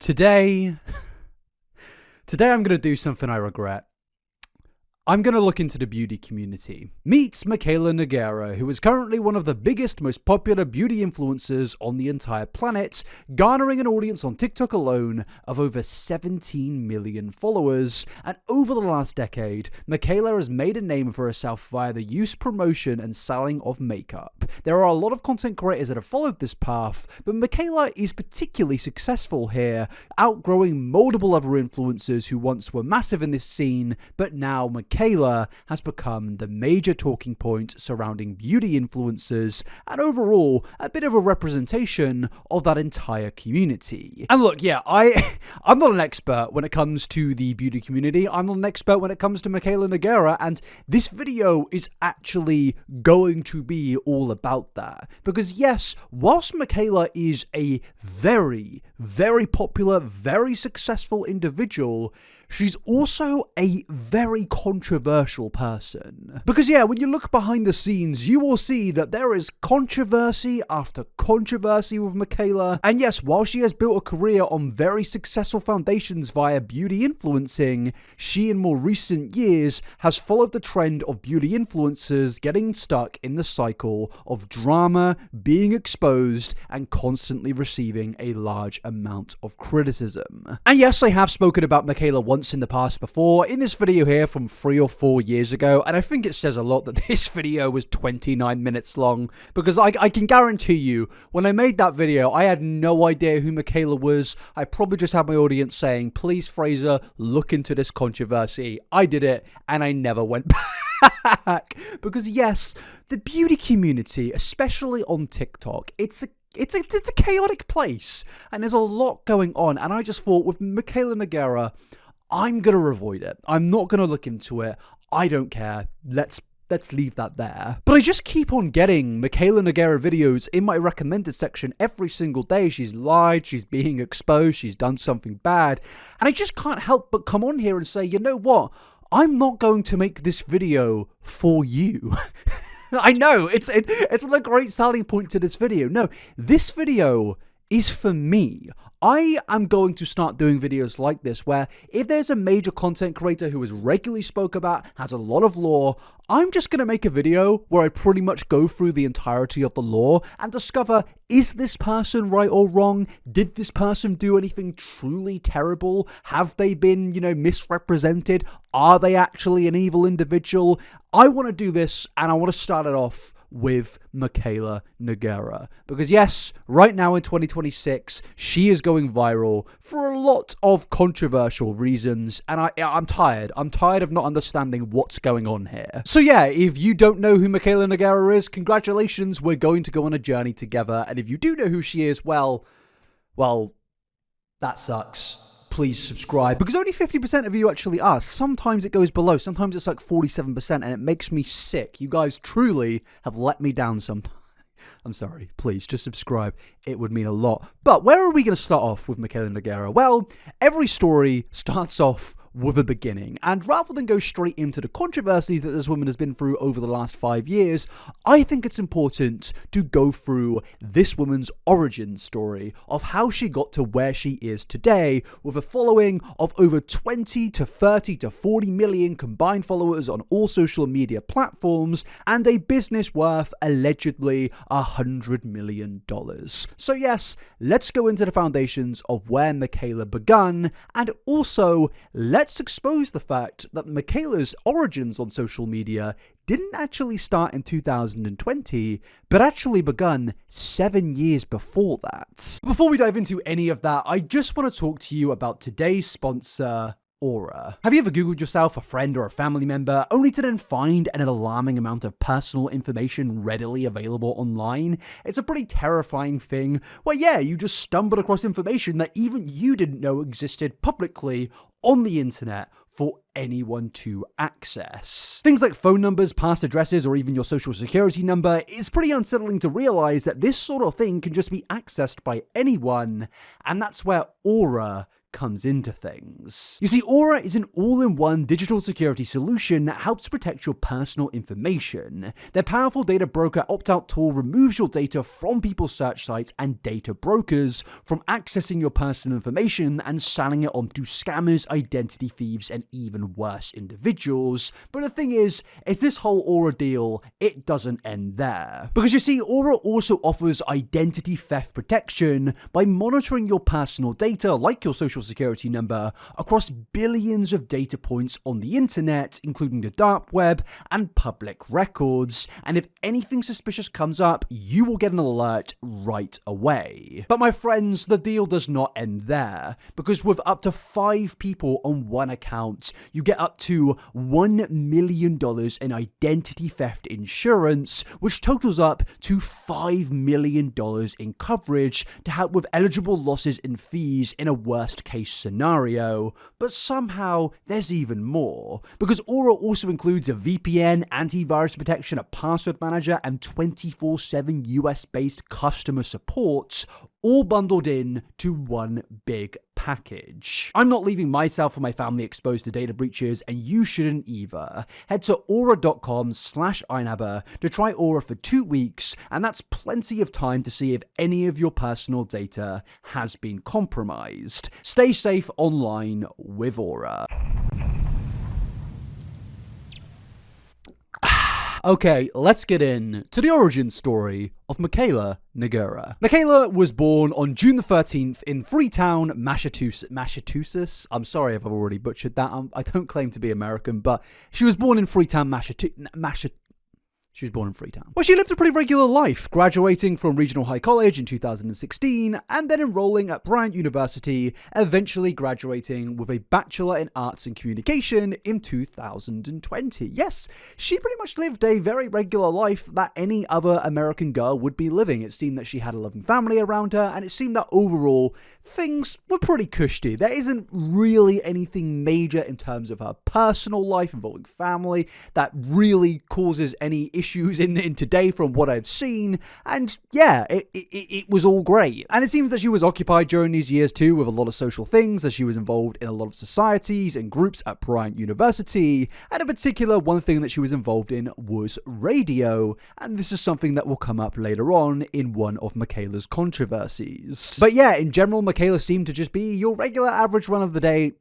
Today I'm going to do something I regret. I'm going to look into the beauty community. Meet Mikayla Nogueira, who is currently one of the biggest, most popular beauty influencers on the entire planet, garnering an audience on TikTok alone of over 17 million followers. And over the last decade, Mikayla has made a name for herself via the use, promotion, and selling of makeup. There are a lot of content creators that have followed this path, but Mikayla is particularly successful here, outgrowing multiple other influencers who once were massive in this scene, but now Mikayla has become the major talking point surrounding beauty influencers and overall a bit of a representation of that entire community. And look, yeah, I'm not an expert when it comes to the beauty community. I'm not an expert when it comes to Mikayla Nogueira, and this video is actually going to be all about that. Because yes, whilst Mikayla is a very, very popular, very successful individual, she's also a very controversial person. Because yeah, when you look behind the scenes, you will see that there is controversy after controversy with Mikayla. And yes, while she has built a career on very successful foundations via beauty influencing, she in more recent years has followed the trend of beauty influencers getting stuck in the cycle of drama, being exposed, and constantly receiving a large amount of criticism. And yes, I have spoken about Mikayla once in the past before, in this video here from 3 or 4 years ago, and I think it says a lot that this video was 29 minutes long, because I can guarantee you, when I made that video, I had no idea who Mikayla was. I probably just had my audience saying, please Fraser, look into this controversy. I did it, and I never went back. Because yes, the beauty community, especially on TikTok, it's a chaotic place, and there's a lot going on, and I just thought with Mikayla Nogueira, I'm going to avoid it. I'm not going to look into it. I don't care. Let's leave that there. But I just keep on getting Mikayla Nogueira videos in my recommended section every single day. She's lied, she's being exposed, she's done something bad. And I just can't help but come on here and say, you know what? I'm not going to make this video for you. I know, it's a great selling point to this video. No, this video is for me. I am going to start doing videos like this where if there's a major content creator who is regularly spoke about, has a lot of lore, I'm just going to make a video where I pretty much go through the entirety of the lore and discover, is this person right or wrong? Did this person do anything truly terrible? Have they been, misrepresented? Are they actually an evil individual? I want to do this, and I want to start it off with Mikayla Nogueira. Because yes, right now in 2026, she is going viral for a lot of controversial reasons, and I'm tired. I'm tired of not understanding what's going on here. So yeah, if you don't know who Mikayla Nogueira is, congratulations, we're going to go on a journey together, and if you do know who she is, well, that sucks. Please subscribe, because only 50% of you actually are. Sometimes it goes below, sometimes it's like 47%, and it makes me sick. You guys truly have let me down sometimes. I'm sorry, please just subscribe. It would mean a lot. But where are we going to start off with Mikayla Nogueira? Well, every story starts off with a beginning, and rather than go straight into the controversies that this woman has been through over the last 5 years, I think it's important to go through this woman's origin story of how she got to where she is today, with a following of over 20 to 30 to 40 million combined followers on all social media platforms, and a business worth allegedly $100 million. So yes, let's go into the foundations of where Mikayla begun, and also let's expose the fact that Mikayla's origins on social media didn't actually start in 2020, but actually begun 7 years before that. Before we dive into any of that, I just want to talk to you about today's sponsor, Aura. Have you ever Googled yourself a friend or a family member only to then find an alarming amount of personal information readily available online? It's a pretty terrifying thing where, yeah, you just stumbled across information that even you didn't know existed publicly on the internet for anyone to access. Things like phone numbers, past addresses, or even your social security number, it's pretty unsettling to realize that this sort of thing can just be accessed by anyone, and that's where Aura comes into things. You see, Aura is an all-in-one digital security solution that helps protect your personal information. Their powerful data broker opt-out tool removes your data from people's search sites and data brokers from accessing your personal information and selling it on to scammers, identity thieves, and even worse individuals. But the thing is this whole Aura deal, it doesn't end there. Because you see, Aura also offers identity theft protection by monitoring your personal data, like your social security number, across billions of data points on the internet, including the dark web and public records. And if anything suspicious comes up, you will get an alert right away. But my friends, the deal does not end there, because with up to 5 people on one account, you get up to $1 million in identity theft insurance, which totals up to $5 million in coverage to help with eligible losses and fees in a worst case scenario. But somehow there's even more, because Aura also includes a VPN, antivirus protection, a password manager, and 24/7 US-based customer support, all bundled in to one big package. I'm not leaving myself or my family exposed to data breaches, and you shouldn't either. Head to aura.com/inabber to try Aura for 2 weeks, and that's plenty of time to see if any of your personal data has been compromised. Stay safe online with Aura. Okay, let's get in to the origin story of Mikayla Nogueira. Mikayla was born on June the 13th in Freetown, Massachusetts. I'm sorry if I've already butchered that. I don't claim to be American, but she was born in Freetown, She was born in Freetown. Well, she lived a pretty regular life, graduating from Regional High College in 2016, and then enrolling at Bryant University, eventually graduating with a Bachelor in Arts and Communication in 2020. Yes, she pretty much lived a very regular life that any other American girl would be living. It seemed that she had a loving family around her, and it seemed that overall, things were pretty cushy. There isn't really anything major in terms of her personal life involving family that really causes any issues in today from what I've seen, and yeah, it was all great. And it seems that she was occupied during these years too with a lot of social things, as she was involved in a lot of societies and groups at Bryant University, and in particular one thing that she was involved in was radio, and this is something that will come up later on in one of Mikayla's controversies. But yeah, in general, Mikayla seemed to just be your regular average run of the day.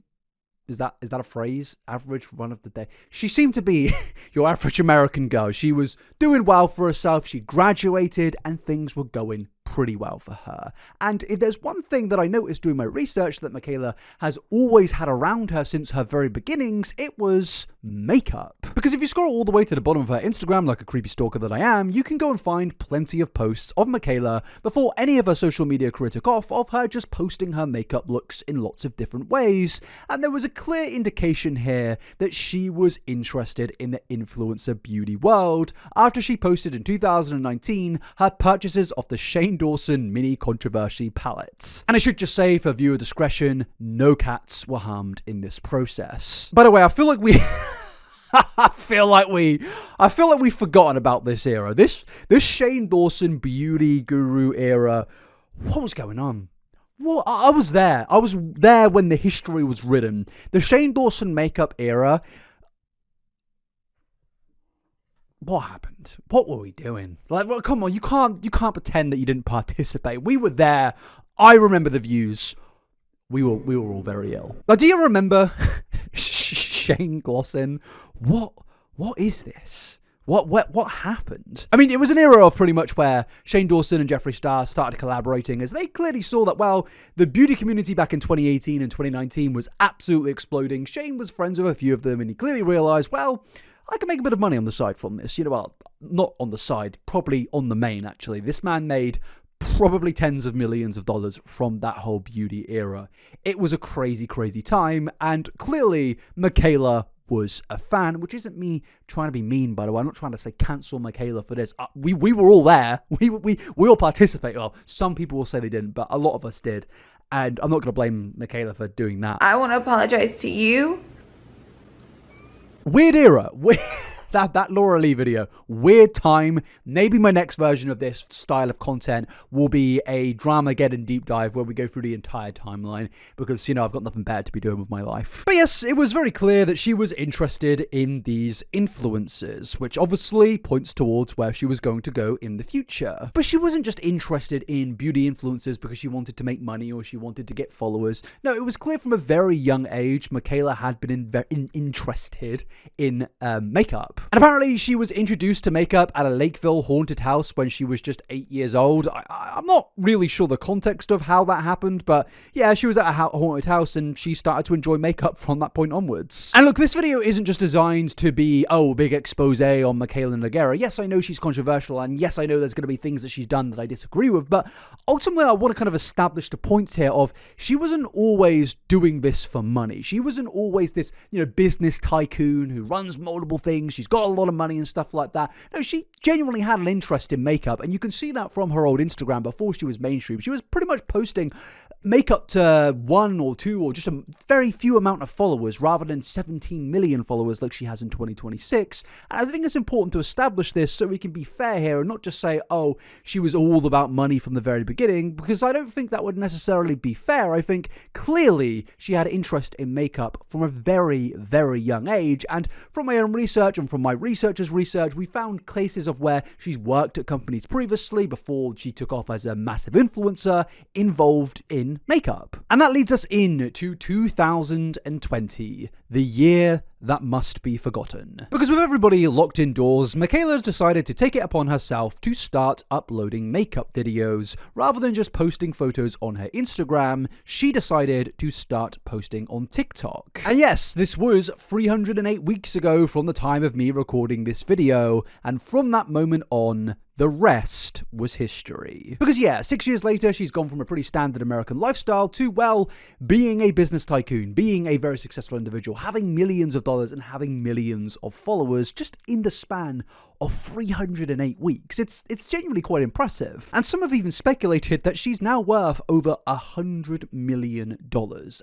Is that a phrase? Average run of the day. She seemed to be your average American girl. She was doing well for herself. She graduated and things were going pretty well for her. And if there's one thing that I noticed doing my research that Mikayla has always had around her since her very beginnings, it was makeup. Because if you scroll all the way to the bottom of her Instagram, like a creepy stalker that I am, you can go and find plenty of posts of Mikayla before any of her social media career took off, of her just posting her makeup looks in lots of different ways. And there was a clear indication here that she was interested in the influencer beauty world after she posted in 2019 her purchases of the Shane Dawson mini controversy palettes. And I should just say, for viewer discretion, no cats were harmed in this process. By the way, I feel like I feel like we've forgotten about this era. This Shane Dawson beauty guru era. What was going on? Well, I was there. I was there when the history was written. The Shane Dawson makeup era. What happened? What were we doing? Like, well, come on, you can't pretend that you didn't participate. We were there. I remember the views. We were all very ill. Like, do you remember Shane Glosson? What is this? What happened? I mean, it was an era of pretty much where Shane Dawson and Jeffree Star started collaborating, as they clearly saw that, well, the beauty community back in 2018 and 2019 was absolutely exploding. Shane was friends with a few of them, and he clearly realized, well, I can make a bit of money on the side from this. You know, well, not on the side, probably on the main, actually. This man made probably tens of millions of dollars from that whole beauty era. It was a crazy, crazy time, and clearly Mikayla was a fan, which isn't me trying to be mean, by the way. I'm not trying to say cancel Mikayla for this. We were all there. We all participated. Well, some people will say they didn't, but a lot of us did. And I'm not going to blame Mikayla for doing that. I want to apologize to you. Weird era. that Laura Lee video, weird time. Maybe my next version of this style of content will be a Dramageddon deep dive where we go through the entire timeline, because, I've got nothing better to be doing with my life. But yes, it was very clear that she was interested in these influencers, which obviously points towards where she was going to go in the future. But she wasn't just interested in beauty influencers because she wanted to make money or she wanted to get followers. No, it was clear from a very young age Mikayla had been interested in makeup. And apparently she was introduced to makeup at a Lakeville haunted house when she was just 8 years old. I'm not really sure the context of how that happened, but yeah, she was at a haunted house and she started to enjoy makeup from that point onwards. And look, this video isn't just designed to be, a big expose on Mikayla Nogueira. Yes, I know she's controversial, and yes, I know there's going to be things that she's done that I disagree with, but ultimately I want to kind of establish the points here of she wasn't always doing this for money. She wasn't always this, business tycoon who runs multiple things. She's got a lot of money and stuff like that. No, she genuinely had an interest in makeup, and you can see that from her old Instagram before she was mainstream. She was pretty much posting makeup to 1 or 2 or just a very few amount of followers rather than 17 million followers like she has in 2026. And I think it's important to establish this so we can be fair here and not just say, she was all about money from the very beginning, because I don't think that would necessarily be fair. I think clearly she had interest in makeup from a very, very young age, and from my own research and from my researchers' research, we found cases of where she's worked at companies previously before she took off as a massive influencer involved in makeup. And that leads us into 2020, the year that must be forgotten. Because with everybody locked indoors, Mikayla decided to take it upon herself to start uploading makeup videos. Rather than just posting photos on her Instagram, she decided to start posting on TikTok. And yes, this was 308 weeks ago from the time of me recording this video, and from that moment on, the rest was history. Because yeah, 6 years later, she's gone from a pretty standard American lifestyle to, well, being a business tycoon, being a very successful individual, having millions of dollars and having millions of followers just in the span of 308 weeks. It's genuinely quite impressive. And some have even speculated that she's now worth over $100 million.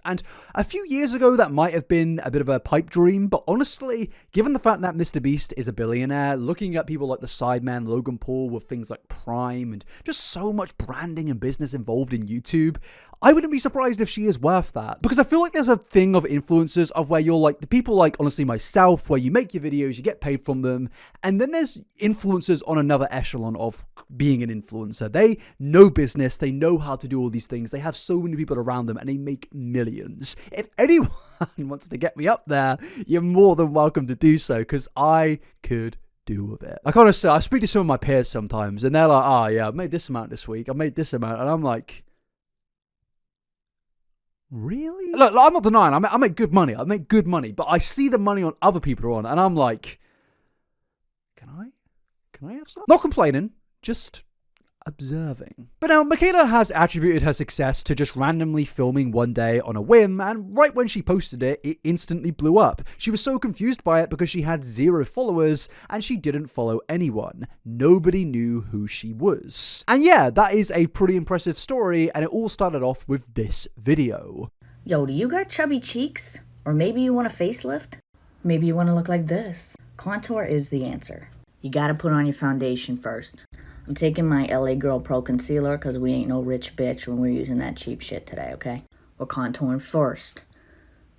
And a few years ago, that might have been a bit of a pipe dream, but honestly, given the fact that Mr. Beast is a billionaire, looking at people like the Sideman, Logan Paul, with things like Prime and just so much branding and business involved in YouTube, I wouldn't be surprised if she is worth that. Because I feel like there's a thing of influencers of where you're like, the people like, honestly, myself, where you make your videos, you get paid from them, and then there's influencers on another echelon of being an influencer. They know business, they know how to do all these things, they have so many people around them, and they make millions. If anyone wants to get me up there, you're more than welcome to do so, because I could do with it. Like, honestly, I speak to some of my peers sometimes, and they're like, yeah, I've made this amount this week, I made this amount, and I'm like, really? Look, I'm not denying, I make good money, but I see the money on other people are on, and I'm like, can I have some? Not complaining, just observing. But now, Mikayla has attributed her success to just randomly filming one day on a whim, and right when she posted it, it instantly blew up. She was so confused by it because she had 0 followers, and she didn't follow anyone. Nobody knew who she was. And yeah, that is a pretty impressive story, and it all started off with this video. Yo, do you got chubby cheeks? Or maybe you want a facelift? Maybe you want to look like this. Contour is the answer. You gotta put on your foundation first. I'm taking my LA Girl Pro Concealer because we ain't no rich bitch when we're using that cheap shit today, okay? We're contouring first.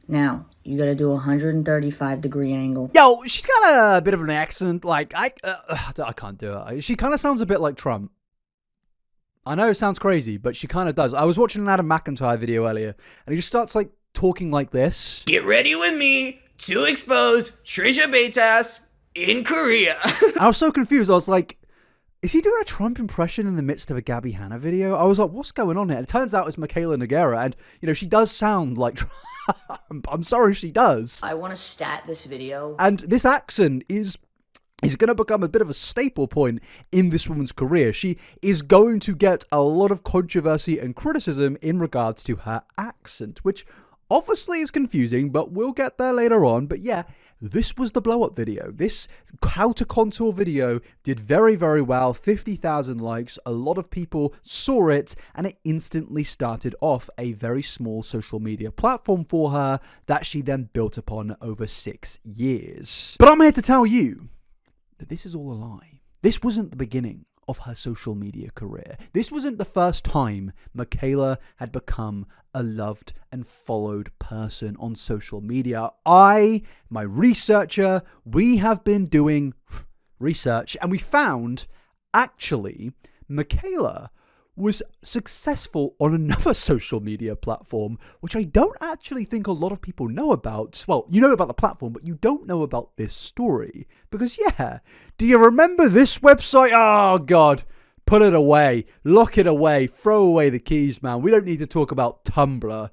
Now, you gotta do a 135-degree angle. Yo, she's got a bit of an accent. Like, I can't do it. She kind of sounds a bit like Trump. I know it sounds crazy, but she kind of does. I was watching an Adam McIntyre video earlier, and he just starts, like, talking like this. Get ready with me to expose Trisha Paytas in Korea. I was so confused. I was like, is he doing a Trump impression in the midst of a Gabby Hanna video? I was like, what's going on here? And it turns out it's Mikayla Nogueira, and, she does sound like Trump. I'm sorry, she does. I want to stat this video. And this accent is going to become a bit of a staple point in this woman's career. She is going to get a lot of controversy and criticism in regards to her accent, which obviously is confusing, but we'll get there later on. But yeah, this was the blow-up video. This how to contour video did very, very well. 50,000 likes. A lot of people saw it, and it instantly started off a very small social media platform for her that she then built upon over 6 years. But I'm here to tell you, that this is all a lie. This wasn't the beginning of her social media career. This wasn't the first time Mikayla had become a loved and followed person on social media. My researcher, we have been doing research, and we found, actually, Mikayla was successful on another social media platform, which I don't actually think a lot of people know about. Well, you know about the platform, but you don't know about this story. Because, yeah, do you remember this website? Oh, God. Put it away. Lock it away. Throw away the keys, man. We don't need to talk about Tumblr.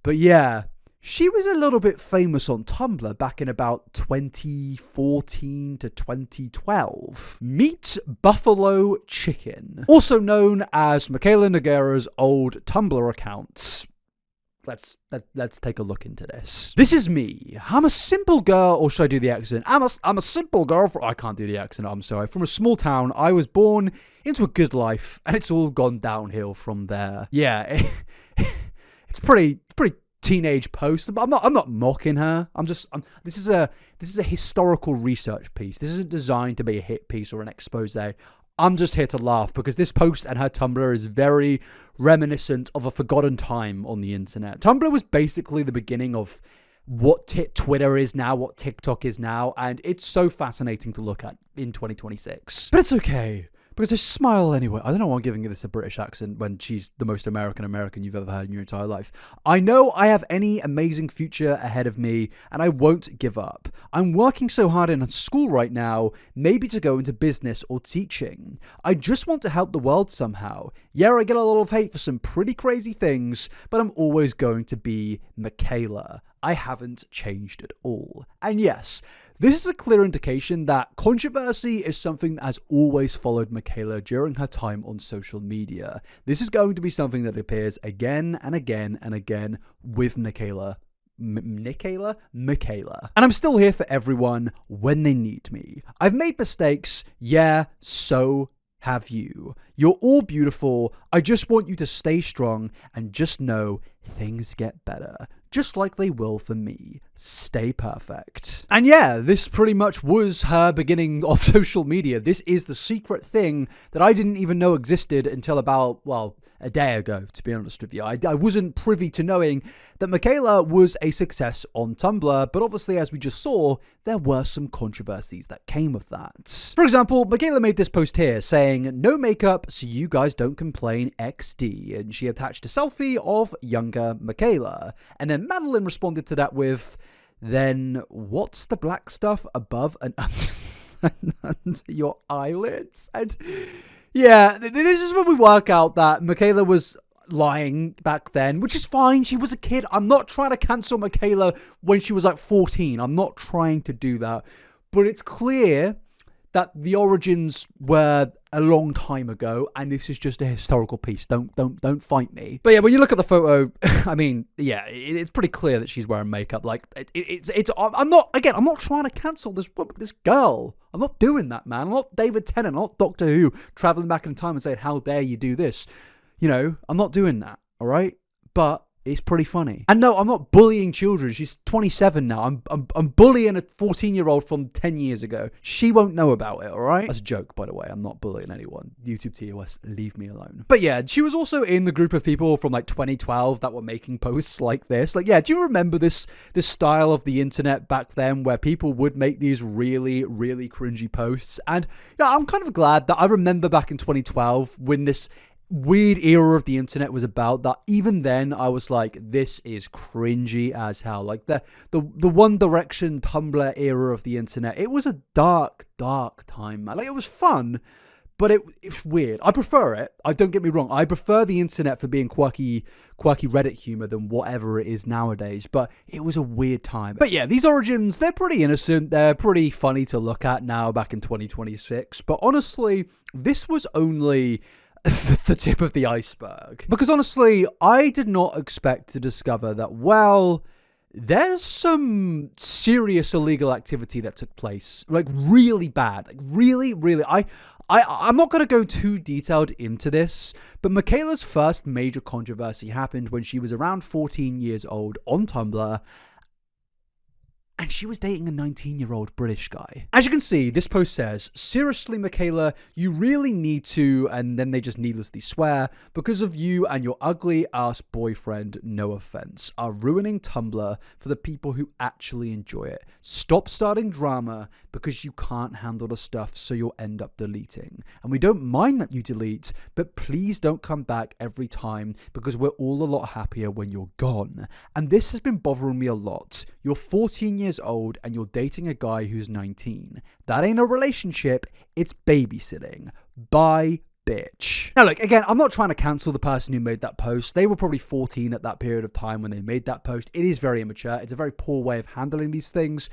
But, yeah, she was a little bit famous on Tumblr back in about 2014 to 2012. Meet Buffalo Chicken, also known as Mikayla Nogueira's old Tumblr account. Let's take a look into this. This is me. I'm a simple girl, or should I do the accent? I'm a simple girl. I can't do the accent. I'm sorry. From a small town, I was born into a good life, and it's all gone downhill from there. Yeah, it's pretty teenage post. I'm not mocking her. This is a historical research piece. This isn't designed to be a hit piece or an expose. I'm just here to laugh because this post and her Tumblr is very reminiscent of a forgotten time on the internet. Tumblr was basically the beginning of what Twitter is now, what TikTok is now, and it's so fascinating to look at in 2026. But it's okay, because I smile anyway. I don't know why I'm giving this a British accent when she's the most American you've ever heard in your entire life. I know I have any amazing future ahead of me, and I won't give up. I'm working so hard in school right now, maybe to go into business or teaching. I just want to help the world somehow. Yeah, I get a lot of hate for some pretty crazy things, but I'm always going to be Mikayla. I haven't changed at all. And yes, this is a clear indication that controversy is something that has always followed Mikayla during her time on social media. This is going to be something that appears again and again and again with Mikayla. Mikayla? And I'm still here for everyone when they need me. I've made mistakes, yeah, so have you. You're all beautiful. I just want you to stay strong and just know things get better. Just like they will for me. Stay perfect. And yeah, this pretty much was her beginning of social media. This is the secret thing that I didn't even know existed until about, well, a day ago, to be honest with you. I wasn't privy to knowing that Mikayla was a success on Tumblr, but obviously, as we just saw, there were some controversies that came of that. For example, Mikayla made this post here saying, "No makeup, so you guys don't complain XD," and she attached a selfie of younger Mikayla. And then Madeline responded to that with, "Then what's the black stuff above and under your eyelids?" And yeah, this is when we work out that Mikayla was lying back then, which is fine. She was a kid. I'm not trying to cancel Mikayla when she was like 14. I'm not trying to do that. But it's clear that the origins were a long time ago, and this is just a historical piece. Don't fight me. But yeah, when you look at the photo, I mean, yeah, it's pretty clear that she's wearing makeup. Like, I'm not trying to cancel this girl. I'm not doing that, man. I'm not David Tennant. I'm not Doctor Who traveling back in time and saying, "How dare you do this?" You know, I'm not doing that. All right, but it's pretty funny. And no, I'm not bullying children. She's 27 now. I'm bullying a 14-year-old from 10 years ago. She won't know about it, all right? That's a joke, by the way. I'm not bullying anyone. YouTube TOS, leave me alone. But yeah, she was also in the group of people from like 2012 that were making posts like this. Like, yeah, do you remember this style of the internet back then where people would make these really, really cringy posts? And yeah, I'm kind of glad that I remember back in 2012 when this weird era of the internet was about that. Even then I was like, this is cringy as hell. Like the One Direction Tumblr era of the internet, it was a dark time, man. Like, it was fun, but it's weird. I prefer it. Don't get me wrong, I prefer the internet for being quirky Reddit humor than whatever it is nowadays, but it was a weird time. But yeah, these origins, they're pretty innocent, they're pretty funny to look at now back in 2026, but honestly, this was only the tip of the iceberg. Because honestly, I did not expect to discover that, well, there's some serious illegal activity that took place. Like, really bad. Like, really. I'm not going to go too detailed into this, but Mikayla's first major controversy happened when she was around 14 years old on Tumblr. and she was dating a 19-year-old British guy. As you can see, this post says, seriously, Mikayla, you really need to, and then they just needlessly swear, because of you and your ugly ass boyfriend, no offense, are ruining Tumblr for the people who actually enjoy it. Stop starting drama because you can't handle the stuff, so you'll end up deleting. And we don't mind that you delete, but please don't come back every time because we're all a lot happier when you're gone. And this has been bothering me a lot. You're 14 years old and you're dating a guy who's 19. That ain't a relationship, it's babysitting. Bye, bitch. Now look, again, I'm not trying to cancel the person who made that post. They were probably 14 at that period of time when they made that post. It is very immature. It's a very poor way of handling these things.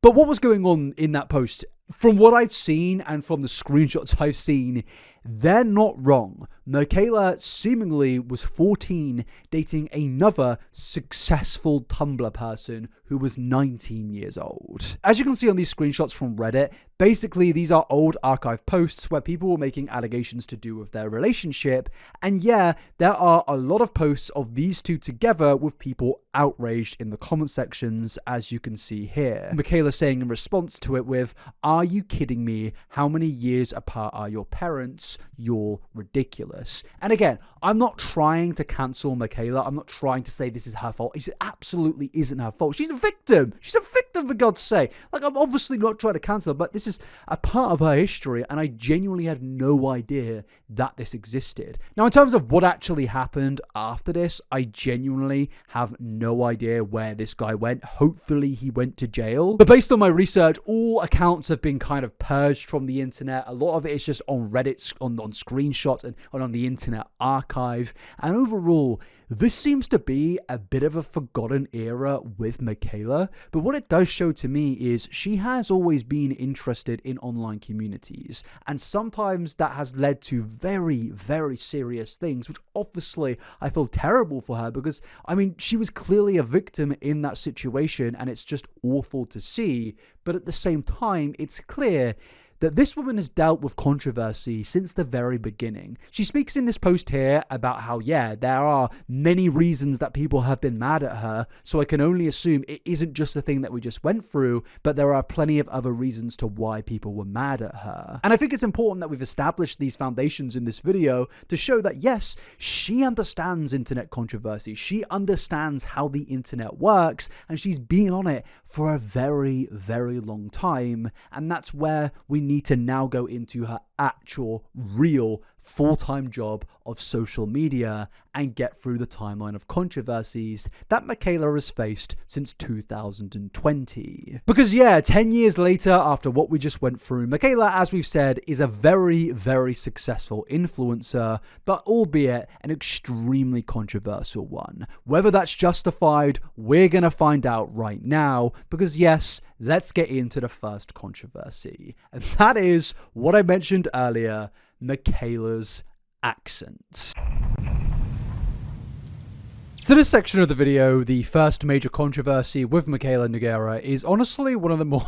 But what was going on in that post, from what I've seen and from the screenshots I've seen, they're not wrong. Mikayla seemingly was 14 dating another successful Tumblr person who was 19 years old. As you can see on these screenshots from Reddit, basically these are old archive posts where people were making allegations to do with their relationship. And yeah, there are a lot of posts of these two together with people outraged in the comment sections, as you can see here. Mikayla saying in response to it with, "Are you kidding me? How many years apart are your parents? You're ridiculous." And again, I'm not trying to cancel Mikayla. I'm not trying to say this is her fault. It absolutely isn't her fault. She's a victim. She's a victim, for God's sake. Like, I'm obviously not trying to cancel her, but this is a part of her history, and I genuinely had no idea that this existed. Now, in terms of what actually happened after this, I genuinely have no idea where this guy went. Hopefully, he went to jail. But based on my research, all accounts have been kind of purged from the internet. A lot of it is just on Reddit, on screenshots, and on the internet archive. And overall, this seems to be a bit of a forgotten era with Mikayla, but what it does show to me is she has always been interested in online communities, and sometimes that has led to very, very serious things, which obviously I feel terrible for her because, I mean, she was clearly a victim in that situation, and it's just awful to see, but at the same time, it's clear that this woman has dealt with controversy since the very beginning. She speaks in this post here about how, yeah, there are many reasons that people have been mad at her, so I can only assume it isn't just the thing that we just went through, but there are plenty of other reasons to why people were mad at her. And I think it's important that we've established these foundations in this video to show that, yes, she understands internet controversy, she understands how the internet works, and she's been on it for a very, very long time, and that's where we need to now go into her actual, real, full-time job of social media and get through the timeline of controversies that Mikayla has faced since 2020. Because yeah, 10 years later after what we just went through, Mikayla, as we've said, is a very, very successful influencer, but albeit an extremely controversial one. Whether that's justified, we're gonna find out right now, because yes, let's get into the first controversy. And that is what I mentioned earlier, Mikayla's accent. So this section of the video, the first major controversy with Mikayla Nogueira, is honestly one of the more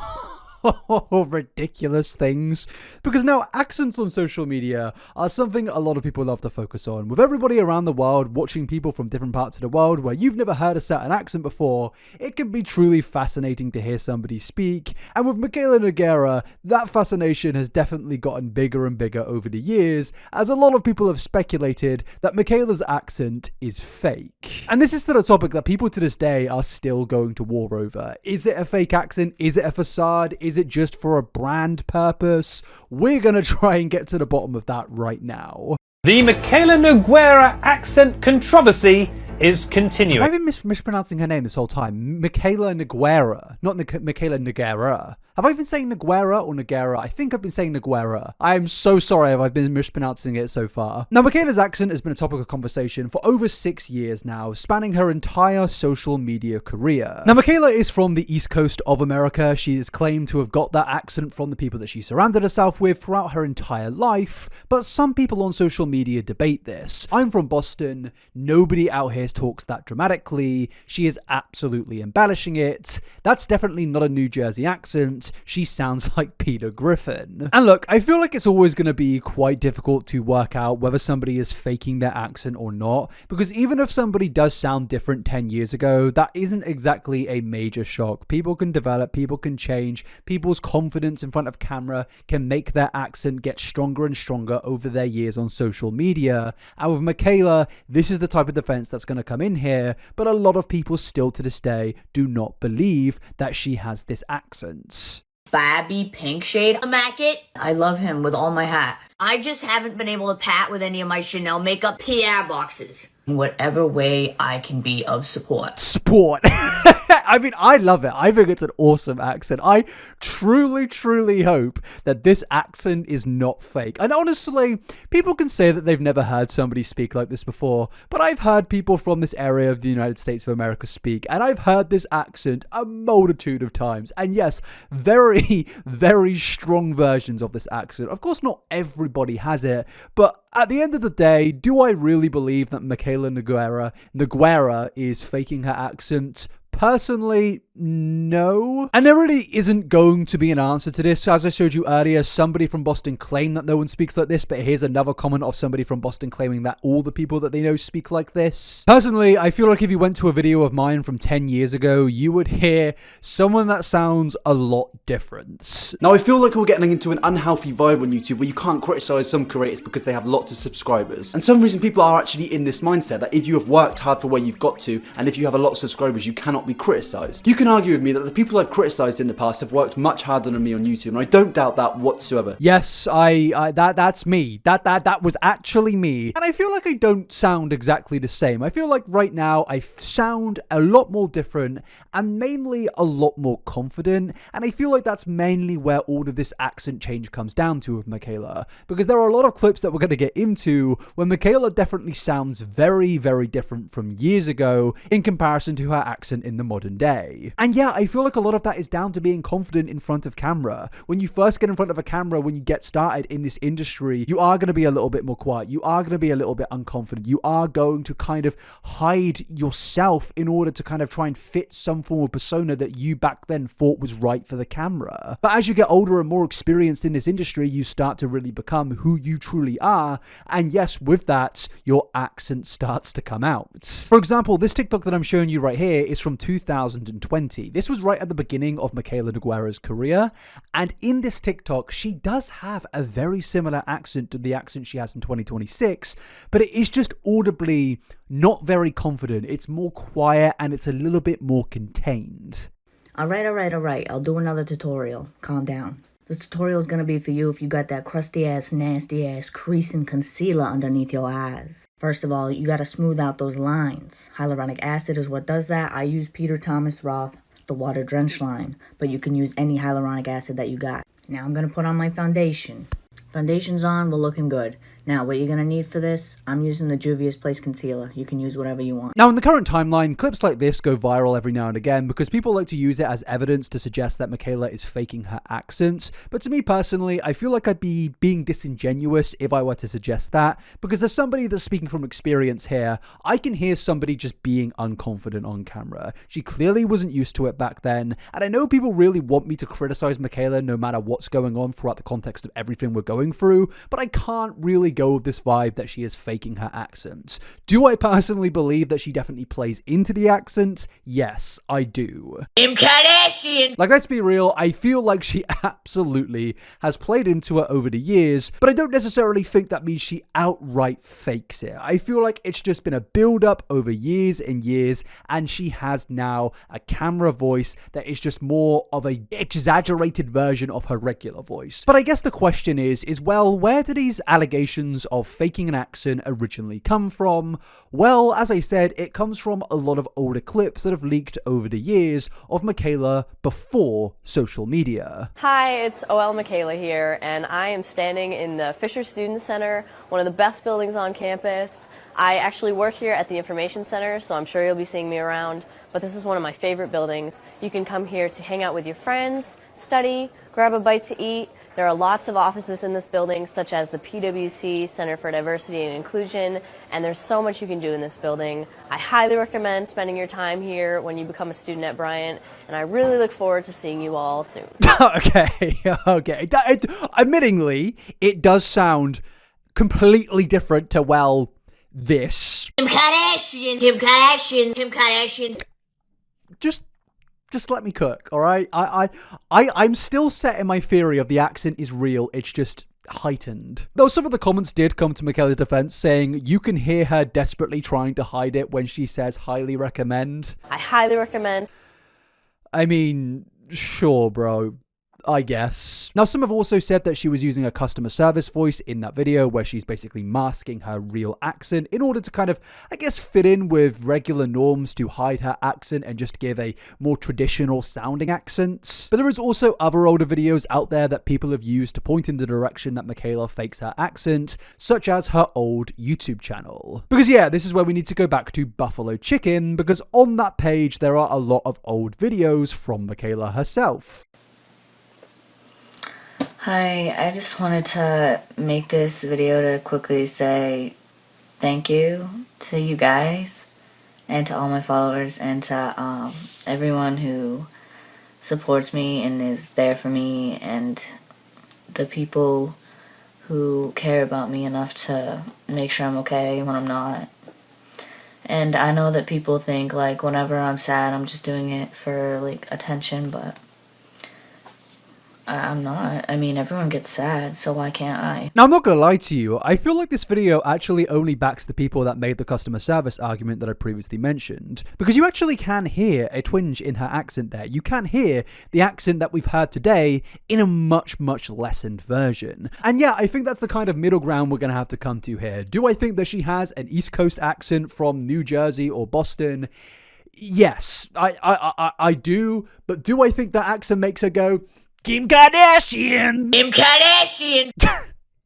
ridiculous things, because now accents on social media are something a lot of people love to focus on. With everybody around the world watching people from different parts of the world where you've never heard a certain accent before, it can be truly fascinating to hear somebody speak. And with Mikayla Nogueira, that fascination has definitely gotten bigger and bigger over the years, as a lot of people have speculated that Mikayla's accent is fake. And this is still a topic that people to this day are still going to war over. Is it a fake accent? Is it a facade? Is it just for a brand purpose? We're going to try and get to the bottom of that right now. The Mikayla Nogueira accent controversy is continuing. Have I been mispronouncing her name this whole time? Mikayla Nogueira, not Mikayla Nogueira. Have I been saying Nogueira or Nogueira? I think I've been saying Nogueira. I am so sorry if I've been mispronouncing it so far. Now, Mikayla's accent has been a topic of conversation for over 6 years now, spanning her entire social media career. Now, Mikayla is from the East Coast of America. She is claimed to have got that accent from the people that she surrounded herself with throughout her entire life, but some people on social media debate this. I'm from Boston. Nobody out here talks that dramatically. She is absolutely embellishing it. That's definitely not a New Jersey accent. accent, she sounds like Peter Griffin. And look, I feel like it's always going to be quite difficult to work out whether somebody is faking their accent or not, because even if somebody does sound different 10 years ago, that isn't exactly a major shock. People can develop, people can change, people's confidence in front of camera can make their accent get stronger and stronger over their years on social media. And with Mikayla, this is the type of defense that's going to come in here, but a lot of people still to this day do not believe that she has this accent. Babby Pink Shade Macket. I love him with all my heart. I just haven't been able to pat with any of my Chanel makeup PR boxes. In whatever way I can be of support. Support. I mean, I love it. I think it's an awesome accent. I truly, truly hope that this accent is not fake. And honestly, people can say that they've never heard somebody speak like this before, but I've heard people from this area of the United States of America speak, and I've heard this accent a multitude of times. And yes, very, very strong versions of this accent. Of course, not everybody has it, but at the end of the day, do I really believe that Mikayla Nogueira is faking her accent? Personally, no. And there really isn't going to be an answer to this. As I showed you earlier, somebody from Boston claimed that no one speaks like this, but here's another comment of somebody from Boston claiming that all the people that they know speak like this. Personally, I feel like if you went to a video of mine from 10 years ago, you would hear someone that sounds a lot different. Now, I feel like we're getting into an unhealthy vibe on YouTube where you can't criticize some creators because they have lots of subscribers. And some reason people are actually in this mindset that if you have worked hard for where you've got to, and if you have a lot of subscribers, you cannot be criticized. You can argue with me that the people I've criticized in the past have worked much harder than me on YouTube, and I don't doubt that whatsoever. Yes, that's me. That was actually me. And I feel like I don't sound exactly the same. I feel like right now I sound a lot more different and mainly a lot more confident. And I feel like that's mainly where all of this accent change comes down to with Mikayla, because there are a lot of clips that we're going to get into where Mikayla definitely sounds very, very different from years ago in comparison to her accent in the modern day. And yeah, I feel like a lot of that is down to being confident in front of camera. When you first get in front of a camera, when you get started in this industry, you are going to be a little bit more quiet. You are going to be a little bit unconfident. You are going to kind of hide yourself in order to kind of try and fit some form of persona that you back then thought was right for the camera. But as you get older and more experienced in this industry, you start to really become who you truly are. And yes, with that, your accent starts to come out. For example, this TikTok that I'm showing you right here is from 2020. This was right at the beginning of Mikayla Nogueira's career, and in this TikTok, she does have a very similar accent to the accent she has in 2026, but it is just audibly not very confident. It's more quiet and it's a little bit more contained. All right. I'll do another tutorial. Calm down. This tutorial is going to be for you if you got that crusty ass, nasty ass crease and concealer underneath your eyes. First of all, you got to smooth out those lines. Hyaluronic acid is what does that. I use Peter Thomas Roth, the water drenched line, but you can use any hyaluronic acid that you got. Now I'm going to put on my foundation. Foundation's on, we're looking good. Now, what you're going to need for this, I'm using the Juvia's Place Concealer. You can use whatever you want. Now, in the current timeline, clips like this go viral every now and again because people like to use it as evidence to suggest that Mikayla is faking her accents. But to me personally, I feel like I'd be being disingenuous if I were to suggest that, because as somebody that's speaking from experience here, I can hear somebody just being unconfident on camera. She clearly wasn't used to it back then, and I know people really want me to criticize Mikayla no matter what's going on throughout the context of everything we're going through, but I can't really go with this vibe that she is faking her accent. Do I personally believe that she definitely plays into the accent? Yes, I do. Kim Kardashian! Like, let's be real, I feel like she absolutely has played into it over the years, but I don't necessarily think that means she outright fakes it. I feel like it's just been a build-up over years and years, and she has now a camera voice that is just more of a exaggerated version of her regular voice. But I guess the question is well, where do these allegations of faking an accent originally come from? Well, as I said, it comes from a lot of older clips that have leaked over the years of Mikayla before social media. Hi, it's OL Mikayla here, and I am standing in the Fisher Student Center, one of the best buildings on campus. I actually work here at the Information Center, so I'm sure you'll be seeing me around, but this is one of my favorite buildings. You can come here to hang out with your friends, study, grab a bite to eat, There are lots of offices in this building, such as the PwC, Center for Diversity and Inclusion, and there's so much you can do in this building. I highly recommend spending your time here when you become a student at Bryant, and I really look forward to seeing you all soon. Okay. Admittingly, it does sound completely different to, well, this. Kim Kardashian. Just let me cook, all right? I'm still set in my theory of the accent is real. It's just heightened. Though some of the comments did come to Mikayla's defense, saying you can hear her desperately trying to hide it when she says highly recommend. I highly recommend. I mean, sure, bro. I guess. Now, some have also said that she was using a customer service voice in that video where she's basically masking her real accent in order to kind of, I guess, fit in with regular norms to hide her accent and just give a more traditional sounding accent. But there is also other older videos out there that people have used to point in the direction that Mikayla fakes her accent, such as her old YouTube channel. Because yeah, this is where we need to go back to Buffalo Chicken, because on that page there are a lot of old videos from Mikayla herself. Hi, I just wanted to make this video to quickly say thank you to you guys and to all my followers and to everyone who supports me and is there for me, and the people who care about me enough to make sure I'm okay when I'm not. And I know that people think like whenever I'm sad I'm just doing it for like attention, but I'm not. I mean, everyone gets sad, so why can't I? Now, I'm not going to lie to you. I feel like this video actually only backs the people that made the customer service argument that I previously mentioned. Because you actually can hear a twinge in her accent there. You can hear the accent that we've heard today in a much, much lessened version. And yeah, I think that's the kind of middle ground we're going to have to come to here. Do I think that she has an East Coast accent from New Jersey or Boston? Yes, I do. But do I think that accent makes her go, Kim Kardashian! Kim Kardashian!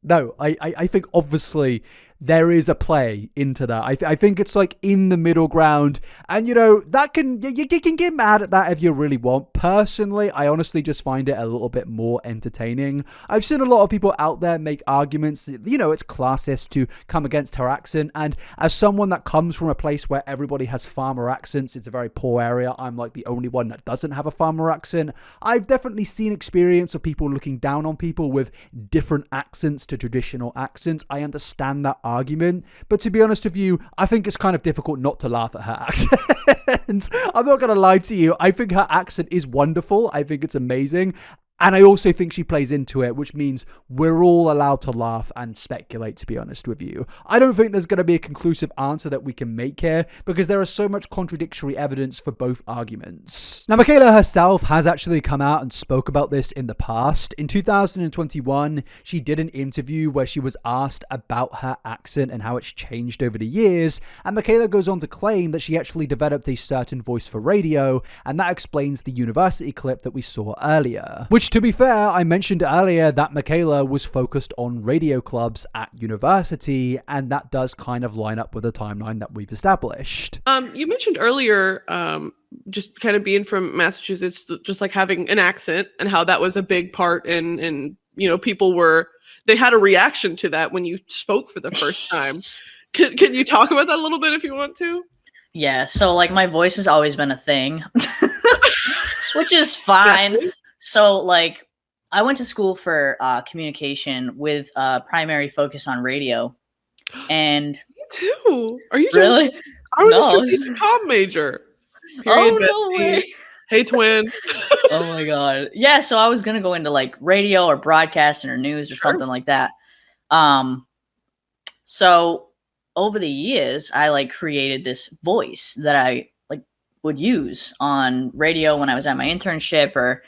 No, I think obviously there is a play into that. I think it's like in the middle ground, and you know, that can, you can get mad at that if you really want. Personally, I honestly just find it a little bit more entertaining. I've seen a lot of people out there make arguments, you know, it's classist to come against her accent, and as someone that comes from a place where everybody has farmer accents, it's a very poor area, I'm like the only one that doesn't have a farmer accent. I've definitely seen experience of people looking down on people with different accents to traditional accents. I understand that argument, but to be honest with you, I think it's kind of difficult not to laugh at her accent. I'm not gonna lie to you, I think her accent is wonderful. I think it's amazing. And I also think she plays into it, which means we're all allowed to laugh and speculate, to be honest with you. I don't think there's going to be a conclusive answer that we can make here, because there is so much contradictory evidence for both arguments. Now, Mikayla herself has actually come out and spoke about this in the past. In 2021, she did an interview where she was asked about her accent and how it's changed over the years, and Mikayla goes on to claim that she actually developed a certain voice for radio, and that explains the university clip that we saw earlier. Which, to be fair, I mentioned earlier that Mikayla was focused on radio clubs at university, and that does kind of line up with the timeline that we've established. You mentioned earlier, just kind of being from Massachusetts, just like having an accent, and how that was a big part in you know, they had a reaction to that when you spoke for the first time. Can you talk about that a little bit if you want to? Yeah, so like my voice has always been a thing, which is fine. Definitely. So, like, I went to school for communication with a primary focus on radio, and Me too. Are you really? I was No. a strategic comm major. Period, Oh, no Betsy. way. Hey, twin. Oh my god. Yeah, so I was gonna go into like radio or broadcasting or news or something like that. So over the years, I like created this voice that I like would use on radio when I was at my internship, or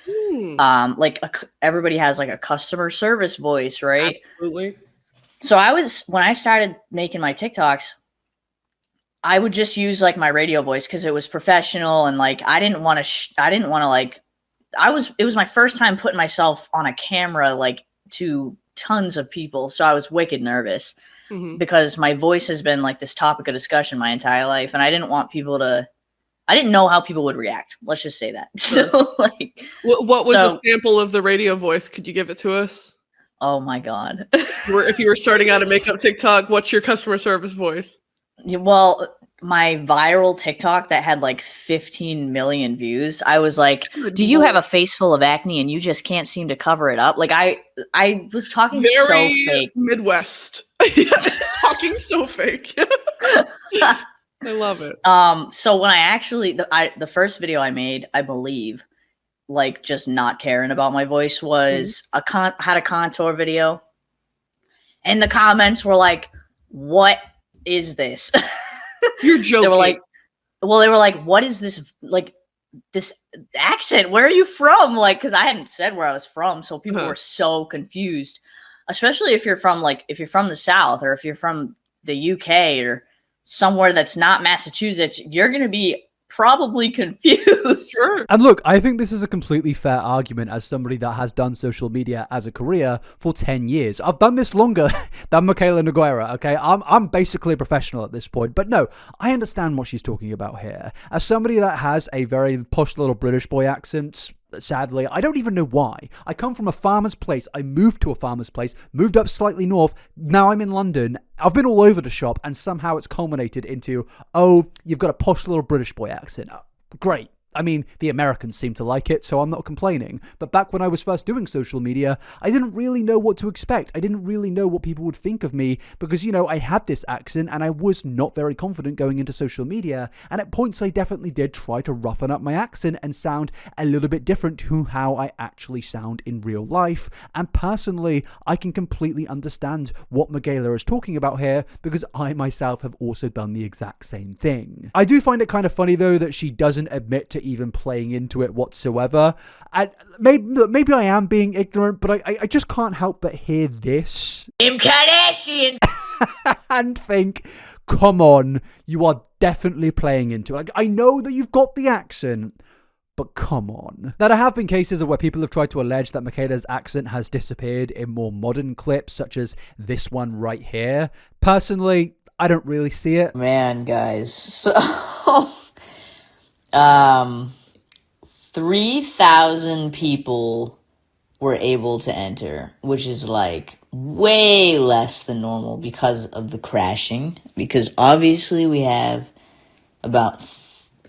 everybody has like a customer service voice, right? Absolutely. So when I started making my TikToks, I would just use like my radio voice because it was professional, and like I didn't want to it was my first time putting myself on a camera like to tons of people, so I was wicked nervous because my voice has been like this topic of discussion my entire life, and I didn't want people to I didn't know how people would react. Let's just say that. So like, What was a sample of the radio voice? Could you give it to us? Oh my God. If you were starting out a makeup TikTok, what's your customer service voice? Well, my viral TikTok that had like 15 million views, I was like, do you have a face full of acne and you just can't seem to cover it up? Like I was talking so fake. Midwest. Talking so fake. I love it. So when I actually the first video I made, I believe, like just not caring about my voice was had a contour video, and the comments were like, "What is this?" You're joking. They were like, "What is this? Like this accent? Where are you from?" Like, because I hadn't said where I was from, so people were so confused. Especially if you're from the South, or if you're from the UK or somewhere that's not Massachusetts, you're going to be probably confused. Sure. And look, I think this is a completely fair argument as somebody that has done social media as a career for 10 years. I've done this longer than Mikayla Nogueira, okay? I'm basically a professional at this point. But no, I understand what she's talking about here. As somebody that has a very posh little British boy accent, sadly, I don't even know why. I come from a farmer's place. I moved to a farmer's place, moved up slightly north. Now I'm in London. I've been all over the shop, and somehow it's culminated into, oh, you've got a posh little British boy accent. Great. I mean, the Americans seem to like it, so I'm not complaining. But back when I was first doing social media, I didn't really know what to expect. I didn't really know what people would think of me because, you know, I had this accent and I was not very confident going into social media. And at points, I definitely did try to roughen up my accent and sound a little bit different to how I actually sound in real life. And personally, I can completely understand what Mikayla is talking about here because I myself have also done the exact same thing. I do find it kind of funny, though, that she doesn't admit to even playing into it whatsoever. And maybe I am being ignorant, but I just can't help but hear this Kim Kardashian and think, come on, you are definitely playing into it. Like, I know that you've got the accent, but come on. Now, there have been cases where people have tried to allege that Mikayla's accent has disappeared in more modern clips, such as this one right here. Personally, I don't really see it. Man, guys, so 3,000 people were able to enter, which is like way less than normal because of the crashing. Because obviously we have about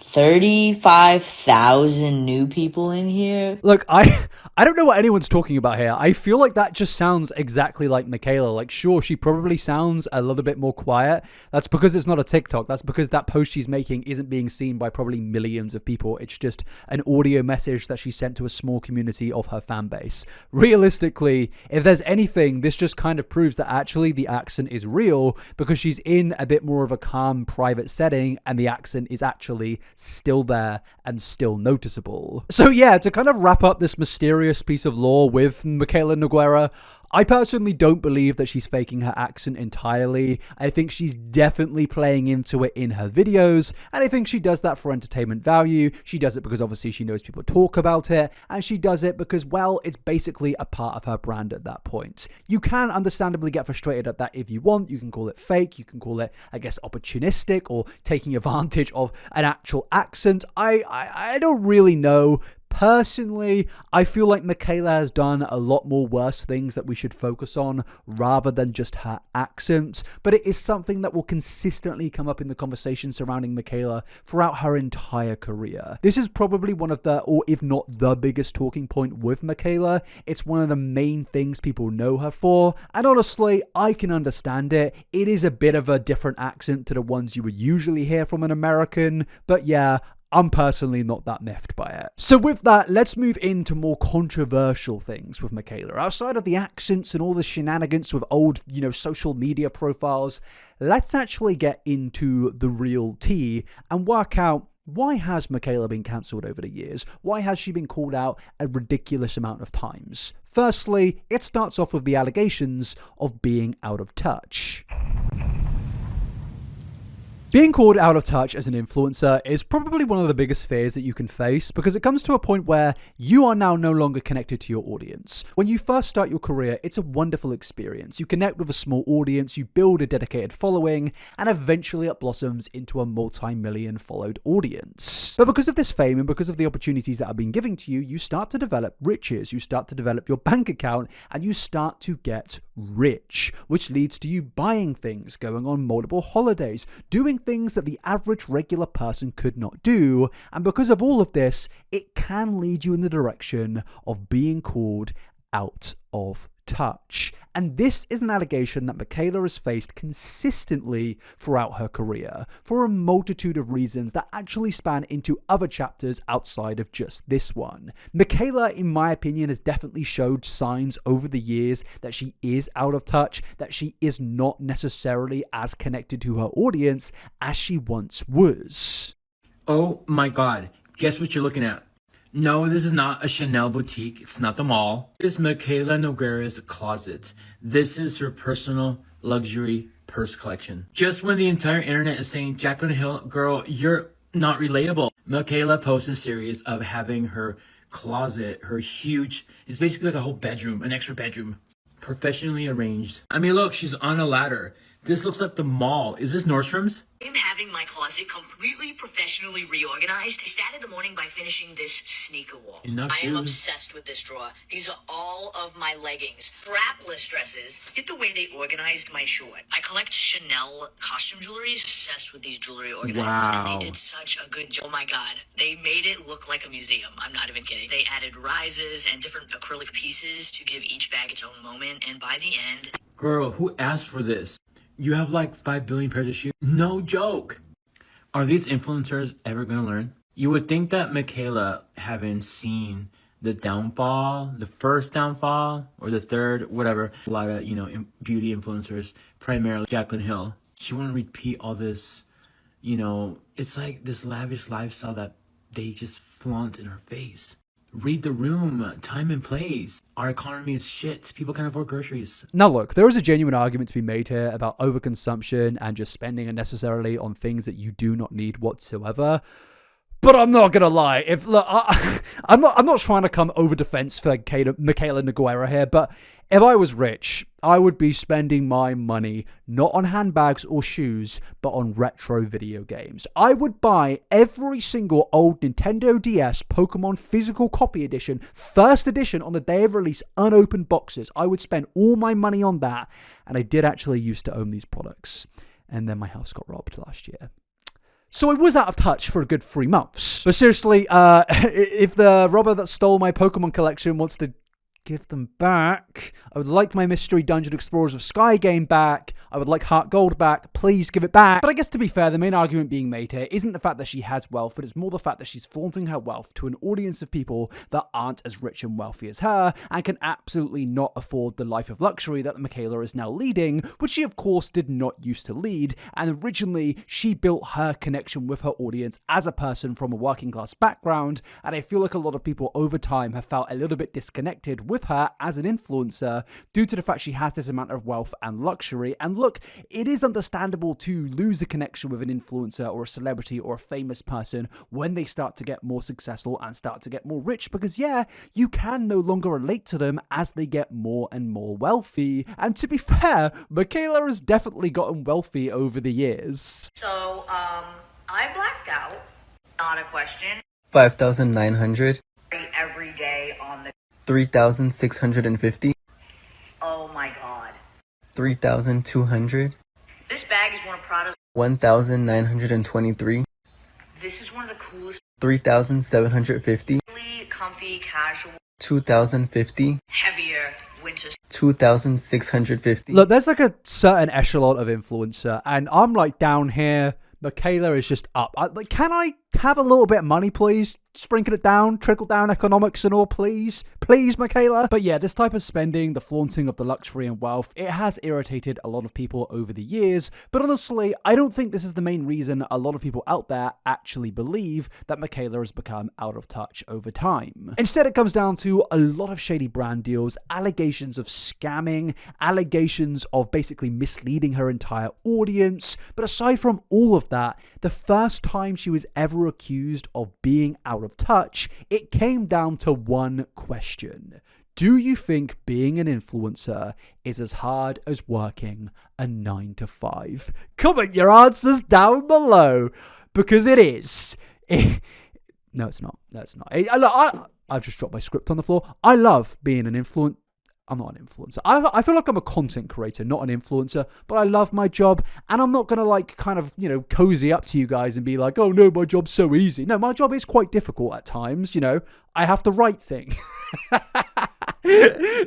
35,000 new people in here. Look, I don't know what anyone's talking about here. I feel like that just sounds exactly like Mikayla. Like, sure, she probably sounds a little bit more quiet. That's because it's not a TikTok. That's because that post she's making isn't being seen by probably millions of people. It's just an audio message that she sent to a small community of her fan base. Realistically, if there's anything, this just kind of proves that actually the accent is real because she's in a bit more of a calm, private setting and the accent is actually still there and still noticeable. So yeah, to kind of wrap up this mysterious piece of lore with Mikayla Nogueira, I personally don't believe that she's faking her accent entirely. I think she's definitely playing into it in her videos, and I think she does that for entertainment value. She does it because obviously she knows people talk about it, and she does it because, well, it's basically a part of her brand at that point. You can understandably get frustrated at that if you want. You can call it fake, you can call it, I guess, opportunistic, or taking advantage of an actual accent. I don't really know. Personally, I feel like Mikayla has done a lot more worse things that we should focus on rather than just her accent, but it is something that will consistently come up in the conversation surrounding Mikayla throughout her entire career. This is probably one of the, or if not the biggest talking point with Mikayla. It's one of the main things people know her for, and honestly, I can understand it. It is a bit of a different accent to the ones you would usually hear from an American, but yeah, I'm personally not that miffed by it. So with that, let's move into more controversial things with Mikayla. Outside of the accents and all the shenanigans with old, social media profiles, let's actually get into the real tea and work out, why has Mikayla been cancelled over the years? Why has she been called out a ridiculous amount of times? Firstly, it starts off with the allegations of being out of touch. Being called out of touch as an influencer is probably one of the biggest fears that you can face, because it comes to a point where you are now no longer connected to your audience. When you first start your career, it's a wonderful experience. You connect with a small audience, you build a dedicated following, and eventually it blossoms into a multi-million followed audience. But because of this fame and because of the opportunities that are being given to you, you start to develop riches, you start to develop your bank account, and you start to get rich, which leads to you buying things, going on multiple holidays, doing things that the average regular person could not do. And because of all of this, it can lead you in the direction of being called out of touch. And this is an allegation that Mikayla has faced consistently throughout her career for a multitude of reasons that actually span into other chapters outside of just this one. Mikayla, in my opinion, has definitely showed signs over the years that she is out of touch, that she is not necessarily as connected to her audience as she once was. Oh my god, guess what you're looking at? No, this is not a Chanel boutique. It's not the mall. This is Mikayla Nogueira's closet. This is her personal luxury purse collection. Just when the entire internet is saying, Jaclyn Hill, girl, you're not relatable, Mikayla posts a series of having her closet, her huge, it's basically like a whole bedroom, an extra bedroom, professionally arranged. I mean, look, she's on a ladder. This looks like the mall. Is this Nordstrom's? I'm having my closet completely professionally reorganized. I started the morning by finishing this sneaker wall. Enough I am shoes. obsessed with this drawer. These are all of my leggings. Strapless dresses. Get the way they organized my short. I collect Chanel costume jewelry. Obsessed with these jewelry organizers. Wow. And they did such a good job. Oh my god. They made it look like a museum. I'm not even kidding. They added risers and different acrylic pieces to give each bag its own moment. And by the end... Girl, who asked for this? You have like 5 billion pairs of shoes. No joke. Are these influencers ever gonna learn? You would think that Mikayla, having seen the downfall, the first downfall, or the third, whatever, a lot of, beauty influencers, primarily Jaclyn Hill, she wouldn't repeat all this, it's like this lavish lifestyle that they just flaunt in her face. Read the room, time and place. Our economy is shit. People can't afford groceries. Now look, there is a genuine argument to be made here about overconsumption and just spending unnecessarily on things that you do not need whatsoever. But I'm not gonna lie. I'm not trying to come over defense for Mikayla Nogueira here, but if I was rich, I would be spending my money not on handbags or shoes, but on retro video games. I would buy every single old Nintendo DS Pokemon physical copy edition, first edition on the day of release, unopened boxes. I would spend all my money on that, and I did actually used to own these products. And then my house got robbed last year. So I was out of touch for a good 3 months. But seriously, if the robber that stole my Pokemon collection wants to give them back, I would like my Mystery Dungeon Explorers of Sky game back. I would like Heart Gold back. Please give it back. But I guess to be fair, the main argument being made here isn't the fact that she has wealth, but it's more the fact that she's flaunting her wealth to an audience of people that aren't as rich and wealthy as her and can absolutely not afford the life of luxury that Mikayla is now leading, which she of course did not used to lead. And originally, she built her connection with her audience as a person from a working class background, and I feel like a lot of people over time have felt a little bit disconnected with her as an influencer due to the fact she has this amount of wealth and luxury. And look, it is understandable to lose a connection with an influencer or a celebrity or a famous person when they start to get more successful and start to get more rich, because yeah, you can no longer relate to them as they get more and more wealthy. And to be fair, Mikayla has definitely gotten wealthy over the years. So, I blacked out. Not a question. 5,900. Every day on the... 3,650. Oh my god. 3,200. This bag is one of Prada's... 1,923. This is one of the coolest... 3,750. Really comfy, casual... 2,050. Heavier winter... 2,650. Look, there's like a certain echelon of influencer, and I'm like down here. Mikayla is just up. Can I have a little bit of money, please? sprinkle it down, trickle down economics and all, please. Please, Mikayla. But yeah, this type of spending, the flaunting of the luxury and wealth, it has irritated a lot of people over the years. But honestly, I don't think this is the main reason a lot of people out there actually believe that Mikayla has become out of touch over time. Instead, it comes down to a lot of shady brand deals, allegations of scamming, allegations of basically misleading her entire audience. But aside from all of that, the first time she was ever accused of being out of touch, it came down to one question. Do you think being an influencer is as hard as working a 9 to 5? Comment your answers down below, because it is. No, it's not. No, it's not. I've just dropped my script on the floor. I love being an influencer. I'm not an influencer. I feel like I'm a content creator, not an influencer, but I love my job, and I'm not going to like kind of, cozy up to you guys and be like, oh no, my job's so easy. No, my job is quite difficult at times, I have to write things.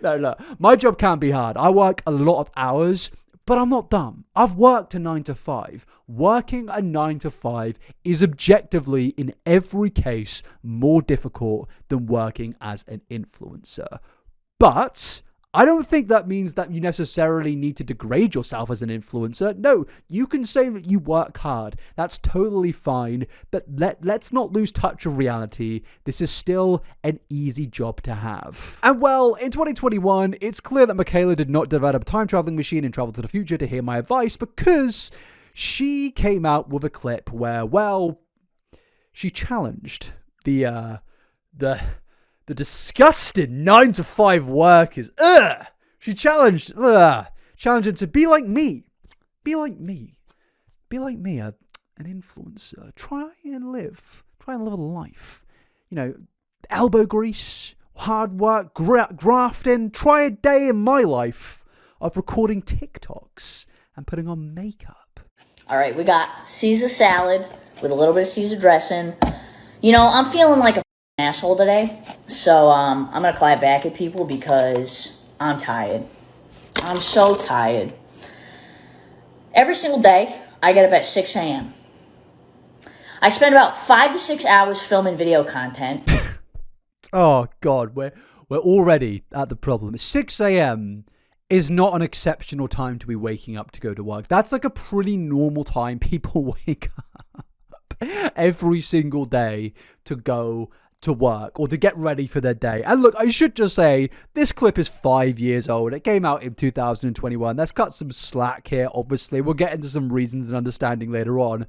No, look, my job can be hard. I work a lot of hours, but I'm not dumb. I've worked a 9 to 5. Working a 9 to 5 is objectively, in every case, more difficult than working as an influencer. But I don't think that means that you necessarily need to degrade yourself as an influencer. No, you can say that you work hard. That's totally fine. But let's not lose touch of reality. This is still an easy job to have. And well, in 2021, it's clear that Mikayla did not develop a time traveling machine and travel to the future to hear my advice, because she came out with a clip where, well, she challenged the disgusting 9 to 5 workers. She challenged them to be like me. Be like me. Be like me, an influencer. Try and live a life. Elbow grease, hard work, grafting. Try a day in my life of recording TikToks and putting on makeup. All right, we got Caesar salad with a little bit of Caesar dressing. I'm feeling like a asshole today, so I'm gonna clap back at people because I'm tired. I'm so tired. Every single day, I get up at 6 a.m. I spend about 5 to 6 hours filming video content. Oh God, we're already at the problem. 6 a.m. is not an exceptional time to be waking up to go to work. That's like a pretty normal time people wake up every single day to go to work or to get ready for their day. And look, I should just say, this clip is 5 years old. It came out in 2021. Let's cut some slack here, obviously. We'll get into some reasons and understanding later on.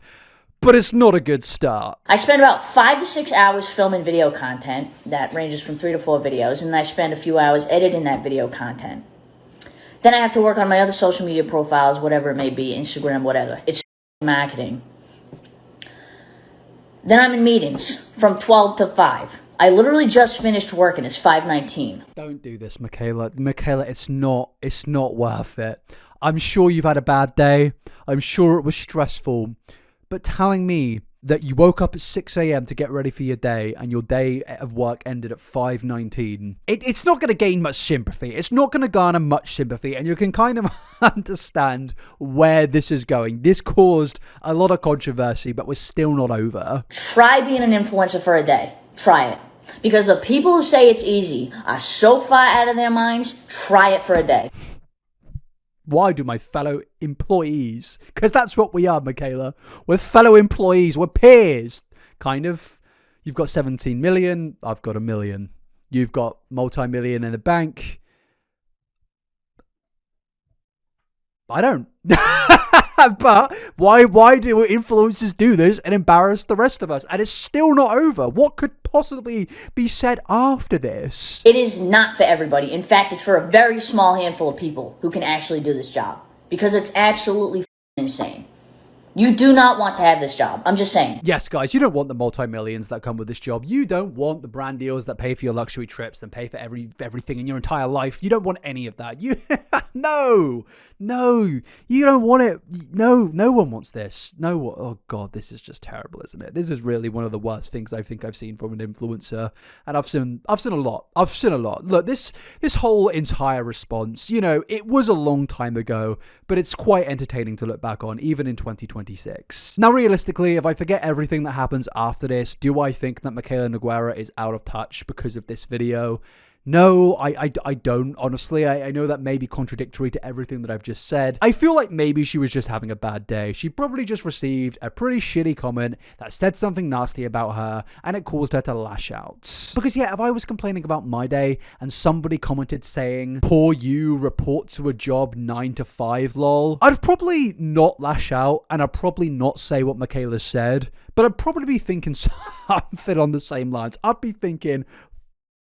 But it's not a good start. I spend about 5 to 6 hours filming video content. That ranges from 3 to 4 videos. And I spend a few hours editing that video content. Then I have to work on my other social media profiles, whatever it may be, Instagram, whatever. It's marketing. Then I'm in meetings from 12 to 5. I literally just finished work and it's 5:19. Don't do this, Mikayla. Mikayla, it's not worth it. I'm sure you've had a bad day. I'm sure it was stressful. But telling me that you woke up at 6 a.m. to get ready for your day and your day of work ended at 5:19, it's not going to gain much sympathy. It's not going to garner much sympathy, and you can kind of understand where this is going. This caused a lot of controversy, but we're still not over. Try being an influencer for a day. Try it. Because the people who say it's easy are so far out of their minds, try it for a day. Why do my fellow employees? Because that's what we are, Mikayla. We're fellow employees. We're peers. Kind of. You've got 17 million. I've got 1 million. You've got multi-million in the bank. I don't. But why do influencers do this and embarrass the rest of us? And it's still not over. What could possibly be said after this? It is not for everybody. In fact, it's for a very small handful of people who can actually do this job. Because it's absolutely insane. You do not want to have this job. I'm just saying. Yes, guys, you don't want the multi-millions that come with this job. You don't want the brand deals that pay for your luxury trips and pay for everything in your entire life. You don't want any of that. No, you don't want it. No one wants this. Oh God, this is just terrible, isn't it? This is really one of the worst things I think I've seen from an influencer, and I've seen a lot. Look, this whole entire response, it was a long time ago, but it's quite entertaining to look back on, even in 2020. 2026. Now, realistically, if I forget everything that happens after this, do I think that Mikayla Nogueira is out of touch because of this video? No, I don't, honestly. I know that may be contradictory to everything that I've just said. I feel like maybe she was just having a bad day. She probably just received a pretty shitty comment that said something nasty about her, and it caused her to lash out. Because yeah, if I was complaining about my day and somebody commented saying, "Poor you, report to a job 9 to 5, lol," I'd probably not lash out, and I'd probably not say what Mikayla said, but I'd probably be thinking something on the same lines. I'd be thinking,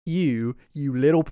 you little...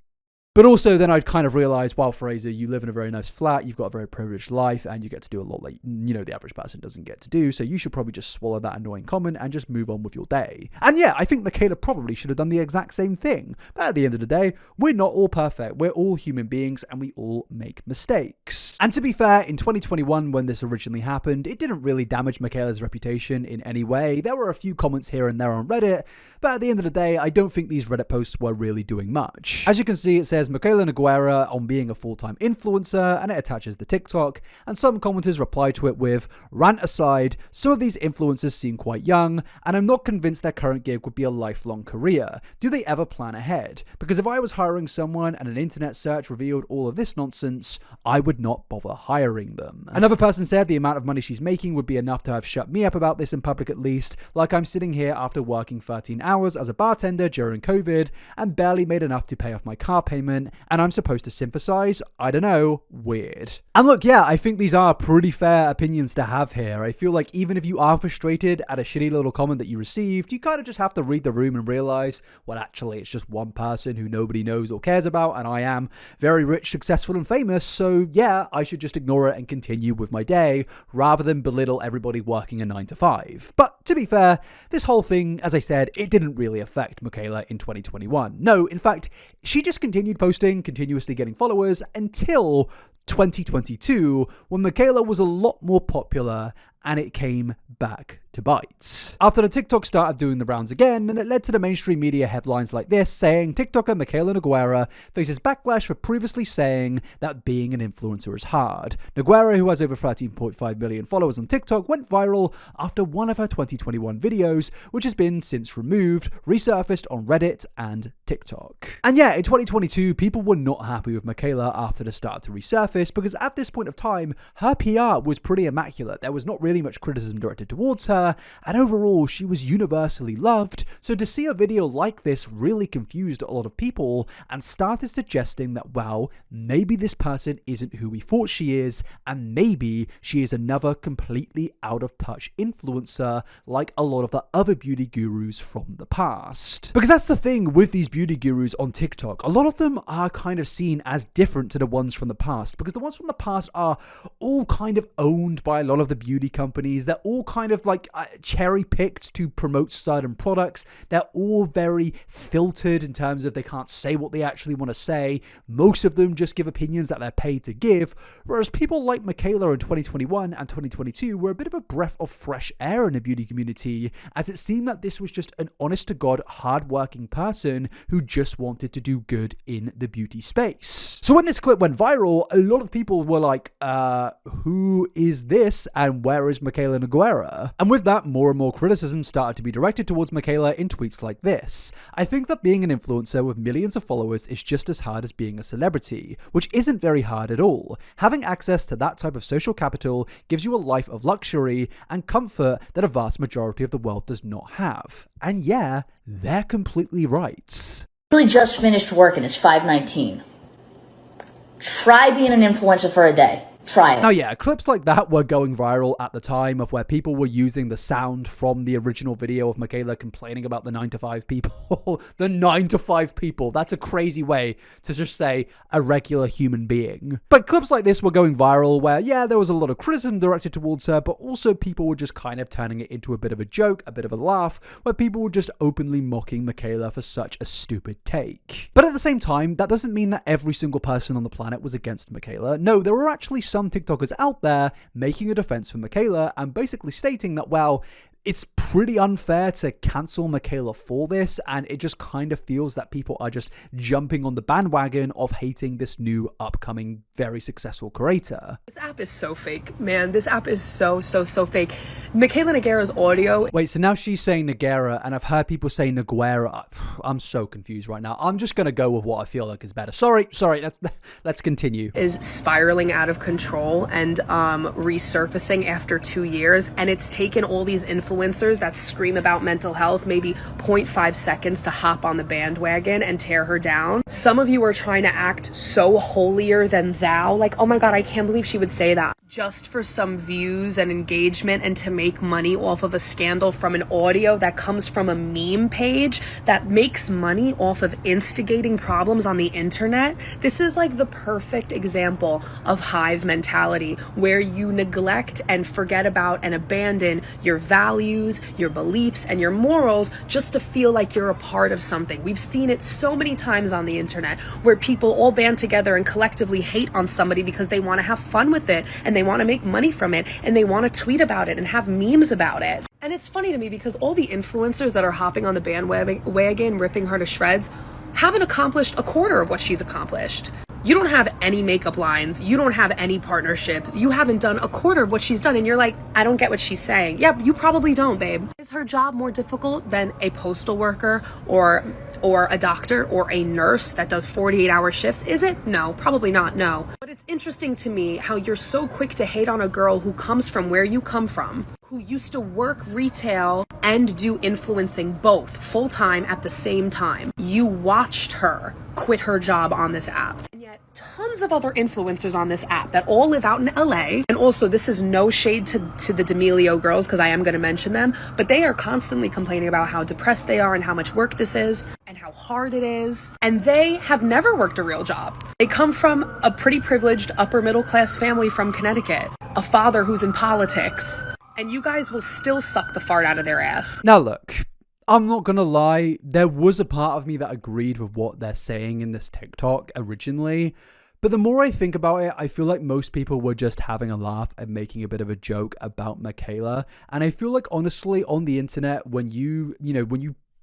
But also then I'd kind of realize, wow, Fraser, you live in a very nice flat, you've got a very privileged life, and you get to do a lot like, the average person doesn't get to do, so you should probably just swallow that annoying comment and just move on with your day. And yeah, I think Mikayla probably should have done the exact same thing. But at the end of the day, we're not all perfect. We're all human beings, and we all make mistakes. And to be fair, in 2021, when this originally happened, it didn't really damage Mikayla's reputation in any way. There were a few comments here and there on Reddit, but at the end of the day, I don't think these Reddit posts were really doing much. As you can see, it says Mikayla Nogueira on being a full-time influencer, and it attaches the TikTok, and some commenters reply to it with, "Rant aside, some of these influencers seem quite young, and I'm not convinced their current gig would be a lifelong career. Do they ever plan ahead? Because if I was hiring someone and an internet search revealed all of this nonsense, I would not bother hiring them." Another person said the amount of money she's making would be enough to have shut me up about this in public at least, like I'm sitting here after working 13 hours as a bartender during COVID and barely made enough to pay off my car payment, and I'm supposed to sympathize? I don't know. Weird. And look, yeah, I think these are pretty fair opinions to have here. I feel like even if you are frustrated at a shitty little comment that you received, you kind of just have to read the room and realize, well, actually, it's just one person who nobody knows or cares about, and I am very rich, successful, and famous, so yeah, I should just ignore it and continue with my day, rather than belittle everybody working a 9 to 5. But to be fair, this whole thing, as I said, it didn't really affect Mikayla in 2021. No, in fact, she just continued posting, continuously getting followers until 2022, when Mikayla was a lot more popular and it came back to bite. After the TikTok started doing the rounds again, and it led to the mainstream media headlines like this saying TikToker Mikayla Nogueira faces backlash for previously saying that being an influencer is hard. Nogueira, who has over 13.5 million followers on TikTok, went viral after one of her 2021 videos, which has been since removed, resurfaced on Reddit and TikTok. And yeah, in 2022, people were not happy with Mikayla after the start to resurface, because at this point of time, her PR was pretty immaculate. There was not really much criticism directed towards her, and overall she was universally loved, so to see a video like this really confused a lot of people and started suggesting that, wow, maybe this person isn't who we thought she is, and maybe she is another completely out of touch influencer like a lot of the other beauty gurus from the past. Because that's the thing with these beauty gurus on TikTok, a lot of them are kind of seen as different to the ones from the past, because the ones from the past are all kind of owned by a lot of the beauty companies. They're all kind of like cherry picked to promote certain products. They're all very filtered in terms of they can't say what they actually want to say. Most of them just give opinions that they're paid to give, whereas people like Mikayla in 2021 and 2022 were a bit of a breath of fresh air in the beauty community, as it seemed that this was just an honest to God hardworking person who just wanted to do good in the beauty space. So when this clip went viral, a lot of people were like, who is this and where is Mikayla Nogueira? And with that, more and more criticism started to be directed towards Mikayla in tweets like this. I think that being an influencer with millions of followers is just as hard as being a celebrity, which isn't very hard at all. Having access to that type of social capital gives you a life of luxury and comfort that a vast majority of the world does not have. And yeah, they're completely right. Really just finished work and it's 5:19. Try being an influencer for a day. Try it. Now yeah, clips like that were going viral at the time, of where people were using the sound from the original video of Mikayla complaining about the 9 to 5 people. The 9 to 5 people. That's a crazy way to just say a regular human being. But clips like this were going viral where, yeah, there was a lot of criticism directed towards her, but also people were just kind of turning it into a bit of a joke, a bit of a laugh, where people were just openly mocking Mikayla for such a stupid take. But at the same time, that doesn't mean that every single person on the planet was against Mikayla. No, there were actually some TikTokers out there making a defense for Mikayla and basically stating that, well, it's pretty unfair to cancel Mikayla for this, and it just kind of feels that people are just jumping on the bandwagon of hating this new upcoming very successful creator. This app is so fake, man. This app is so fake. Mikayla Nogueira's audio. Wait, so now she's saying Nogueira, and I've heard people say Nogueira. I'm so confused right now. I'm just gonna go with what I feel like is better. Sorry, let's continue. Is spiraling out of control and resurfacing after 2 years, and it's taken all these influencers that scream about mental health maybe 0.5 seconds to hop on the bandwagon and tear her down. Some of you are trying to act so holier than thou, like, oh my god, I can't believe she would say that, just for some views and engagement and to make money off of a scandal from an audio that comes from a meme page that makes money off of instigating problems on the internet. This is like the perfect example of hive mentality, where you neglect and forget about and abandon your values, your beliefs, and your morals just to feel like you're a part of something. We've seen it so many times on the internet where people all band together and collectively hate on somebody because they want to have fun with it and they want to make money from it and they want to tweet about it and have memes about it. And it's funny to me because all the influencers that are hopping on the bandwagon, ripping her to shreds, haven't accomplished a quarter of what she's accomplished. You don't have any makeup lines. You don't have any partnerships. You haven't done a quarter of what she's done. And you're like, I don't get what she's saying. Yeah, you probably don't, babe. Is her job more difficult than a postal worker or a doctor or a nurse that does 48-hour shifts? Is it? No, probably not, no. But it's interesting to me how you're so quick to hate on a girl who comes from where you come from, who used to work retail and do influencing both full-time at the same time. You watched her quit her job on this app. And yet tons of other influencers on this app that all live out in LA. And also, this is no shade to the D'Amelio girls, because I am going to mention them, but they are constantly complaining about how depressed they are and how much work this is and how hard it is. And they have never worked a real job. They come from a pretty privileged upper middle class family from Connecticut, a father who's in politics, and you guys will still suck the fart out of their ass. Now look, I'm not gonna lie, there was a part of me that agreed with what they're saying in this TikTok originally, but the more I think about it, I feel like most people were just having a laugh and making a bit of a joke about Mikayla. And I feel like, honestly, on the internet, when you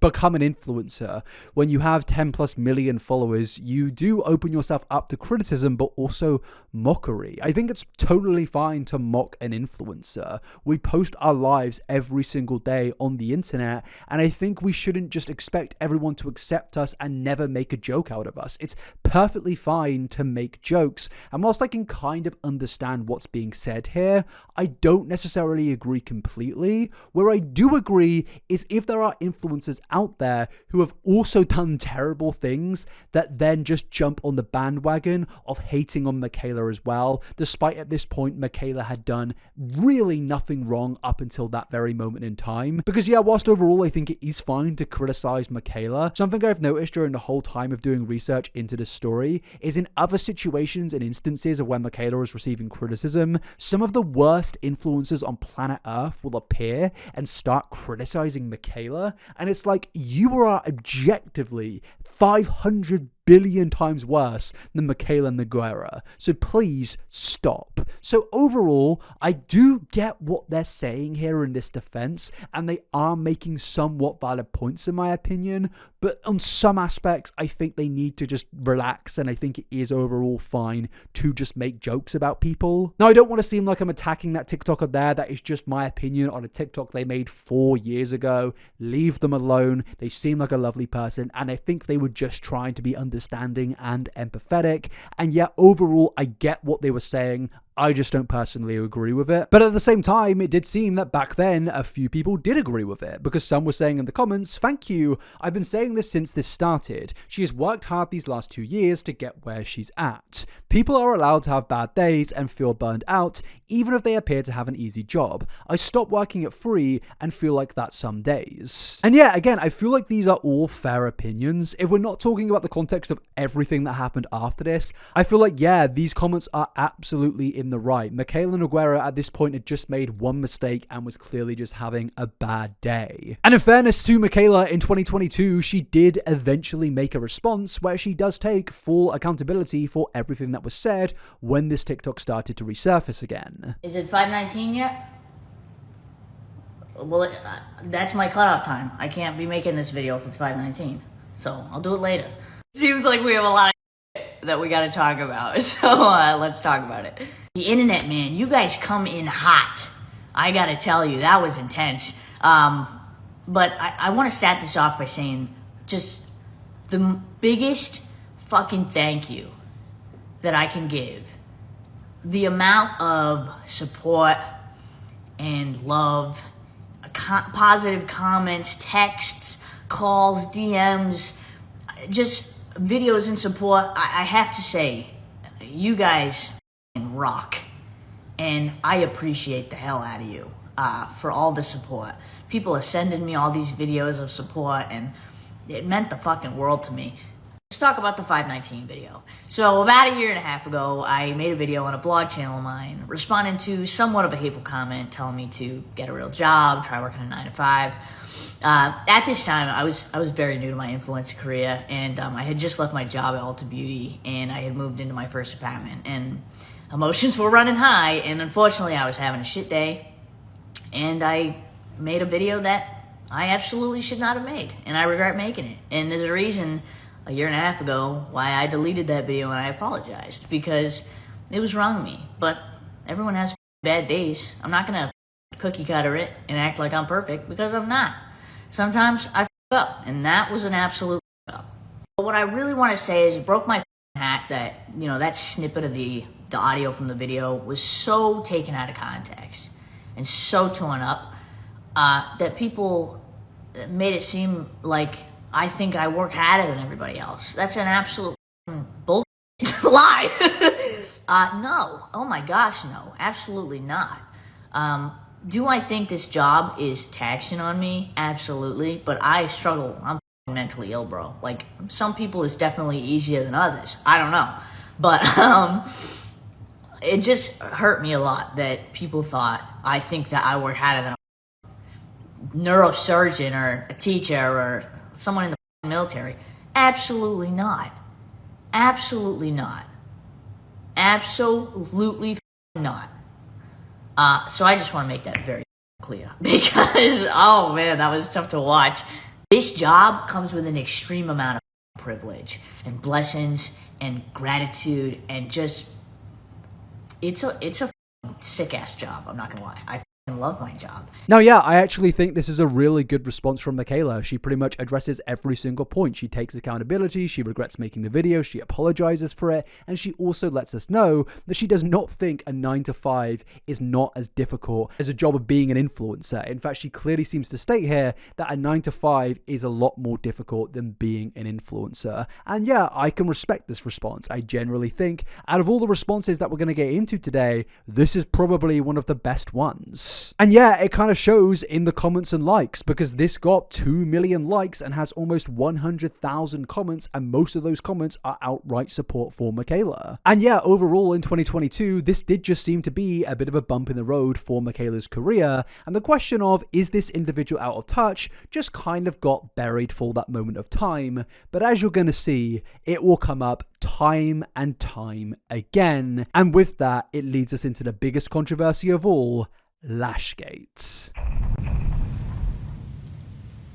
become an influencer, when you have 10 plus million followers, you do open yourself up to criticism, but also mockery. I think it's totally fine to mock an influencer. We post our lives every single day on the internet, and I think we shouldn't just expect everyone to accept us and never make a joke out of us. It's perfectly fine to make jokes, and whilst I can kind of understand what's being said here, I don't necessarily agree completely. Where I do agree is if there are influencers out there who have also done terrible things that then just jump on the bandwagon of hating on Mikayla as well, despite at this point Mikayla had done really nothing wrong up until that very moment in time. Because yeah, whilst overall I think it is fine to criticize Mikayla, something I've noticed during the whole time of doing research into this story is in other situations and instances of when Mikayla is receiving criticism, some of the worst influencers on planet Earth will appear and start criticizing Mikayla, and it's like, you are objectively 500 billion times worse than Mikayla Nogueira. So please stop. So overall, I do get what they're saying here in this defense, and they are making somewhat valid points in my opinion, but on some aspects, I think they need to just relax, and I think it is overall fine to just make jokes about people. Now, I don't want to seem like I'm attacking that TikToker there. That is just my opinion on a TikTok they made 4 years ago. Leave them alone. They seem like a lovely person, and I think they were just trying to be understanding and empathetic. And yet, overall, I get what they were saying. I just don't personally agree with it. But at the same time, it did seem that back then, a few people did agree with it, because some were saying in the comments, thank you, I've been saying this since this started. She has worked hard these last 2 years to get where she's at. People are allowed to have bad days and feel burned out, even if they appear to have an easy job. I stopped working at 3 and feel like that some days. And yeah, again, I feel like these are all fair opinions. If we're not talking about the context of everything that happened after this, I feel like, yeah, these comments are absolutely in the right. Mikayla Nogueira at this point had just made one mistake and was clearly just having a bad day. And in fairness to Mikayla, in 2022, she did eventually make a response where she does take full accountability for everything that was said when this TikTok started to resurface again. Is it 519 yet? Well, that's my cutoff time. I can't be making this video if it's 5:19. So I'll do it later. Seems like we have a lot of that we gotta talk about. So let's talk about it. The internet, man, you guys come in hot. I gotta tell you, that was intense. But I want to start this off by saying just the biggest fucking thank you that I can give. The amount of support and love, positive comments, texts, calls, DMs, just videos and support. I have to say, you guys rock. And I appreciate the hell out of you for all the support. People are sending me all these videos of support, and it meant the fucking world to me. Let's talk about the 519 video. So about a year and a half ago, I made a video on a vlog channel of mine responding to somewhat of a hateful comment telling me to get a real job, try working a 9 to 5. At this time, I was very new to my influencer career, and I had just left my job at Ulta Beauty, and I had moved into my first apartment, and emotions were running high, and unfortunately, I was having a shit day, and I made a video that I absolutely should not have made, and I regret making it. And there's a reason a year and a half ago why I deleted that video and I apologized, because it was wrong of me. But everyone has bad days. I'm not gonna cookie cutter it and act like I'm perfect, because I'm not. Sometimes I f up, and that was an absolute f up. But what I really want to say is it broke my hat that, you know, that snippet of the audio from the video was so taken out of context and so torn up that people made it seem like I think I work harder than everybody else. That's an absolute bullshit lie. No. Oh my gosh, no. Absolutely not. Do I think this job is taxing on me? Absolutely. But I struggle. I'm mentally ill, bro. Like, some people it's definitely easier than others. I don't know. But it just hurt me a lot that people thought I think that I work harder than a neurosurgeon or a teacher or someone in the military. Absolutely not. Absolutely not. Absolutely not. So I just want to make that very clear, because, oh man, that was tough to watch. This job comes with an extreme amount of privilege and blessings and gratitude, and just, it's a sick ass job. I'm not gonna lie. I love my job. Now, yeah, I actually think this is a really good response from Mikayla. She pretty much addresses every single point. She takes accountability, she regrets making the video, she apologizes for it, and she also lets us know that she does not think a 9 to 5 is not as difficult as a job of being an influencer. In fact, she clearly seems to state here that a 9 to 5 is a lot more difficult than being an influencer. And yeah, I can respect this response. I generally think out of all the responses that we're going to get into today, this is probably one of the best ones. And yeah, it kind of shows in the comments and likes, because this got 2 million likes and has almost 100,000 comments, and most of those comments are outright support for Mikayla. And yeah, overall in 2022, this did just seem to be a bit of a bump in the road for Mikayla's career, and the question of, is this individual out of touch, just kind of got buried for that moment of time. But as you're going to see, it will come up time and time again. And with that, it leads us into the biggest controversy of all, Lashgate.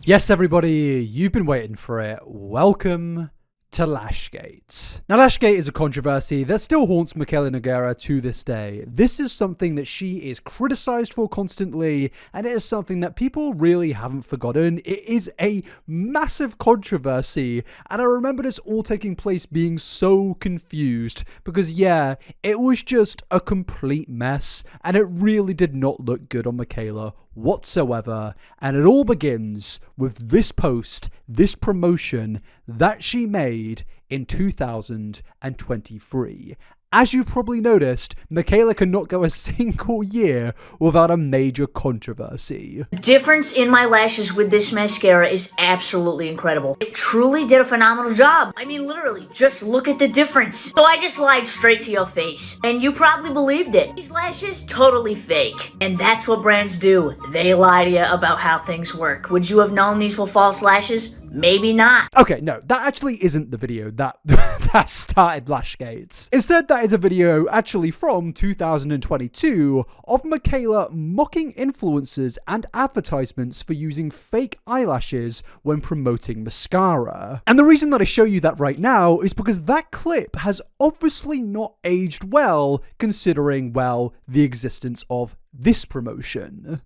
Yes, everybody, you've been waiting for it. Welcome to Lashgate. Now, Lashgate is a controversy that still haunts Mikayla Nogueira to this day. This is something that she is criticized for constantly, and it is something that people really haven't forgotten. It is a massive controversy, and I remember this all taking place being so confused, because yeah, it was just a complete mess, and it really did not look good on Mikayla whatsoever. And it all begins with this post, this promotion that she made in 2023. As you've probably noticed, Mikayla cannot go a single year without a major controversy. The difference in my lashes with this mascara is absolutely incredible. It truly did a phenomenal job. I mean, literally, just look at the difference. So I just lied straight to your face, and you probably believed it. These lashes, totally fake. And that's what brands do. They lie to you about how things work. Would you have known these were false lashes? Maybe not. Okay, no, that actually isn't the video that that started Lashgate. Instead, that is a video actually from 2022 of Mikayla mocking influencers and advertisements for using fake eyelashes when promoting mascara. And the reason that I show you that right now is because that clip has obviously not aged well, considering, well, the existence of this promotion.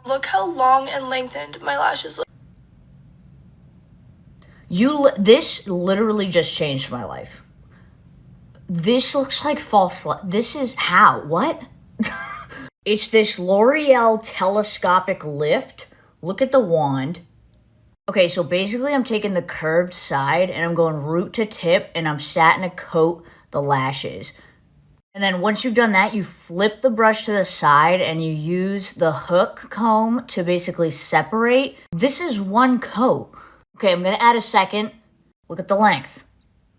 Look how long and lengthened my lashes look. This literally just changed my life. This looks like false. This is how? What? It's this L'Oreal telescopic lift. Look at the wand. Okay, so basically I'm taking the curved side and I'm going root to tip and I'm starting to coat the lashes. And then once you've done that, you flip the brush to the side and you use the hook comb to basically separate. This is one coat. Okay, I'm gonna add a second. Look at the length.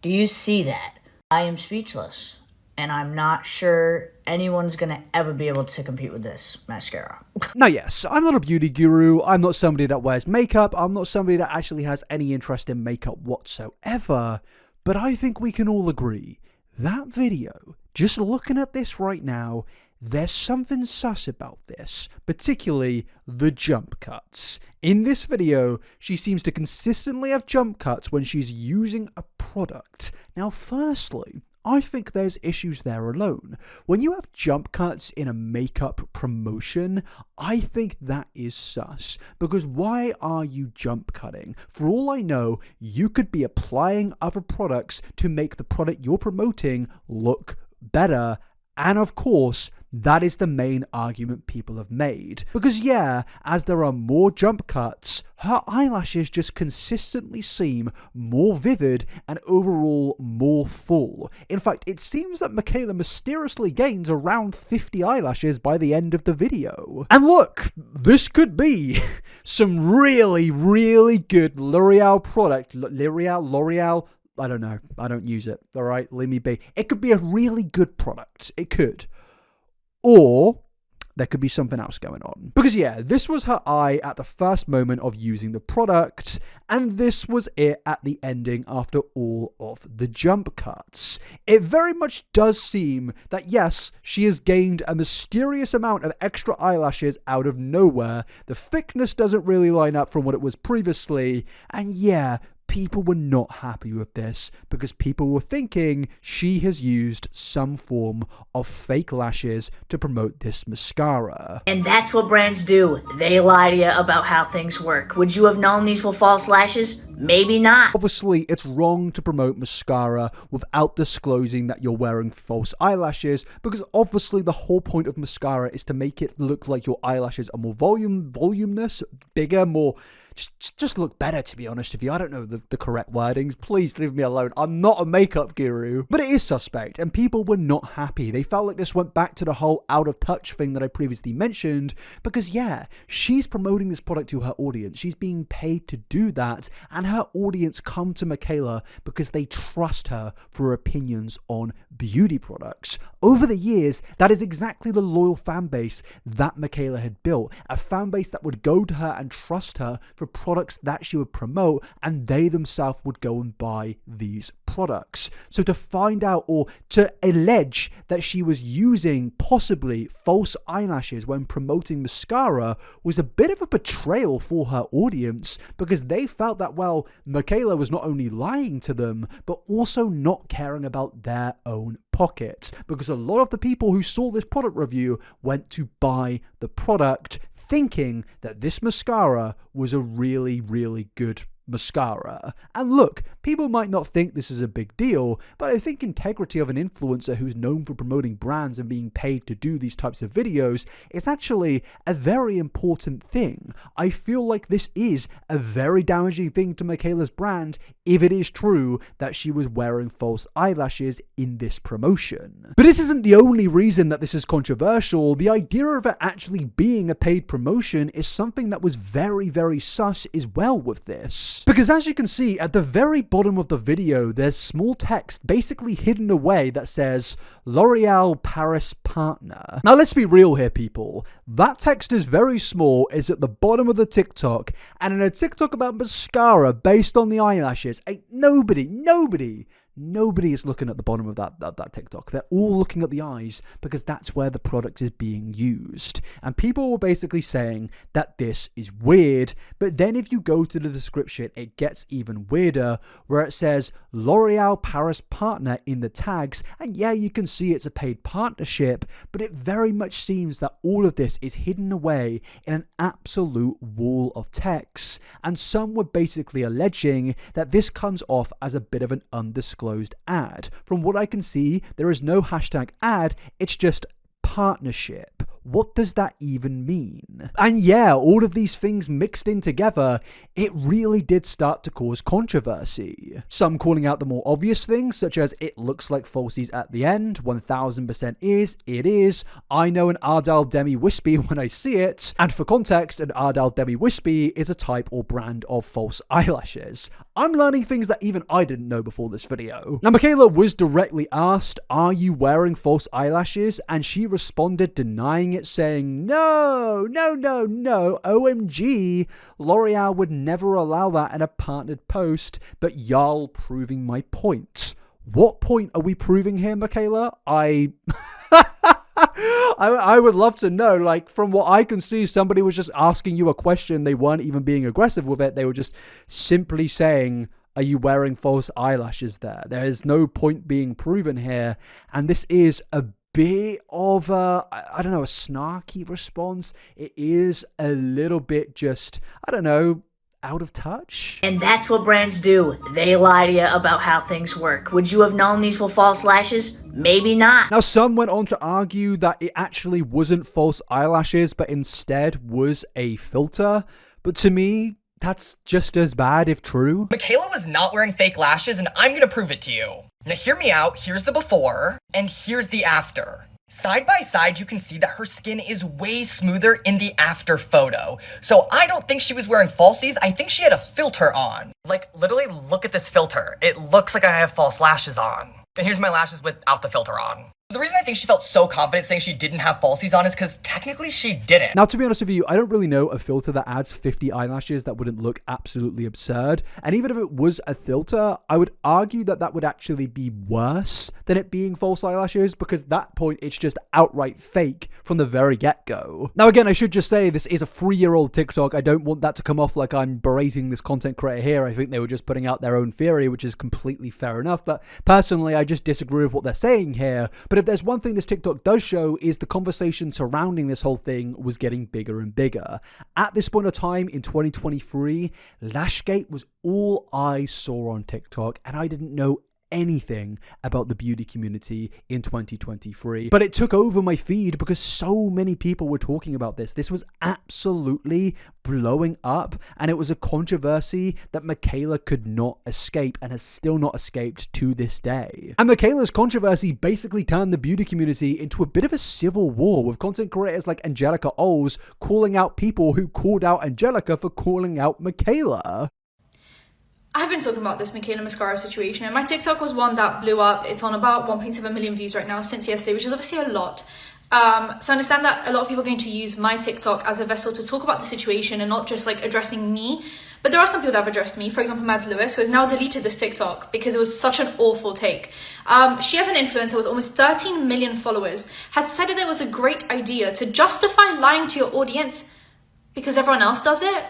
Do you see that? I am speechless. And I'm not sure anyone's gonna ever be able to compete with this mascara. Now yes, I'm not a beauty guru, I'm not somebody that wears makeup, I'm not somebody that actually has any interest in makeup whatsoever, but I think we can all agree, that video, just looking at this right now, there's something sus about this, particularly the jump cuts. In this video, she seems to consistently have jump cuts when she's using a product. Now firstly, I think there's issues there alone. When you have jump cuts in a makeup promotion, I think that is sus. Because why are you jump cutting? For all I know, you could be applying other products to make the product you're promoting look better. And of course, that is the main argument people have made. Because yeah, as there are more jump cuts, her eyelashes just consistently seem more vivid and overall more full. In fact, it seems that Mikayla mysteriously gains around 50 eyelashes by the end of the video. And look, this could be some really, really good L'Oreal product. L'Oreal, I don't know. I don't use it. All right, leave me be. It could be a really good product. It could. Or there could be something else going on. Because yeah, this was her eye at the first moment of using the product, and this was it at the ending after all of the jump cuts. It very much does seem that yes, she has gained a mysterious amount of extra eyelashes out of nowhere. The thickness doesn't really line up from what it was previously, and yeah, people were not happy with this because people were thinking she has used some form of fake lashes to promote this mascara. And that's what brands do. They lie to you about how things work. Would you have known these were false lashes? Maybe not. Obviously, it's wrong to promote mascara without disclosing that you're wearing false eyelashes, because obviously the whole point of mascara is to make it look like your eyelashes are more voluminous, bigger, more... Just look better, to be honest with you. I don't know the correct wordings. Please leave me alone. I'm not a makeup guru. But it is suspect, and people were not happy. They felt like this went back to the whole out of touch thing that I previously mentioned, because yeah, she's promoting this product to her audience. She's being paid to do that, and her audience come to Mikayla because they trust her for her opinions on beauty products. Over the years, that is exactly the loyal fan base that Mikayla had built. A fan base that would go to her and trust her for products that she would promote, and they themselves would go and buy these products. So to find out, or to allege that she was using possibly false eyelashes when promoting mascara, was a bit of a betrayal for her audience, because they felt that, well, Mikayla was not only lying to them, but also not caring about their own pockets, because a lot of the people who saw this product review went to buy the product thinking that this mascara was a really, really good mascara. And look, people might not think this is a big deal, but I think integrity of an influencer who's known for promoting brands and being paid to do these types of videos is actually a very important thing. I feel like this is a very damaging thing to Mikayla's brand if it is true that she was wearing false eyelashes in this promotion. But this isn't the only reason that this is controversial. The idea of it actually being a paid promotion is something that was very, very sus as well with this. this. Because as you can see, at the very bottom of the video, there's small text basically hidden away that says L'Oreal Paris Partner. Now let's be real here, people. That text is very small, it's at the bottom of the TikTok, and in a TikTok about mascara based on the eyelashes, ain't nobody is looking at the bottom of that TikTok. They're all looking at the eyes because that's where the product is being used. And people were basically saying that this is weird. But then if you go to the description, it gets even weirder, where it says L'Oreal Paris Partner in the tags. And yeah, you can see it's a paid partnership, but it very much seems that all of this is hidden away in an absolute wall of text. And some were basically alleging that this comes off as a bit of an undisclosed ad. From what I can see, there is no hashtag ad, it's just partnership. What does that even mean? And yeah, all of these things mixed in together, it really did start to cause controversy. Some calling out the more obvious things, such as it looks like falsies at the end, 1000% it is. I know an Ardal Demi Wispy when I see it. And for context, an Ardal Demi Wispy is a type or brand of false eyelashes. I'm learning things that even I didn't know before this video. Now, Mikayla was directly asked, are you wearing false eyelashes? And she responded denying it, saying, no, OMG, L'Oreal would never allow that in a partnered post, but y'all proving my point. What point are we proving here, Mikayla? I would love to know. Like, from what I can see, somebody was just asking you a question. They weren't even being aggressive with it. They were just simply saying, are you wearing false eyelashes there? There is no point being proven here. And this is a bit of a, I don't know, a snarky response. It is a little bit just, I don't know, out of touch. And that's what brands do. They lie to you about how things work. Would you have known these were false lashes? Maybe not. Now, some went on to argue that it actually wasn't false eyelashes, but instead was a filter. But to me, that's just as bad if true. Mikayla was not wearing fake lashes, and I'm gonna prove it to you. Now hear me out, here's the before, and here's the after. Side by side, you can see that her skin is way smoother in the after photo. So I don't think she was wearing falsies, I think she had a filter on. Like, literally look at this filter. It looks like I have false lashes on. And here's my lashes without the filter on. The reason I think she felt so confident saying she didn't have falsies on is because technically she didn't. Now, to be honest with you, I don't really know a filter that adds 50 eyelashes that wouldn't look absolutely absurd. And even if it was a filter, I would argue that that would actually be worse than it being false eyelashes, because at that point, it's just outright fake from the very get-go. Now, again, I should just say this is a 3-year-old TikTok. I don't want that to come off like I'm berating this content creator here. I think they were just putting out their own theory, which is completely fair enough. But personally, I just disagree with what they're saying here. But if there's one thing this TikTok does show, is the conversation surrounding this whole thing was getting bigger and bigger. At this point of time in 2023, Lashgate was all I saw on TikTok, and I didn't know anything about the beauty community in 2023. But it took over my feed because so many people were talking about this. This was absolutely blowing up, and it was a controversy that Mikayla could not escape and has still not escaped to this day. And Mikayla's controversy basically turned the beauty community into a bit of a civil war, with content creators like Angelica Oles calling out people who called out Angelica for calling out Mikayla. I've been talking about this Mikayla mascara situation, and my TikTok was one that blew up. It's on about 1.7 million views right now since yesterday, which is obviously a lot. So I understand that a lot of people are going to use my TikTok as a vessel to talk about the situation and not just like addressing me. But there are some people that have addressed me. For example, Mad Lewis, who has now deleted this TikTok because it was such an awful take. She, as an influencer with almost 13 million followers, has said that it was a great idea to justify lying to your audience because everyone else does it.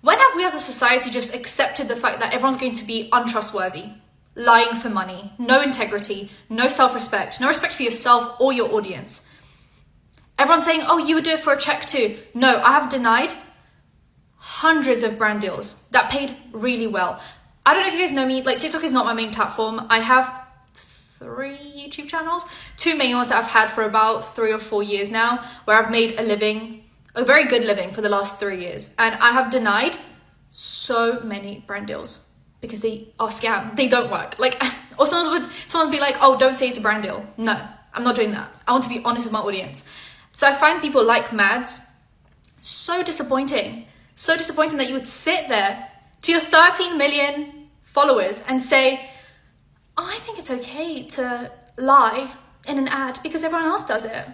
When have we as a society just accepted the fact that everyone's going to be untrustworthy, lying for money, no integrity, no self-respect, no respect for yourself or your audience? Everyone's saying, oh, you would do it for a check too. No, I have denied hundreds of brand deals that paid really well. I don't know if you guys know me, like TikTok is not my main platform. I have 3 YouTube channels, 2 main ones that I've had for about 3 or 4 years now, where I've made a living, a very good living for the last 3 years. And I have denied so many brand deals because they are scam. They don't work. Like, or someone would be like, oh, don't say it's a brand deal. No, I'm not doing that. I want to be honest with my audience. So I find people like Mads so disappointing. So disappointing that you would sit there to your 13 million followers and say, I think it's okay to lie in an ad because everyone else does it.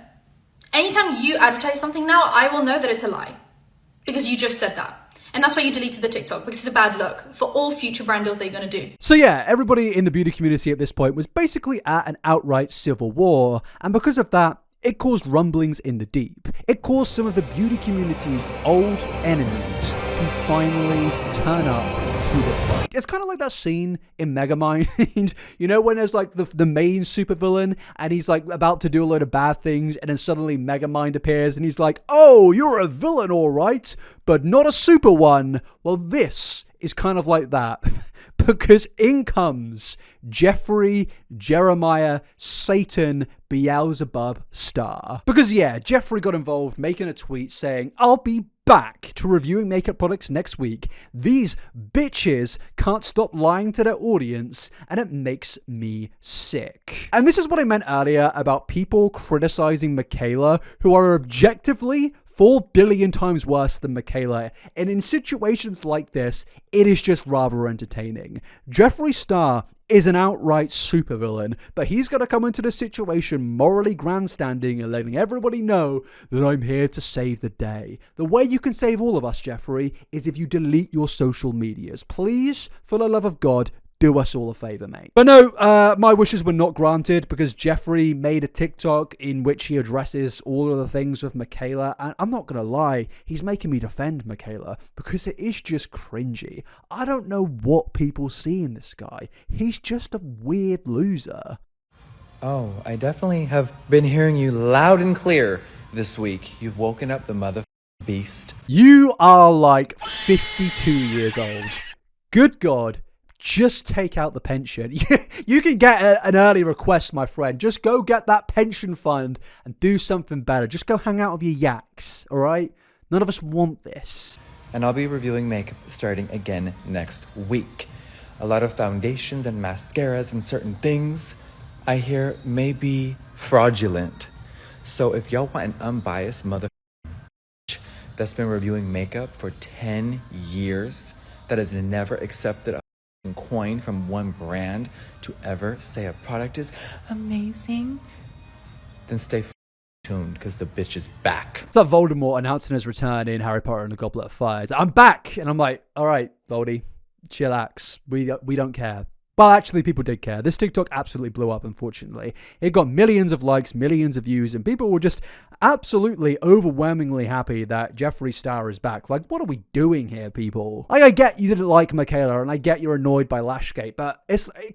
Anytime you advertise something now, I will know that it's a lie because you just said that. And that's why you deleted the TikTok, because it's a bad look for all future brand deals that you're going to do. So yeah, everybody in the beauty community at this point was basically at an outright civil war. And because of that, it caused rumblings in the deep. It caused some of the beauty community's old enemies to finally turn up to the fight. It's kind of like that scene in Megamind, you know, when there's like the main supervillain and he's like about to do a load of bad things and then suddenly Megamind appears and he's like, oh, you're a villain, all right, but not a super one. Well, this is kind of like that. Because in comes Jeffree, Jeremiah, Satan, Beelzebub Star. Because yeah, Jeffree got involved making a tweet saying, I'll be back to reviewing makeup products next week. These bitches can't stop lying to their audience and it makes me sick. And this is what I meant earlier about people criticizing Mikayla who are objectively 4 billion times worse than Mikayla, and in situations like this, it is just rather entertaining. Jeffree Star is an outright supervillain, but he's got to come into the situation morally grandstanding and letting everybody know that I'm here to save the day. The way you can save all of us, Jeffree, is if you delete your social medias. Please, for the love of God, do us all a favor, mate. But no, my wishes were not granted because Jeffree made a TikTok in which he addresses all of the things with Mikayla. And I'm not going to lie, he's making me defend Mikayla because it is just cringy. I don't know what people see in this guy. He's just a weird loser. Oh, I definitely have been hearing you loud and clear this week. You've woken up the mother beast. You are like 52 years old. Good God. Just take out the pension. You can get an early request, my friend. Just go get that pension fund and do something better. Just go hang out with your yaks, all right? None of us want this. And I'll be reviewing makeup starting again next week. A lot of foundations and mascaras and certain things I hear may be fraudulent. So if y'all want an unbiased mother that's been reviewing makeup for 10 years, that has never accepted a coin from one brand to ever say a product is amazing, then stay tuned because the bitch is back. It's like Voldemort announcing his return in Harry Potter and the Goblet of Fire. I'm back! And I'm like, all right, Voldy, chillax. We don't care. Well, actually, people did care. This TikTok absolutely blew up, unfortunately. It got millions of likes, millions of views, and people were just absolutely overwhelmingly happy that Jeffree Star is back. Like, what are we doing here, people? Like, I get you didn't like Mikayla, and I get you're annoyed by Lashgate, but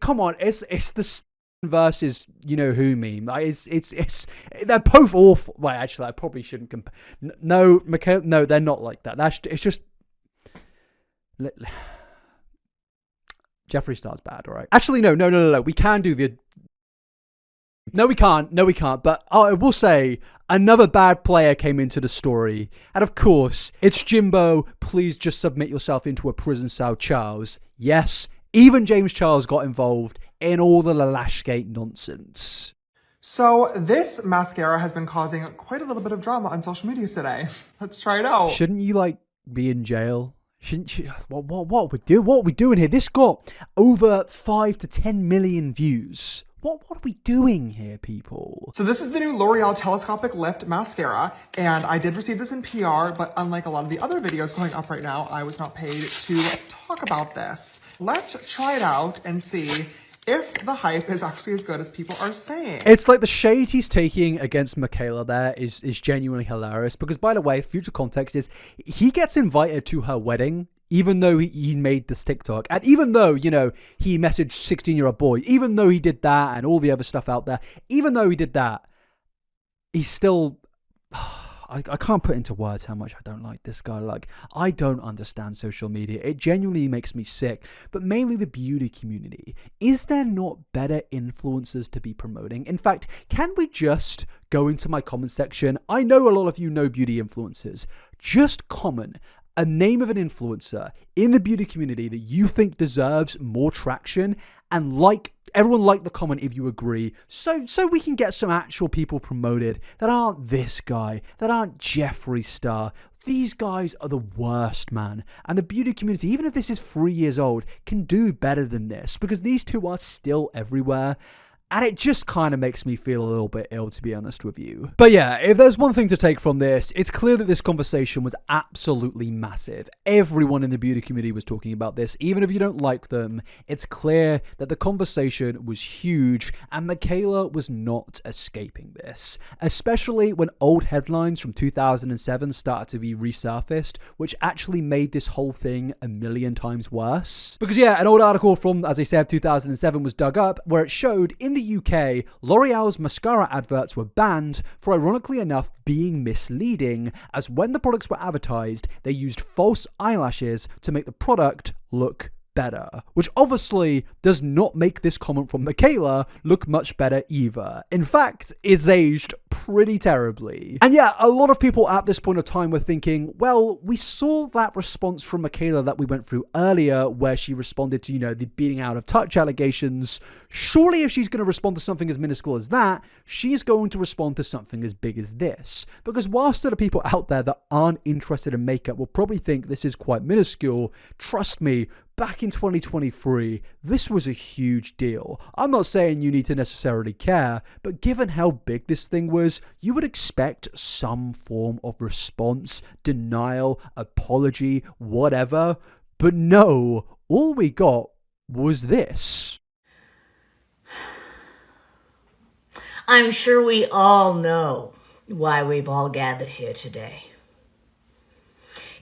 come on, it's the versus you know who meme. Like, it's they're both awful. Well, actually, I probably shouldn't compare. No, Mikayla, no, they're not like that. It's just. Jeffree Star's bad, all right? Actually, no. We can do the... No, we can't. But I will say, another bad player came into the story. And of course, it's Jimbo. Please just submit yourself into a prison cell, Charles. Yes, even James Charles got involved in all the Lashgate nonsense. So this mascara has been causing quite a little bit of drama on social media today. Let's try it out. Shouldn't you, be in jail? Shouldn't you? What are we doing here? This got over 5 to 10 million views. What are we doing here, people? So this is the new L'Oreal Telescopic Lift Mascara, and I did receive this in PR, but unlike a lot of the other videos going up right now, I was not paid to talk about this. Let's try it out and see if the hype is actually as good as people are saying. It's like the shade he's taking against Mikayla there is genuinely hilarious. Because, by the way, future context is he gets invited to her wedding, even though he made this TikTok. And even though, he messaged 16-year-old boy, even though he did that and all the other stuff out there, even though he did that, he's still... I can't put into words how much I don't like this guy. I don't understand social media. It genuinely makes me sick. But mainly the beauty community. Is there not better influencers to be promoting? In fact, can we just go into my comment section? I know a lot of you know beauty influencers. Just comment a name of an influencer in the beauty community that you think deserves more traction, and everyone like the comment if you agree, so we can get some actual people promoted that aren't this guy, that aren't Jeffree Star. These guys are the worst, man. And the beauty community, even if this is 3 years old, can do better than this, because these two are still everywhere. And it just kind of makes me feel a little bit ill, to be honest with you. But yeah, if there's one thing to take from this, it's clear that this conversation was absolutely massive. Everyone in the beauty community was talking about this. Even if you don't like them, it's clear that the conversation was huge, and Mikayla was not escaping this. Especially when old headlines from 2007 started to be resurfaced, which actually made this whole thing a million times worse. Because yeah, an old article from, as I said, 2007 was dug up, where it showed in the UK, L'Oreal's mascara adverts were banned for, ironically enough, being misleading, as when the products were advertised, they used false eyelashes to make the product look better, which obviously does not make this comment from Mikayla look much better either. In fact, it's aged pretty terribly. And yeah, a lot of people at this point of time were thinking, well, we saw that response from Mikayla that we went through earlier, where she responded to, the being out of touch allegations. Surely if she's going to respond to something as minuscule as that, she's going to respond to something as big as this. Because whilst there are people out there that aren't interested in makeup will probably think this is quite minuscule, trust me, back in 2023, this was a huge deal. I'm not saying you need to necessarily care, but given how big this thing was, you would expect some form of response, denial, apology, whatever. But no, all we got was this. I'm sure we all know why we've all gathered here today.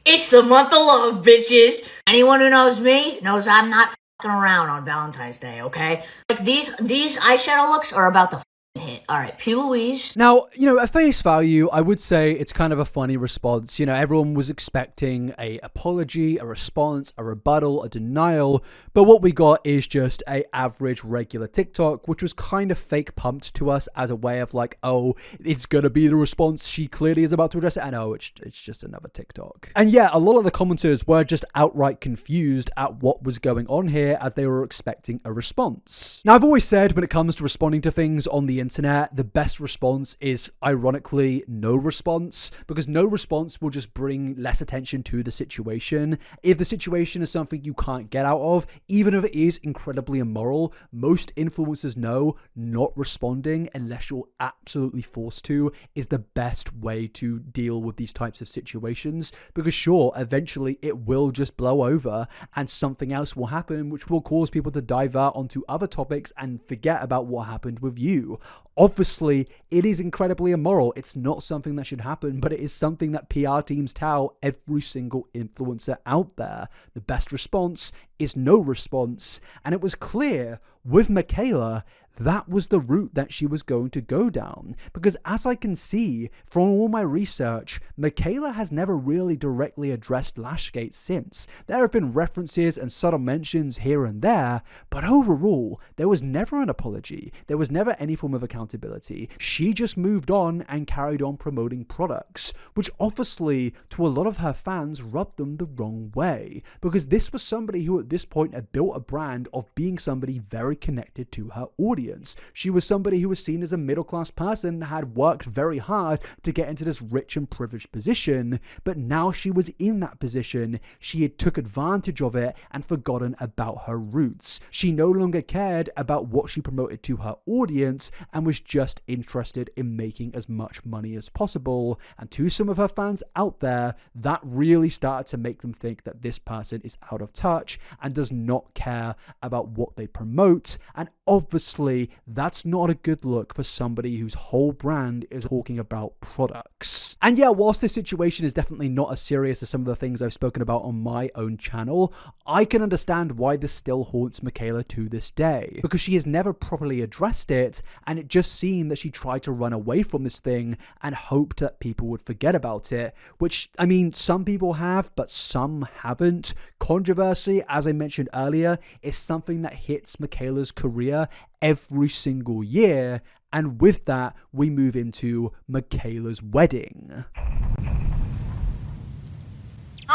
It's the month of love, bitches. Anyone who knows me knows I'm not fucking around on Valentine's Day, okay? Like, these eyeshadow looks are about the hit. All right, P. Louise. Now, at face value, I would say it's kind of a funny response. Everyone was expecting a apology, a response, a rebuttal, a denial, but what we got is just a average regular TikTok, which was kind of fake pumped to us as a way of like, oh, it's gonna be the response. She clearly is about to address it. I know, it's just another TikTok. And yeah, a lot of the commenters were just outright confused at what was going on here, as they were expecting a response. Now, I've always said when it comes to responding to things on the internet, the best response is ironically no response, because no response will just bring less attention to the situation. If the situation is something you can't get out of, even if it is incredibly immoral, most influencers know not responding unless you're absolutely forced to is the best way to deal with these types of situations, because sure, eventually it will just blow over and something else will happen, which will cause people to divert onto other topics and forget about what happened with you. Obviously, it is incredibly immoral. It's not something that should happen, but it is something that PR teams tell every single influencer out there. The best response is no response. And it was clear with Mikayla that was the route that she was going to go down. Because as I can see from all my research, Mikayla has never really directly addressed Lashgate since. There have been references and subtle mentions here and there, but overall, there was never an apology. There was never any form of accountability. She just moved on and carried on promoting products, which obviously, to a lot of her fans, rubbed them the wrong way. Because this was somebody who at this point had built a brand of being somebody very connected to her audience. She was somebody who was seen as a middle-class person that had worked very hard to get into this rich and privileged position, but now she was in that position, she had took advantage of it and forgotten about her roots. She no longer cared about what she promoted to her audience and was just interested in making as much money as possible. And to some of her fans out there, that really started to make them think that this person is out of touch and does not care about what they promote. And obviously, that's not a good look for somebody whose whole brand is talking about products. And yeah, whilst this situation is definitely not as serious as some of the things I've spoken about on my own channel, I can understand why this still haunts Mikayla to this day, because she has never properly addressed it, and it just seemed that she tried to run away from this thing and hoped that people would forget about it, which, I mean, some people have, but some haven't. Controversy, as I mentioned earlier, is something that hits Mikayla's career every single year, and with that, we move into Mikayla's wedding.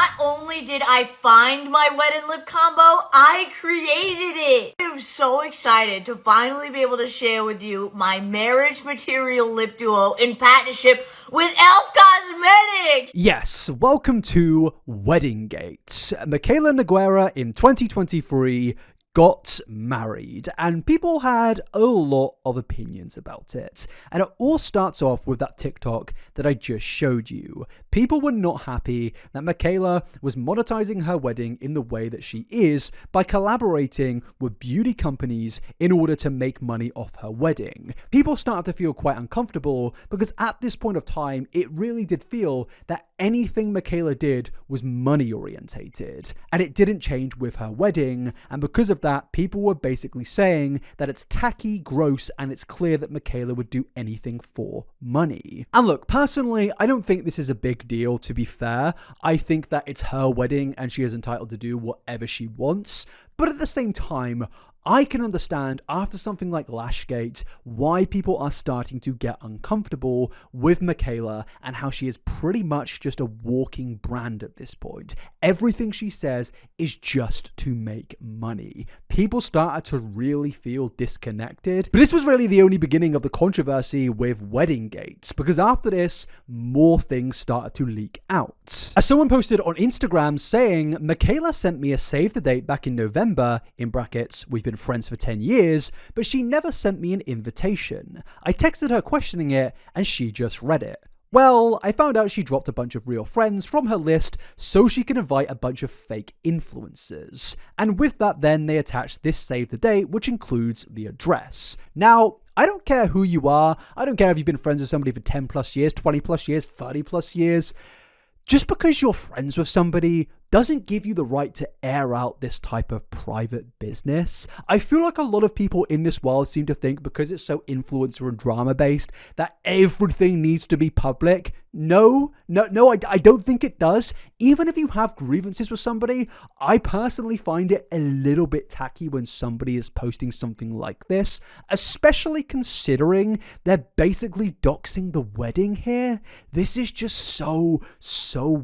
Not only did I find my wet and lip combo, I created it. I'm so excited to finally be able to share with you my marriage material lip duo in partnership with Elf Cosmetics. Yes, welcome to Weddinggate. Mikayla Nogueira in 2023 got married, and people had a lot of opinions about it. And it all starts off with that TikTok that I just showed you. People were not happy that Mikayla was monetizing her wedding in the way that she is by collaborating with beauty companies in order to make money off her wedding. People started to feel quite uncomfortable because at this point of time, it really did feel that anything Mikayla did was money orientated, and it didn't change with her wedding. And because of that, people were basically saying that it's tacky, gross, and it's clear that Mikayla would do anything for money. And look, personally, I don't think this is a big deal, to be fair. I think that it's her wedding and she is entitled to do whatever she wants. But at the same time, I can understand after something like Lashgate why people are starting to get uncomfortable with Mikayla and how she is pretty much just a walking brand at this point. Everything she says is just to make money. People started to really feel disconnected. But this was really the only beginning of the controversy with Weddinggate, because after this, more things started to leak out. As someone posted on Instagram saying, Mikayla sent me a save the date back in November, in brackets, we've been friends for 10 years, but she never sent me an invitation. I texted her questioning it, and she just read it. Well, I found out she dropped a bunch of real friends from her list so she can invite a bunch of fake influencers. And with that, then they attached this save the date, which includes the address. Now, I don't care who you are. I don't care if you've been friends with somebody for 10 plus years, 20 plus years, 30 plus years. Just because you're friends with somebody doesn't give you the right to air out this type of private business. I feel like a lot of people in this world seem to think because it's so influencer and drama based that everything needs to be public. No, I don't think it does. Even if you have grievances with somebody, I personally find it a little bit tacky when somebody is posting something like this, especially considering they're basically doxing the wedding here. This is just so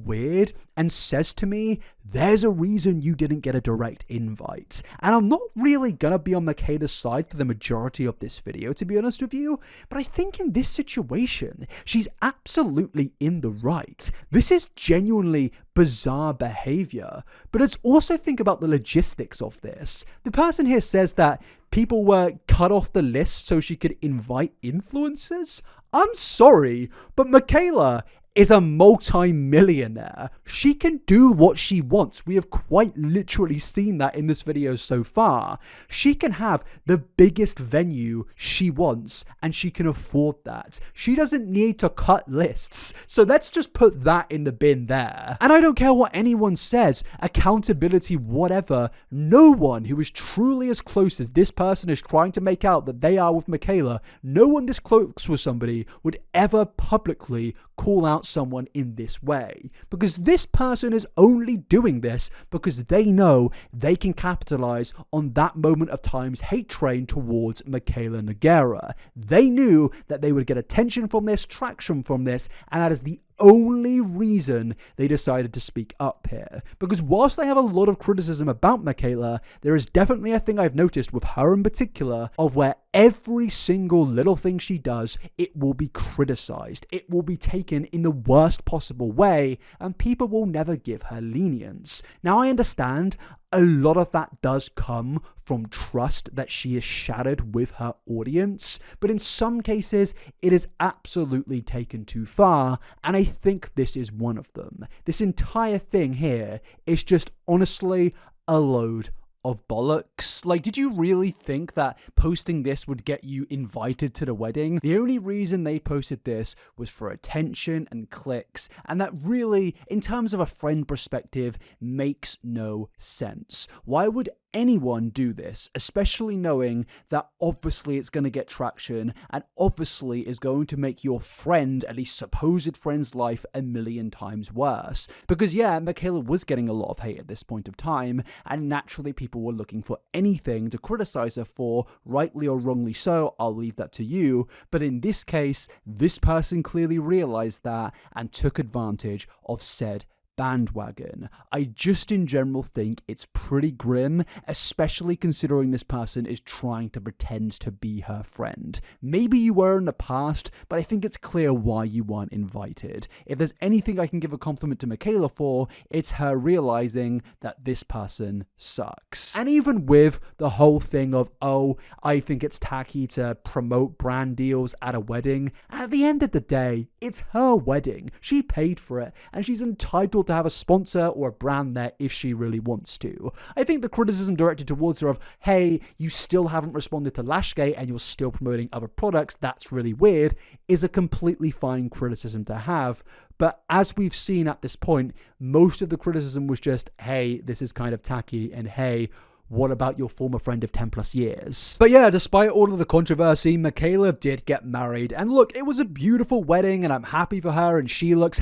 weird and says to me, there's a reason you didn't get a direct invite. And I'm not really gonna be on Mikayla's side for the majority of this video, to be honest with you, but I think in this situation, she's absolutely in the right. This is genuinely bizarre behavior, but let's also think about the logistics of this. The person here says that people were cut off the list so she could invite influencers. I'm sorry, but Mikayla is a multi-millionaire. She can do what she wants. We have quite literally seen that in this video so far. She can have the biggest venue she wants, and she can afford that. She doesn't need to cut lists. So let's just put that in the bin there. And I don't care what anyone says, accountability, whatever. No one who is truly as close as this person is trying to make out that they are with Mikayla, no one this close with somebody would ever publicly call out someone in this way, because this person is only doing this because they know they can capitalize on that moment of time's hate train towards Mikayla Nogueira. They knew that they would get attention from this, traction from this, and that is the only reason they decided to speak up here. Because whilst I have a lot of criticism about Mikayla, there is definitely a thing I've noticed with her in particular of where every single little thing she does, it will be criticized. It will be taken in the worst possible way, and people will never give her lenience. Now, I understand a lot of that does come from trust that she is shattered with her audience, but in some cases, it is absolutely taken too far, and I think this is one of them. This entire thing here is just honestly a load of bollocks. Like, did you really think that posting this would get you invited to the wedding? The only reason they posted this was for attention and clicks, and that really, in terms of a friend perspective, makes no sense. Why would anyone do this, especially knowing that obviously it's going to get traction and obviously is going to make your friend, at least supposed friend's life, a million times worse? Because yeah, Mikayla was getting a lot of hate at this point of time, and naturally people were looking for anything to criticize her for, rightly or wrongly so. I'll leave that to you. But in this case, this person clearly realized that and took advantage of said bandwagon. I just in general think it's pretty grim, especially considering this person is trying to pretend to be her friend. Maybe you were in the past, but I think it's clear why you weren't invited. If there's anything I can give a compliment to Mikayla for, it's her realizing that this person sucks. And even with the whole thing of, oh, I think it's tacky to promote brand deals at a wedding, at the end of the day, it's her wedding. She paid for it, and she's entitled to have a sponsor or a brand there if she really wants to. I think the criticism directed towards her of, hey, you still haven't responded to Lashgate and you're still promoting other products, that's really weird, is a completely fine criticism to have. But as we've seen at this point, most of the criticism was just, hey, this is kind of tacky, and hey, what about your former friend of 10 plus years? But yeah, despite all of the controversy, Mikayla did get married. And look, it was a beautiful wedding and I'm happy for her and she looks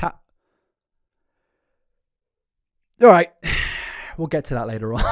Alright, we'll get to that later on.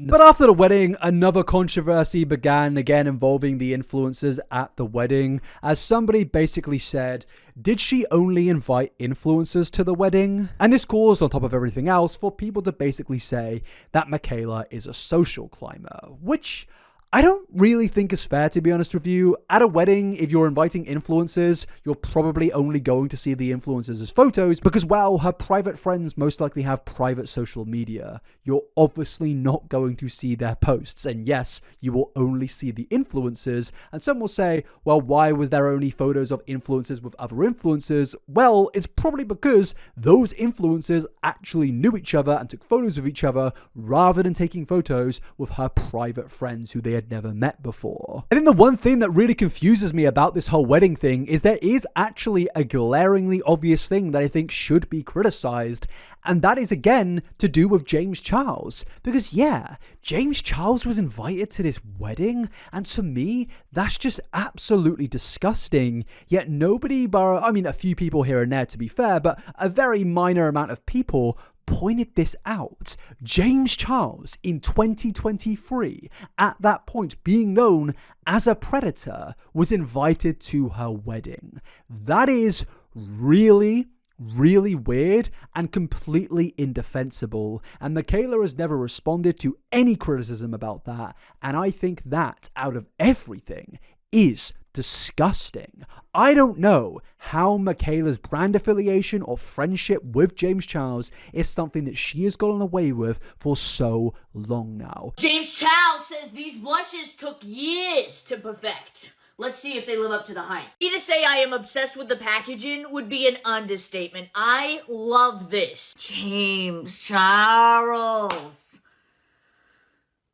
But after the wedding, another controversy began, again involving the influencers at the wedding, as somebody basically said, did she only invite influencers to the wedding? And this caused, on top of everything else, for people to basically say that Mikayla is a social climber, which I don't really think is fair, to be honest with you. At a wedding, if you're inviting influencers, you're probably only going to see the influencers' photos because, well, her private friends most likely have private social media. You're obviously not going to see their posts. And yes, you will only see the influencers. And some will say, well, why was there only photos of influencers with other influencers? Well, it's probably because those influencers actually knew each other and took photos of each other rather than taking photos with her private friends who they had never met before. I think the one thing that really confuses me about this whole wedding thing is there is actually a glaringly obvious thing that I think should be criticized, and that is again to do with James Charles. Because yeah, James Charles was invited to this wedding, and to me, that's just absolutely disgusting. Yet nobody, I mean a few people here and there to be fair, but a very minor amount of people pointed this out. James Charles in 2023, at that point being known as a predator, was invited to her wedding. That is really weird and completely indefensible, and Mikayla has never responded to any criticism about that, and I think that, out of everything, is disgusting. I don't know how Mikayla's brand affiliation or friendship with James Charles is something that she has gotten away with for so long now. James Charles says these blushes took years to perfect. Let's see if they live up to the hype. Me to say I am obsessed with the packaging would be an understatement. I love this. James Charles.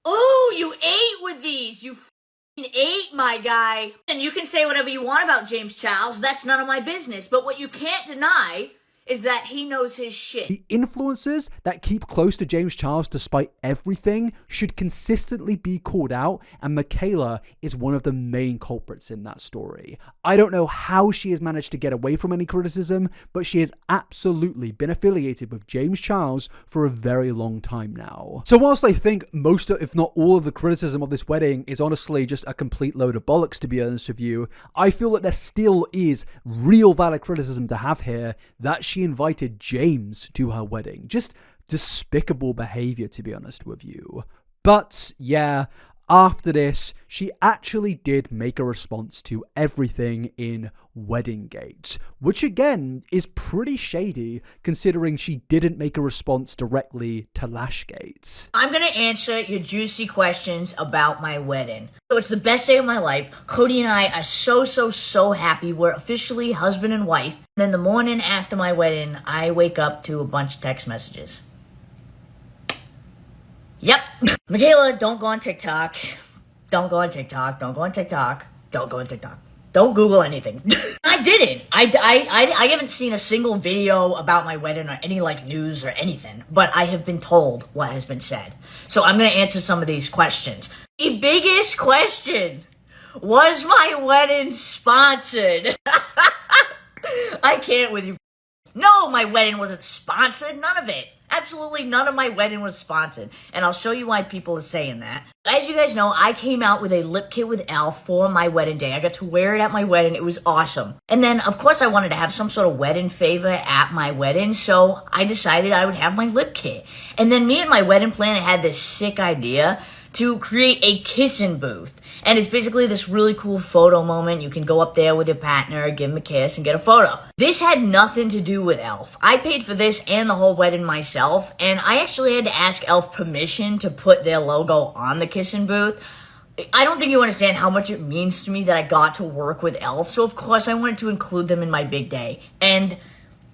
Oh, you ate with these. You ate, my guy. And you can say whatever you want about James Charles. That's none of my business. But what you can't deny is that he knows his shit. The influencers that keep close to James Charles despite everything should consistently be called out, and Mikayla is one of the main culprits in that story. I don't know how she has managed to get away from any criticism, but she has absolutely been affiliated with James Charles for a very long time now. So whilst I think most, if not all, of the criticism of this wedding is honestly just a complete load of bollocks, to be honest with you, I feel that there still is real valid criticism to have here that she invited James to her wedding. Just despicable behavior, to be honest with you. But yeah, after this, she actually did make a response to everything in Weddinggate, which again is pretty shady considering she didn't make a response directly to Lashgate. I'm gonna answer your juicy questions about my wedding. So it's the best day of my life. Cody and I are so happy. We're officially husband and wife. And then the morning after my wedding, I wake up to a bunch of text messages. Yep. Mikayla, don't go on TikTok. Don't go on TikTok. Don't go on TikTok. Don't go on TikTok. Don't Google anything. I didn't. I haven't seen a single video about my wedding or any news or anything, but I have been told what has been said. So I'm going to answer some of these questions. The biggest question, was my wedding sponsored? I can't with you. No, my wedding wasn't sponsored. None of it. Absolutely none of my wedding was sponsored, and I'll show you why people are saying that. As you guys know, I came out with a lip kit with e.l.f. for my wedding day. I got to wear it at my wedding. It was awesome. And then, of course, I wanted to have some sort of wedding favor at my wedding, so I decided I would have my lip kit. And then me and my wedding planner had this sick idea to create a kissing booth. And it's basically this really cool photo moment. You can go up there with your partner, give him a kiss, and get a photo. This had nothing to do with e.l.f. I paid for this and the whole wedding myself, and I actually had to ask e.l.f. permission to put their logo on the kissing booth. I don't think you understand how much it means to me that I got to work with e.l.f., so of course I wanted to include them in my big day. And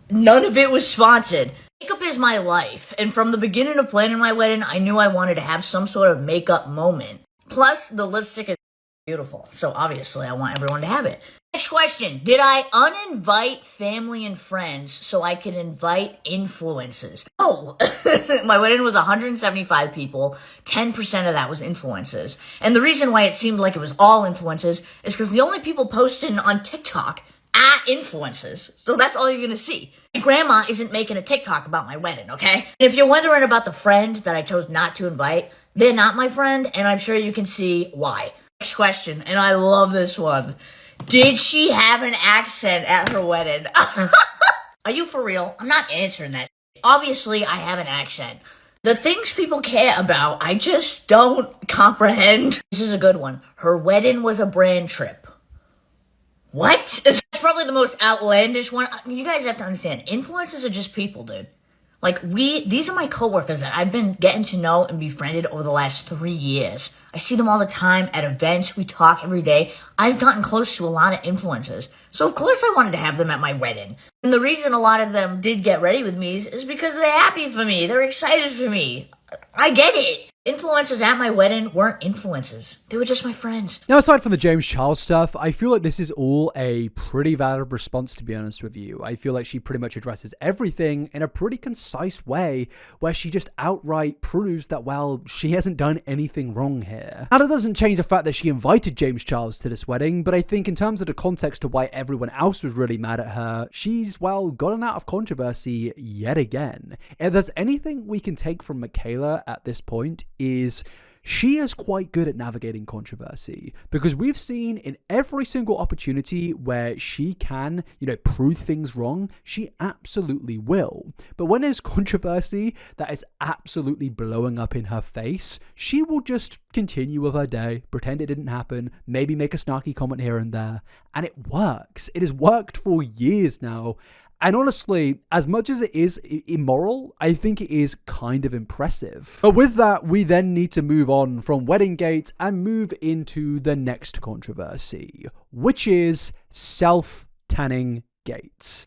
none of it was sponsored. Makeup is my life, and from the beginning of planning my wedding, I knew I wanted to have some sort of makeup moment. Plus, the lipstick is beautiful, so obviously I want everyone to have it. Next question. Did I uninvite family and friends so I could invite influencers? Oh, my wedding was 175 people. 10% of that was influencers. And the reason why it seemed like it was all influencers is because the only people posting on TikTok are influencers. So that's all you're gonna see. My grandma isn't making a TikTok about my wedding, okay? And if you're wondering about the friend that I chose not to invite, they're not my friend, and I'm sure you can see why. Next question, and I love this one. Did she have an accent at her wedding? Are you for real? I'm not answering that. Obviously, I have an accent. The things people care about, I just don't comprehend. This is a good one. Her wedding was a brand trip. What? That's probably the most outlandish one. You guys have to understand, influencers are just people, dude. Like, these are my coworkers that I've been getting to know and befriended over the last 3 years. I see them all the time at events. We talk every day. I've gotten close to a lot of influencers. So of course I wanted to have them at my wedding. And the reason a lot of them did get ready with me is because they're happy for me. They're excited for me. I get it. Influencers at my wedding weren't influencers. They were just my friends. Now, aside from the James Charles stuff, I feel like this is all a pretty valid response, to be honest with you. I feel like she pretty much addresses everything in a pretty concise way, where she just outright proves that, well, she hasn't done anything wrong here. Now, that doesn't change the fact that she invited James Charles to this wedding, but I think in terms of the context to why everyone else was really mad at her, she's, well, gotten out of controversy yet again. If there's anything we can take from Mikayla at this point, is she is quite good at navigating controversy, because we've seen in every single opportunity where she can, prove things wrong, she absolutely will. But when there's controversy that is absolutely blowing up in her face, she will just continue with her day, pretend it didn't happen, maybe make a snarky comment here and there, and it works. It has worked for years now. And honestly, as much as it is immoral, I think it is kind of impressive. But with that, we then need to move on from Weddinggate and move into the next controversy, which is self-tanning gate.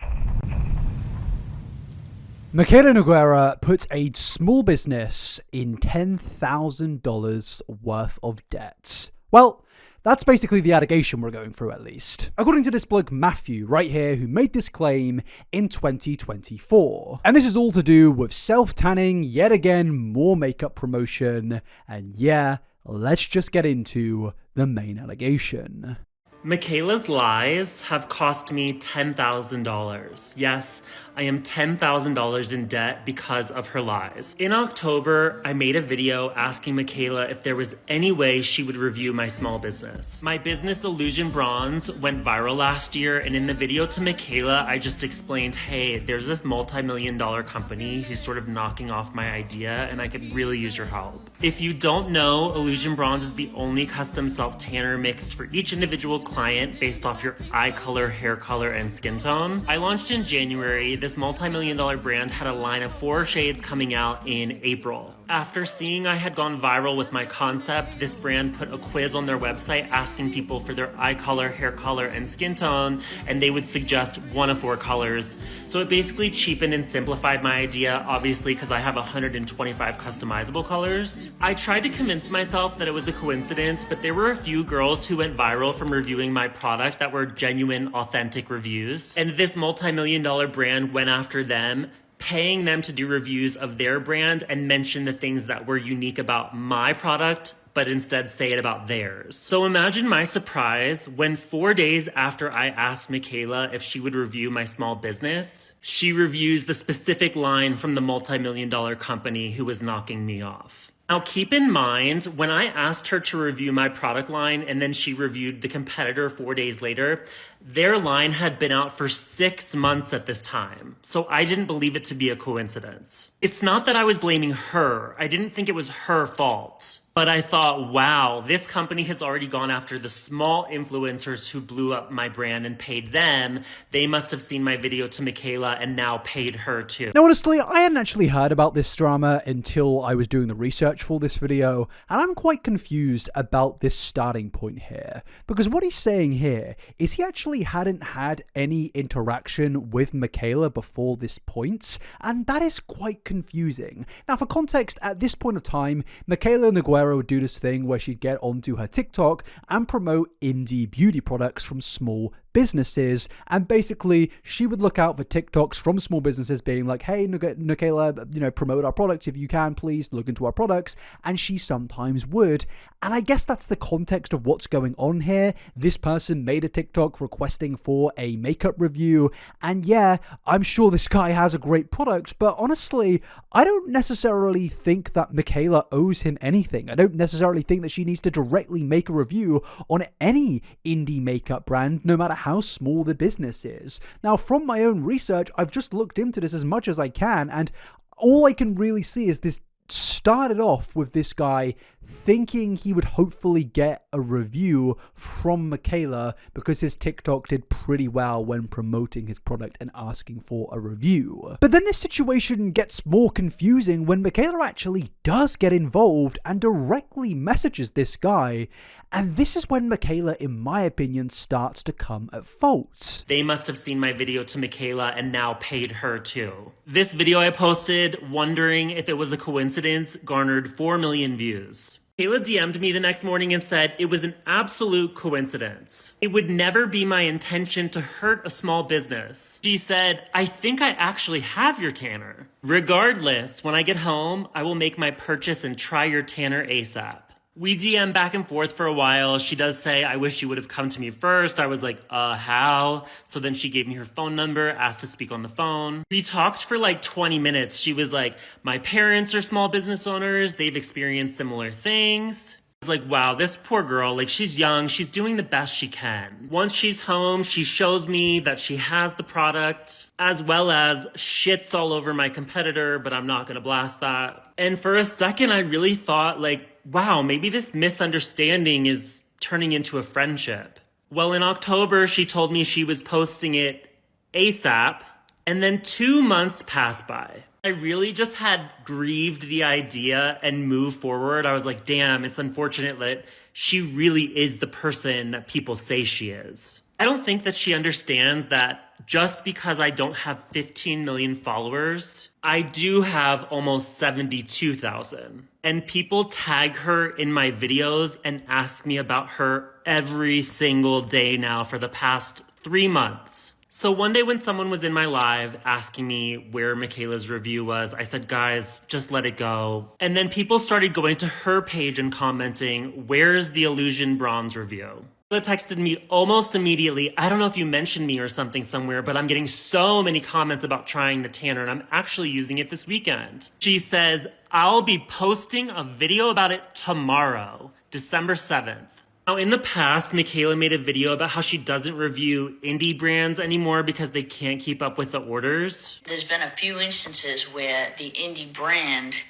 Mikayla Nogueira puts a small business in $10,000 worth of debt. Well, that's basically the allegation we're going through, at least. According to this bloke Matthew right here, who made this claim in 2024. And this is all to do with self-tanning, yet again, more makeup promotion, and yeah, let's just get into the main allegation. Mikayla's lies have cost me $10,000. Yes, I am $10,000 in debt because of her lies. In October, I made a video asking Mikayla if there was any way she would review my small business. My business Illusion Bronze went viral last year, and in the video to Mikayla, I just explained, hey, there's this multi-million-dollar company who's sort of knocking off my idea, and I could really use your help. If you don't know, Illusion Bronze is the only custom self-tanner mixed for each individual client based off your eye color, hair color, and skin tone. I launched in January. This multi-million-dollar brand had a line of 4 shades coming out in April. After seeing I had gone viral with my concept, this brand put a quiz on their website asking people for their eye color, hair color, and skin tone, and they would suggest one of 4 colors. So it basically cheapened and simplified my idea, obviously because I have 125 customizable colors. I tried to convince myself that it was a coincidence, but there were a few girls who went viral from reviewing my product that were genuine, authentic reviews. And this multi-million-dollar brand went after them, paying them to do reviews of their brand and mention the things that were unique about my product, but instead say it about theirs. So imagine my surprise when 4 days after I asked Mikayla if she would review my small business, she reviews the specific line from the multi-million-dollar company who was knocking me off. Now keep in mind, when I asked her to review my product line and then she reviewed the competitor 4 days later, their line had been out for 6 months at this time. So I didn't believe it to be a coincidence. It's not that I was blaming her. I didn't think it was her fault. But I thought, wow, this company has already gone after the small influencers who blew up my brand and paid them. They must have seen my video to Mikayla and now paid her too. Now, honestly, I hadn't actually heard about this drama until I was doing the research for this video, and I'm quite confused about this starting point here. Because what he's saying here is he actually hadn't had any interaction with Mikayla before this point, and that is quite confusing. Now, for context, at this point of time, Mikayla Nogueira would do this thing where she'd get onto her TikTok and promote indie beauty products from small businesses, and basically she would look out for TikToks from small businesses being like, hey, Mikayla, promote our products if you can, please look into our products, and she sometimes would. And I guess that's the context of what's going on here. This person made a TikTok requesting for a makeup review, and yeah, I'm sure this guy has a great product, but honestly, I don't necessarily think that Mikayla owes him anything. I don't necessarily think that she needs to directly make a review on any indie makeup brand, no matter how small the business is. Now, from my own research, I've just looked into this as much as I can, and all I can really see is this started off with this guy thinking he would hopefully get a review from Mikayla because his TikTok did pretty well when promoting his product and asking for a review. But then this situation gets more confusing when Mikayla actually does get involved and directly messages this guy, and this is when Mikayla, in my opinion, starts to come at fault. They must have seen my video to Mikayla and now paid her too. This video I posted, wondering if it was a coincidence, garnered 4 million views. Mikayla DM'd me the next morning and said it was an absolute coincidence. It would never be my intention to hurt a small business. She said, I think I actually have your tanner. Regardless, when I get home, I will make my purchase and try your tanner ASAP. We DM back and forth for a while. She does say, I wish you would have come to me first. I was like, how? So then she gave me her phone number, asked to speak on the phone. We talked for like 20 minutes. She was like, my parents are small business owners. They've experienced similar things. I was like, wow, this poor girl, like she's young. She's doing the best she can. Once she's home, she shows me that she has the product, as well as shits all over my competitor, but I'm not gonna blast that. And for a second, I really thought like, wow, maybe this misunderstanding is turning into a friendship. Well, in October, she told me she was posting it ASAP, and then 2 months passed by. I really just had grieved the idea and moved forward. I was like, damn, it's unfortunate that she really is the person that people say she is. I don't think that she understands that just because I don't have 15 million followers, I do have almost 72,000. And people tag her in my videos and ask me about her every single day now for the past 3 months. So one day when someone was in my live asking me where Mikayla's review was, I said, guys, just let it go. And then people started going to her page and commenting, where's the Illusion Bronze review? Mikayla texted me almost immediately. I don't know if you mentioned me or something somewhere, but I'm getting so many comments about trying the tanner, and I'm actually using it this weekend. She says, I'll be posting a video about it tomorrow, December 7th. Now, in the past, Mikayla made a video about how she doesn't review indie brands anymore because they can't keep up with the orders. There's been a few instances where the indie brand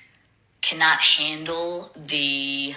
cannot handle the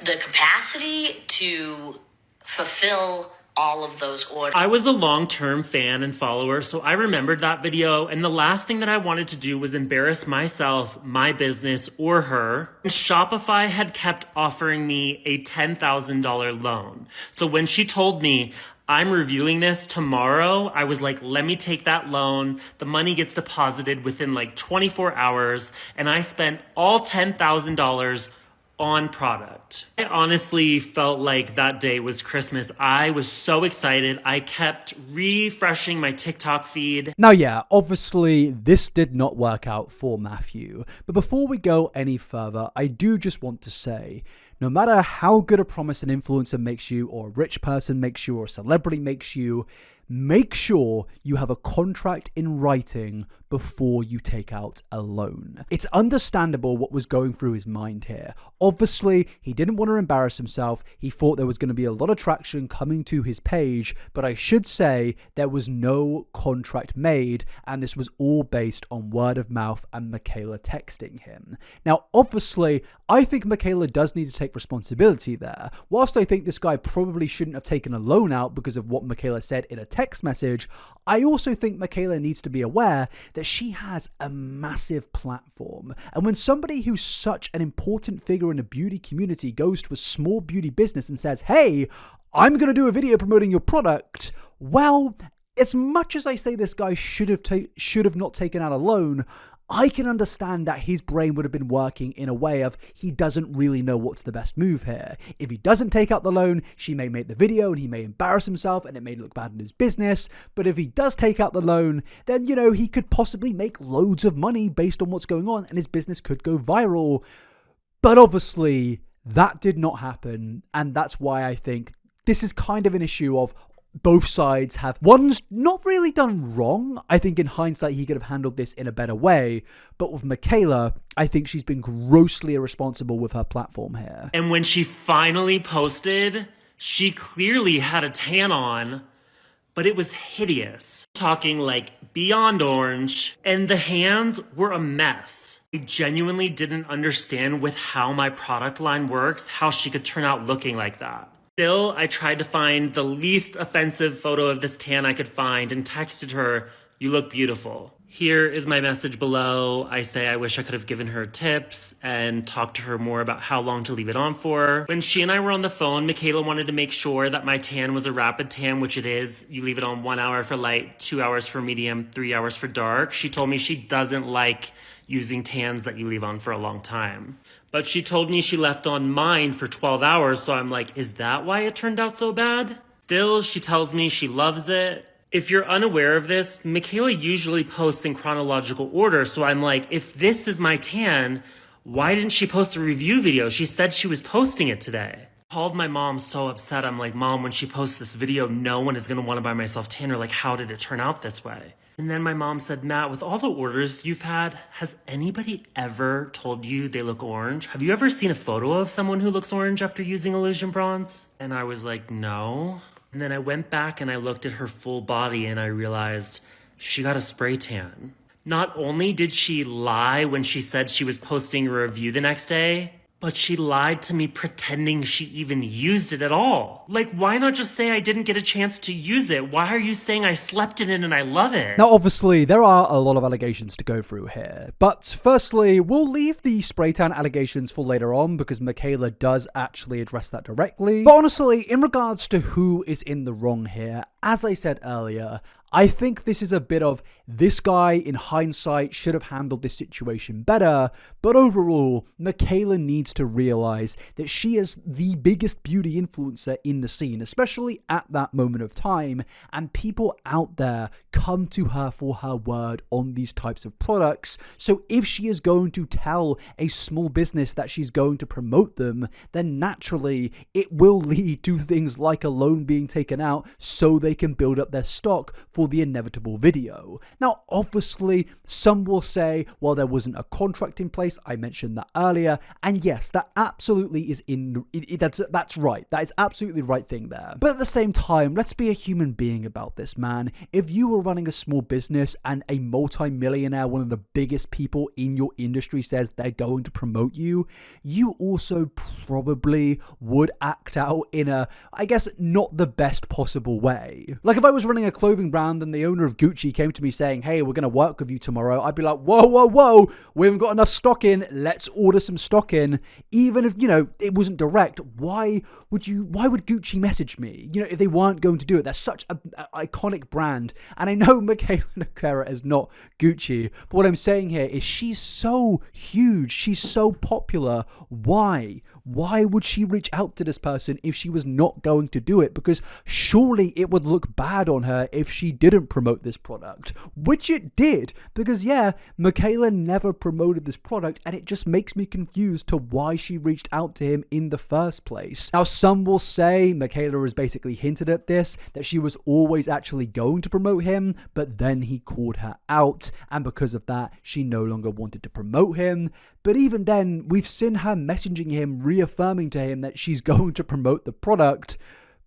capacity to fulfill all of those orders. I was a long-term fan and follower, so I remembered that video, and the last thing that I wanted to do was embarrass myself, my business, or her. And Shopify had kept offering me a $10,000 loan. So when she told me, I'm reviewing this tomorrow, I was like, let me take that loan. The money gets deposited within like 24 hours, and I spent all $10,000 on product. I honestly felt like that day was Christmas. I was so excited. I kept refreshing my TikTok feed. Now, yeah, obviously this did not work out for Matthew. But before we go any further, I do just want to say, no matter how good a promise an influencer makes you, or a rich person makes you, or a celebrity makes you, make sure you have a contract in writing before you take out a loan. It's understandable what was going through his mind here. Obviously, he didn't want to embarrass himself. He thought there was going to be a lot of traction coming to his page, but I should say there was no contract made, and this was all based on word of mouth and Mikayla texting him. Now, obviously, I think Mikayla does need to take responsibility there. Whilst I think this guy probably shouldn't have taken a loan out because of what Mikayla said in a text message, I also think Mikayla needs to be aware that she has a massive platform. And when somebody who's such an important figure in the beauty community goes to a small beauty business and says, hey, I'm going to do a video promoting your product, well, as much as I say this guy should have not taken out a loan, I can understand that his brain would have been working in a way of he doesn't really know what's the best move here. If he doesn't take out the loan, she may make the video and he may embarrass himself and it may look bad in his business. But if he does take out the loan, then, you know, he could possibly make loads of money based on what's going on and his business could go viral. But obviously, that did not happen. And that's why I think this is kind of an issue of both sides have, one's not really done wrong. I think in hindsight, he could have handled this in a better way. But with Mikayla, I think she's been grossly irresponsible with her platform here. And when she finally posted, she clearly had a tan on, but it was hideous. Talking like beyond orange, and the hands were a mess. I genuinely didn't understand with how my product line works, how she could turn out looking like that. Still, I tried to find the least offensive photo of this tan I could find and texted her, "You look beautiful." Here is my message below. I say I wish I could have given her tips and talked to her more about how long to leave it on for. When she and I were on the phone, Mikayla wanted to make sure that my tan was a rapid tan, which it is. You leave it on 1 hour for light, 2 hours for medium, 3 hours for dark. She told me she doesn't like using tans that you leave on for a long time. But she told me she left on mine for 12 hours, so I'm like, is that why it turned out so bad? Still, she tells me she loves it. If you're unaware of this, Mikayla usually posts in chronological order, so I'm like, if this is my tan, why didn't she post a review video? She said she was posting it today. Called my mom so upset. I'm like, Mom, when she posts this video, no one is going to want to buy myself tanner. Like, how did it turn out this way? And then my mom said, Matt, with all the orders you've had, has anybody ever told you they look orange? Have you ever seen a photo of someone who looks orange after using Illusion Bronze? And I was like, no. And then I went back and I looked at her full body and I realized she got a spray tan. Not only did she lie when she said she was posting a review the next day, but she lied to me pretending she even used it at all. Like, why not just say I didn't get a chance to use it? Why are you saying I slept in it and I love it? Now, obviously, there are a lot of allegations to go through here. But firstly, we'll leave the spray tan allegations for later on because Mikayla does actually address that directly. But honestly, in regards to who is in the wrong here, as I said earlier, I think this is a bit of this guy in hindsight should have handled this situation better, but overall, Mikayla needs to realize that she is the biggest beauty influencer in the scene, especially at that moment of time, and people out there come to her for her word on these types of products. So if she is going to tell a small business that she's going to promote them, then naturally it will lead to things like a loan being taken out so they can build up their stock for the inevitable video. Now, obviously, some will say, well, there wasn't a contract in place. I mentioned that earlier. And yes, that absolutely is that's right. That is absolutely the right thing there. But at the same time, let's be a human being about this, man. If you were running a small business and a multi-millionaire, one of the biggest people in your industry says they're going to promote you, you also probably would act out in a, I guess, not the best possible way. why? Like, if I was running a clothing brand and the owner of Gucci came to me saying, hey, we're going to work with you tomorrow, I'd be like, whoa, we haven't got enough stock in, let's order some stock in. Even if, it wasn't direct, why would Gucci message me? If they weren't going to do it. That's such an iconic brand. And I know Mikayla Nogueira is not Gucci, but what I'm saying here is she's so huge, she's so popular. Why would she reach out to this person if she was not going to do it? Because surely it would look bad on her if she didn't promote this product, which it did. Because Mikayla never promoted this product, and it just makes me confused to why she reached out to him in the first place. Now, some will say Mikayla has basically hinted at this, that she was always actually going to promote him, but then he called her out, and because of that, she no longer wanted to promote him. But even then, we've seen her messaging him, reaffirming to him that she's going to promote the product,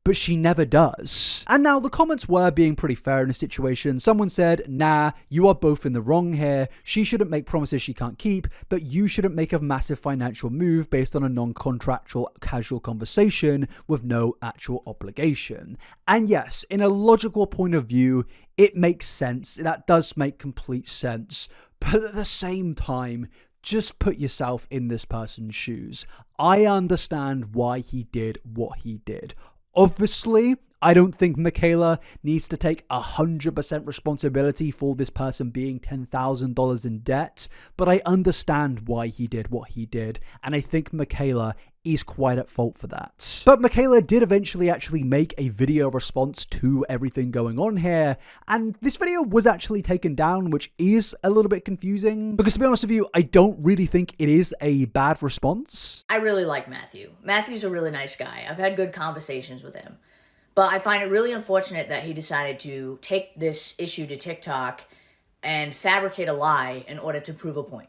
but she never does. And now the comments were being pretty fair in the situation. Someone said, nah, you are both in the wrong here. She shouldn't make promises she can't keep, but you shouldn't make a massive financial move based on a non-contractual casual conversation with no actual obligation. And yes, in a logical point of view, it makes sense. That does make complete sense. But at the same time, just put yourself in this person's shoes. I understand why he did what he did. Obviously, I don't think Mikayla needs to take 100% responsibility for this person being $10,000 in debt, but I understand why he did what he did, and I think Mikayla is quite at fault for that. But Mikayla did eventually actually make a video response to everything going on here, and this video was actually taken down, which is a little bit confusing, because to be honest with you, I don't really think it is a bad response. I really like Matthew. Matthew's a really nice guy. I've had good conversations with him. But I find it really unfortunate that he decided to take this issue to TikTok and fabricate a lie in order to prove a point.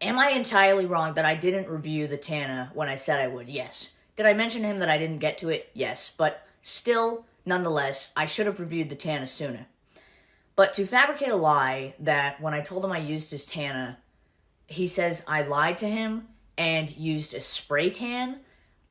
Am I entirely wrong that I didn't review the Tana when I said I would? Yes. Did I mention to him that I didn't get to it? Yes. But still, nonetheless, I should have reviewed the Tana sooner. But to fabricate a lie that when I told him I used his Tana, he says I lied to him and used a spray tan.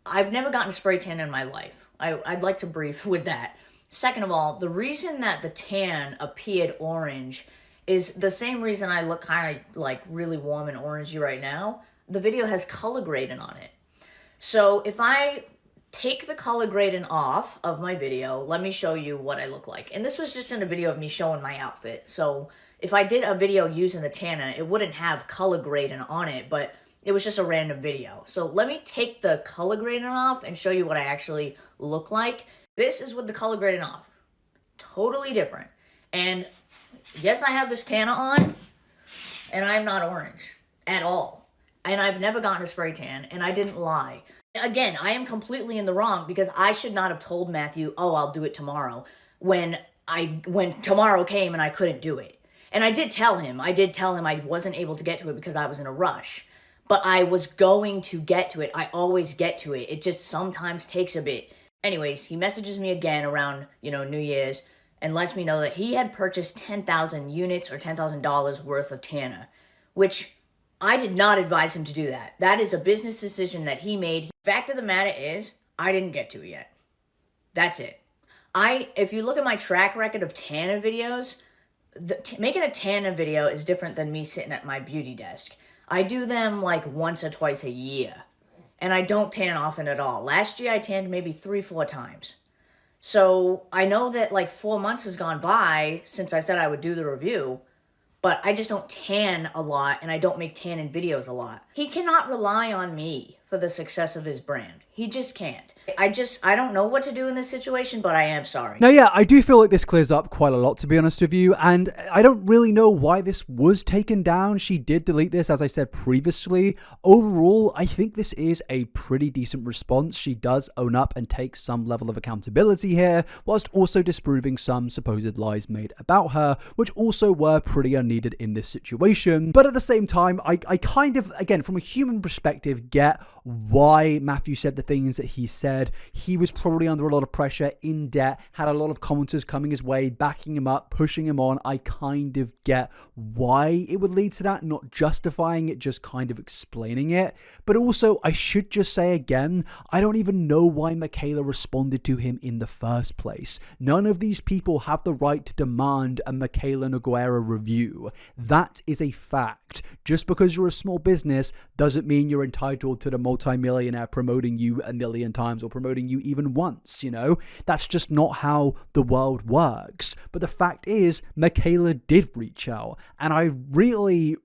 I've never gotten a spray tan in my life. I'd like to brief with that. Second of all, the reason that the tan appeared orange is the same reason I look kind of like really warm and orangey right now. The video has color grading on it. So if I take the color grading off of my video, let me show you what I look like. And this was just in a video of me showing my outfit. So if I did a video using the Tana, it wouldn't have color grading on it, but it was just a random video. So let me take the color grading off and show you what I actually look like. This is with the color grading off. Totally different. And yes, I have this Tana on, and I'm not orange at all. And I've never gotten a spray tan, and I didn't lie. Again, I am completely in the wrong because I should not have told Matthew, oh, I'll do it tomorrow, when tomorrow came and I couldn't do it. And I did tell him I wasn't able to get to it because I was in a rush. But I was going to get to it. I always get to it. It just sometimes takes a bit. Anyways, he messages me again around, New Year's and lets me know that he had purchased 10,000 units or $10,000 worth of Tana, which I did not advise him to do that. That is a business decision that he made. Fact of the matter is, I didn't get to it yet. That's it. If you look at my track record of Tana videos, making a Tana video is different than me sitting at my beauty desk. I do them like once or twice a year. And I don't tan often at all. Last year I tanned maybe 3-4 times. So I know that like 4 months has gone by since I said I would do the review. But I just don't tan a lot and I don't make tanning videos a lot. He cannot rely on me for the success of his brand. He just can't. I don't know what to do in this situation, but I am sorry. Now, yeah, I do feel like this clears up quite a lot, to be honest with you, and I don't really know why this was taken down. She did delete this, as I said previously. Overall, I think this is a pretty decent response. She does own up and take some level of accountability here, whilst also disproving some supposed lies made about her, which also were pretty unneeded in this situation. But at the same time, I kind of, again, from a human perspective, get why Matthew said the things that he said. He was probably under a lot of pressure, in debt, had a lot of commenters coming his way, backing him up, pushing him on. I kind of get why it would lead to that, not justifying it, just kind of explaining it. But also, I should just say again, I don't even know why Mikayla responded to him in the first place. None of these people have the right to demand a Mikayla Nogueira review. That is a fact. Just because you're a small business doesn't mean you're entitled to the multimillionaire promoting you a million times or promoting you even once, you know? That's just not how the world works. But the fact is, Mikayla did reach out, and I really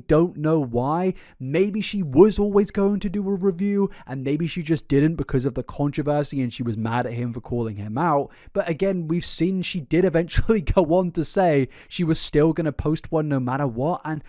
don't know why. Maybe she was always going to do a review, and maybe she just didn't because of the controversy and she was mad at him for calling him out. But again, we've seen she did eventually go on to say she was still going to post one no matter what, and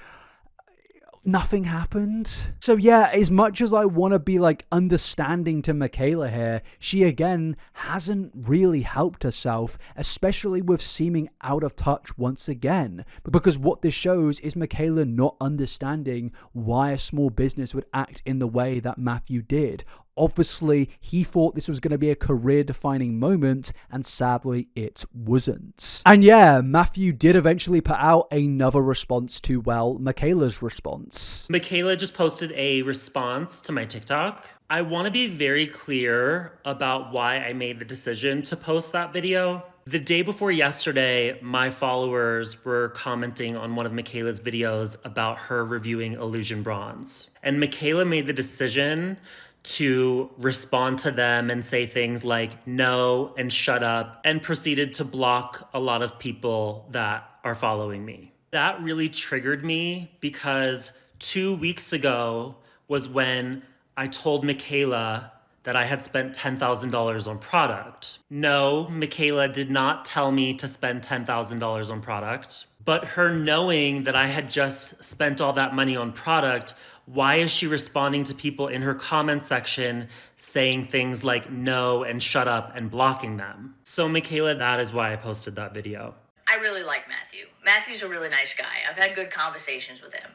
nothing happened. So yeah, as much as I want to be like understanding to Mikayla here, she again hasn't really helped herself, especially with seeming out of touch once again. Because what this shows is Mikayla not understanding why a small business would act in the way that Matthew did. Obviously, he thought this was going to be a career-defining moment, and sadly, it wasn't. And yeah, Matthew did eventually put out another response to, well, Mikayla's response. Mikayla just posted a response to my TikTok. I want to be very clear about why I made the decision to post that video. The day before yesterday, my followers were commenting on one of Mikayla's videos about her reviewing Illusion Bronze. And Mikayla made the decision to respond to them and say things like no and shut up, and proceeded to block a lot of people that are following me. That really triggered me because 2 weeks ago was when I told Mikayla that I had spent $10,000 on product. No, Mikayla did not tell me to spend $10,000 on product, but her knowing that I had just spent all that money on product, why is she responding to people in her comment section saying things like no and shut up and blocking them? So Mikayla, that is why I posted that video. I really like Matthew. Matthew's a really nice guy. I've had good conversations with him.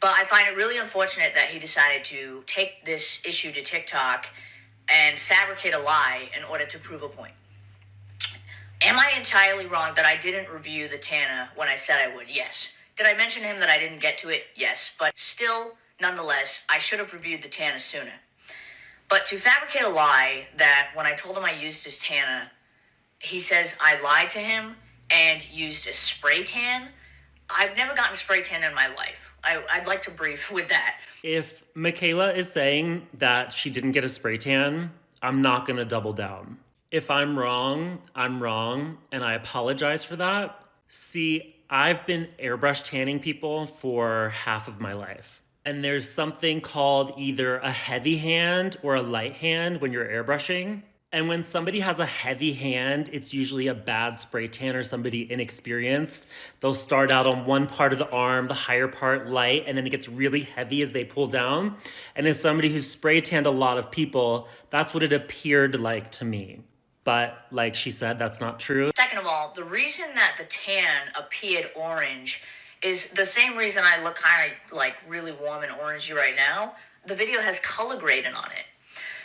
But I find it really unfortunate that he decided to take this issue to TikTok and fabricate a lie in order to prove a point. Am I entirely wrong that I didn't review the Tana when I said I would? Yes. Did I mention to him that I didn't get to it? Yes. But still, nonetheless, I should have reviewed the Tana sooner. But to fabricate a lie that when I told him I used his Tana, he says I lied to him and used a spray tan. I've never gotten a spray tan in my life. I'd like to brief with that. If Mikayla is saying that she didn't get a spray tan, I'm not gonna double down. If I'm wrong, and I apologize for that. See, I've been airbrush tanning people for half of my life. And there's something called either a heavy hand or a light hand when you're airbrushing. And when somebody has a heavy hand, it's usually a bad spray tan or somebody inexperienced. They'll start out on one part of the arm, the higher part light, and then it gets really heavy as they pull down. And as somebody who's spray tanned a lot of people, that's what it appeared like to me. But like she said, that's not true. Second of all, the reason that the tan appeared orange is the same reason I look kind of like really warm and orangey right now. The video has color grading on it.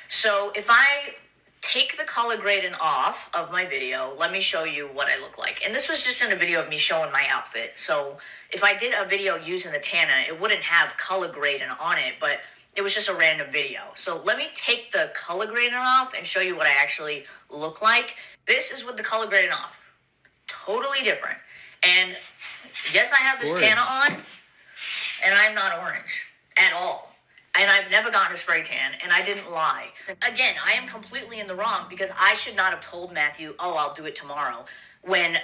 So if I take the color grading off of my video, let me show you what I look like. And this was just in a video of me showing my outfit. So if I did a video using the Tana, it wouldn't have color grading on it, but it was just a random video. So let me take the color grading off and show you what I actually look like. This is with the color grading off. Totally different. And yes, I have this Orange. Tana on, and I'm not orange at all. And I've never gotten a spray tan, and I didn't lie. Again, I am completely in the wrong because I should not have told Matthew, oh, I'll do it tomorrow, when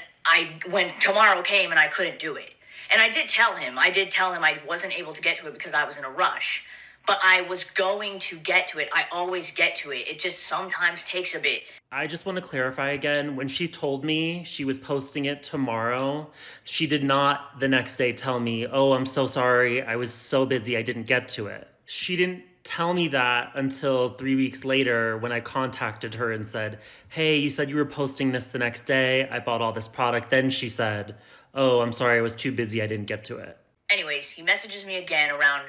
tomorrow came and I couldn't do it. And I did tell him I wasn't able to get to it because I was in a rush. But I was going to get to it. I always get to it. It just sometimes takes a bit. I just want to clarify again, when she told me she was posting it tomorrow, she did not the next day tell me, oh, I'm so sorry, I was so busy, I didn't get to it. She didn't tell me that until 3 weeks later when I contacted her and said, hey, you said you were posting this the next day, I bought all this product. Then she said, oh, I'm sorry, I was too busy, I didn't get to it. Anyways, he messages me again around,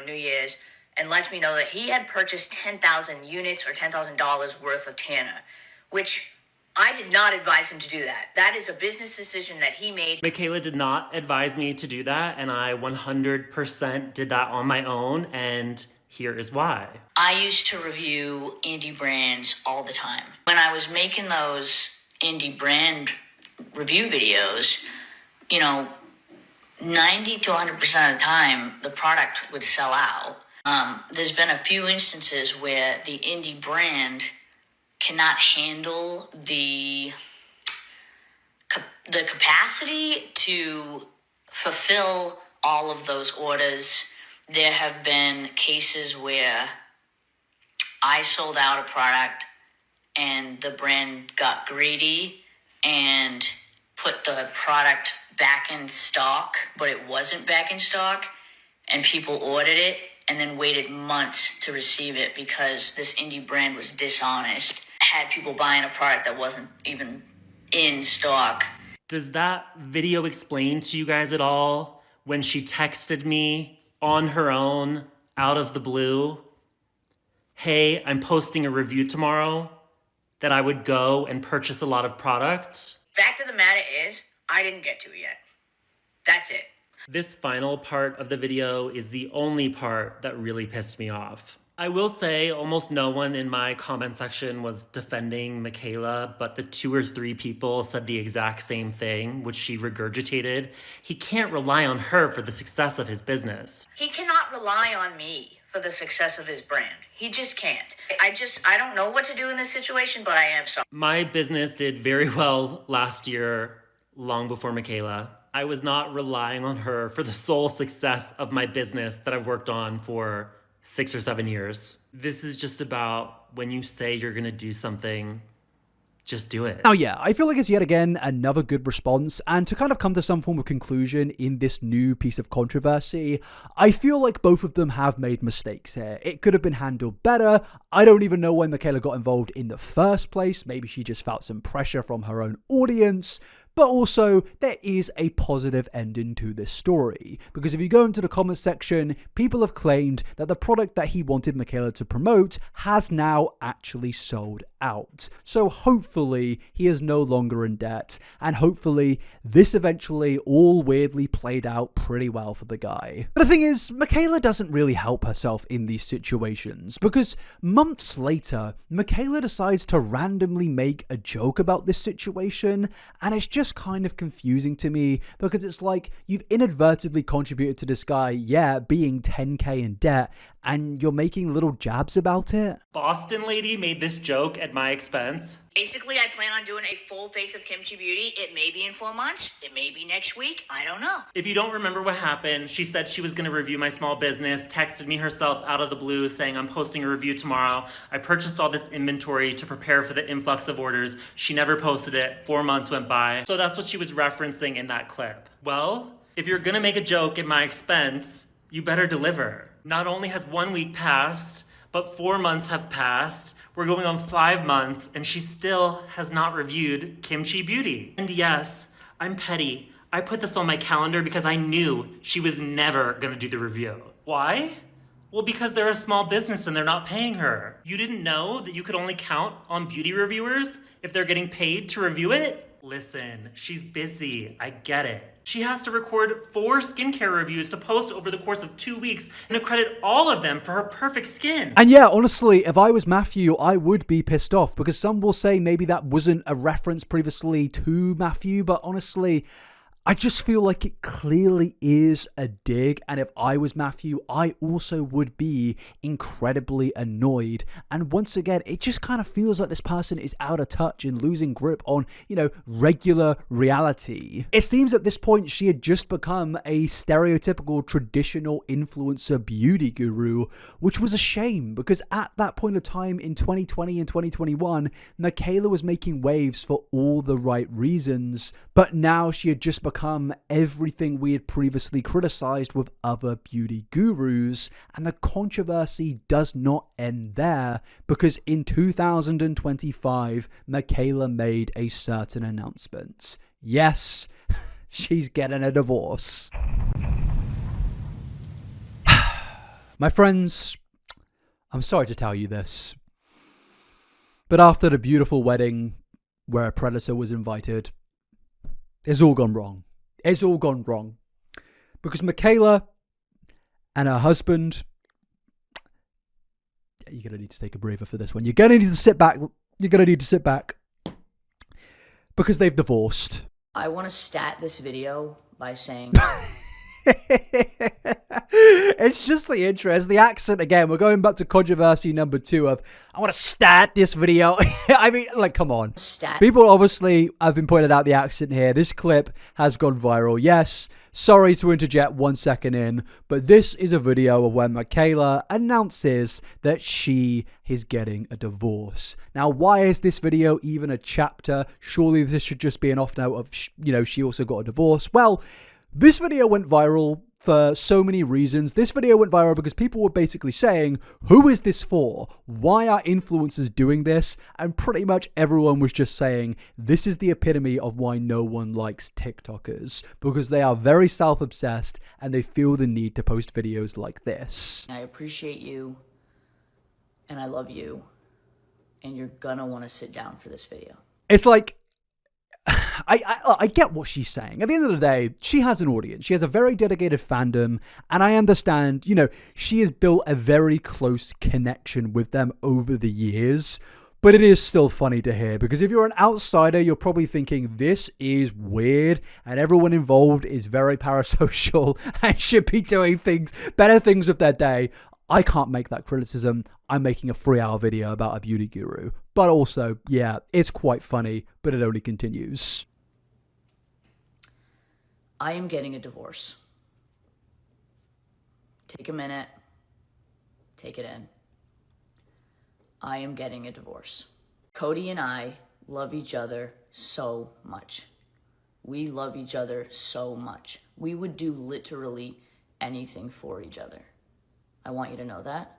New Year's, and lets me know that he had purchased 10,000 units or $10,000 worth of tanner, which I did not advise him to do that. That is a business decision that he made. Mikayla did not advise me to do that, and I 100% did that on my own, and here is why. I used to review indie brands all the time. When I was making those indie brand review videos, 90 to 100% of the time, the product would sell out. There's been a few instances where the indie brand cannot handle the capacity to fulfill all of those orders. There have been cases where I sold out a product and the brand got greedy and put the product back in stock, but it wasn't back in stock, and people ordered it and then waited months to receive it because this indie brand was dishonest, had people buying a product that wasn't even in stock. Does that video explain to you guys at all when she texted me on her own, out of the blue, hey, I'm posting a review tomorrow, that I would go and purchase a lot of product? Fact of the matter is, I didn't get to it yet. That's it. This final part of the video is the only part that really pissed me off. I will say almost no one in my comment section was defending Mikayla, but the 2 or 3 people said the exact same thing, which she regurgitated. He can't rely on her for the success of his business. He cannot rely on me for the success of his brand. He just can't. I don't know what to do in this situation, but I am sorry. My business did very well last year, long before Mikayla. I was not relying on her for the sole success of my business that I've worked on for 6 or 7 years. This is just about when you say you're gonna do something, just do it. Now, yeah, I feel like it's yet again another good response, and to kind of come to some form of conclusion in this new piece of controversy, I feel like both of them have made mistakes here. It could have been handled better. I don't even know why Mikayla got involved in the first place. Maybe she just felt some pressure from her own audience. But also, there is a positive ending to this story, because if you go into the comments section, people have claimed that the product that he wanted Mikayla to promote has now actually sold out. So hopefully, he is no longer in debt, and hopefully, this eventually all weirdly played out pretty well for the guy. But the thing is, Mikayla doesn't really help herself in these situations, because months later, Mikayla decides to randomly make a joke about this situation, and it's just kind of confusing to me, because it's like you've inadvertently contributed to this guy, being 10k in debt, and you're making little jabs about it. Boston lady made this joke at my expense. Basically, I plan on doing a full face of Kimchi Beauty. It may be in 4 months. It may be next week. I don't know. If you don't remember what happened, she said she was going to review my small business, texted me herself out of the blue saying I'm posting a review tomorrow. I purchased all this inventory to prepare for the influx of orders. She never posted it. 4 months went by. So that's what she was referencing in that clip. Well, if you're going to make a joke at my expense, you better deliver. Not only has 1 week passed, but 4 months have passed. We're going on 5 months, and she still has not reviewed Kimchi Beauty. And yes, I'm petty. I put this on my calendar because I knew she was never gonna do the review. Why? Well, because they're a small business and they're not paying her. You didn't know that you could only count on beauty reviewers if they're getting paid to review it? Listen, she's busy. I get it. She has to record 4 skincare reviews to post over the course of 2 weeks and to credit all of them for her perfect skin. And yeah, honestly, if I was Matthew, I would be pissed off, because some will say maybe that wasn't a reference previously to Matthew, but honestly, I just feel like it clearly is a dig, and if I was Matthew, I also would be incredibly annoyed. And once again, it just kind of feels like this person is out of touch and losing grip on, regular reality. It seems at this point she had just become a stereotypical traditional influencer beauty guru, which was a shame, because at that point of time in 2020 and 2021, Mikayla was making waves for all the right reasons, but now she had just become everything we had previously criticized with other beauty gurus, and the controversy does not end there, because in 2025, Mikayla made a certain announcement. Yes, she's getting a divorce. My friends, I'm sorry to tell you this, but after the beautiful wedding where a predator was invited, it's all gone wrong. It's all gone wrong. Because Mikayla and her husband, you're going to need to take a breather for this one. You're going to need to sit back. You're going to need to sit back. Because they've divorced. I want to stat this video by saying... It's just the interest, the accent again. We're going back to controversy number 2 of, I want to stat this video. I mean, like, come on. People obviously have been pointed out the accent here. This clip has gone viral. Yes, sorry to interject 1 second in, but this is a video of when Mikayla announces that she is getting a divorce. Now, why is this video even a chapter? Surely this should just be an off note of, she also got a divorce. Well, this video went viral for so many reasons. This video went viral because people were basically saying, who is this for? Why are influencers doing this? And pretty much everyone was just saying, this is the epitome of why no one likes TikTokers, because they are very self-obsessed and they feel the need to post videos like this. I appreciate you and I love you, and you're gonna want to sit down for this video. It's like, I get what she's saying. At the end of the day, she has an audience. She has a very dedicated fandom. And I understand, she has built a very close connection with them over the years. But it is still funny to hear, because if you're an outsider, you're probably thinking this is weird and everyone involved is very parasocial and should be doing better things with their day. I can't make that criticism. I'm making a 3-hour video about a beauty guru. But also, yeah, it's quite funny, but it only continues. I am getting a divorce. Take a minute. Take it in. I am getting a divorce. Cody and I love each other so much. We love each other so much. We would do literally anything for each other. I want you to know that.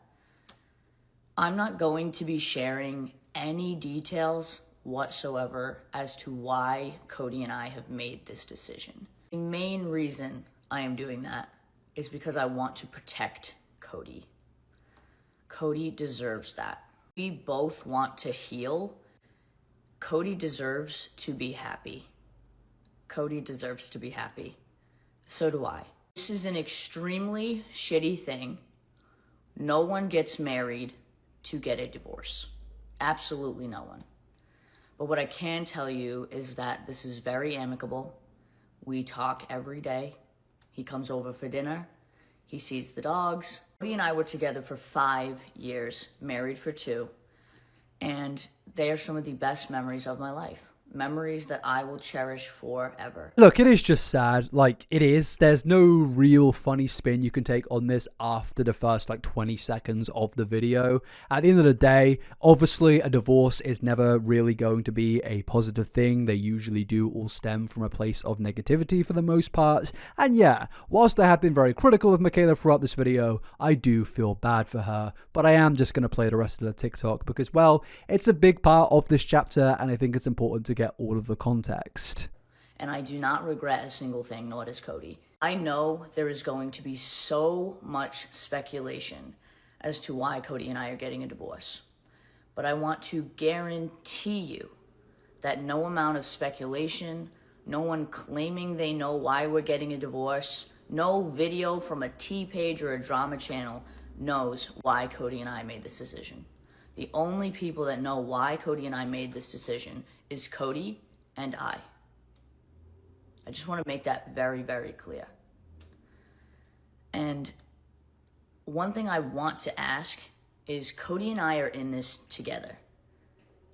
I'm not going to be sharing any details whatsoever as to why Cody and I have made this decision. The main reason I am doing that is because I want to protect Cody. Cody deserves that. We both want to heal. Cody deserves to be happy. Cody deserves to be happy. So do I. This is an extremely shitty thing. No one gets married to get a divorce. Absolutely no one. But what I can tell you is that this is very amicable. We talk every day. He comes over for dinner. He sees the dogs. Cody and I were together for 5 years, married for 2. And they are some of the best memories of my life. Memories that I will cherish forever. Look, it is just sad. Like, it is. There's no real funny spin you can take on this after the first, 20 seconds of the video. At the end of the day, obviously, a divorce is never really going to be a positive thing. They usually do all stem from a place of negativity for the most part. And yeah, whilst I have been very critical of Mikayla throughout this video, I do feel bad for her. But I am just going to play the rest of the TikTok because, well, it's a big part of this chapter and I think it's important to get all of the context. And I do not regret a single thing, nor does Cody. I know there is going to be so much speculation as to why Cody and I are getting a divorce. But I want to guarantee you that no amount of speculation, no one claiming they know why we're getting a divorce, no video from a T page or a drama channel knows why Cody and I made this decision. The only people that know why Cody and I made this decision is Cody and I. I just want to make that very, very clear. And one thing I want to ask is Cody and I are in this together.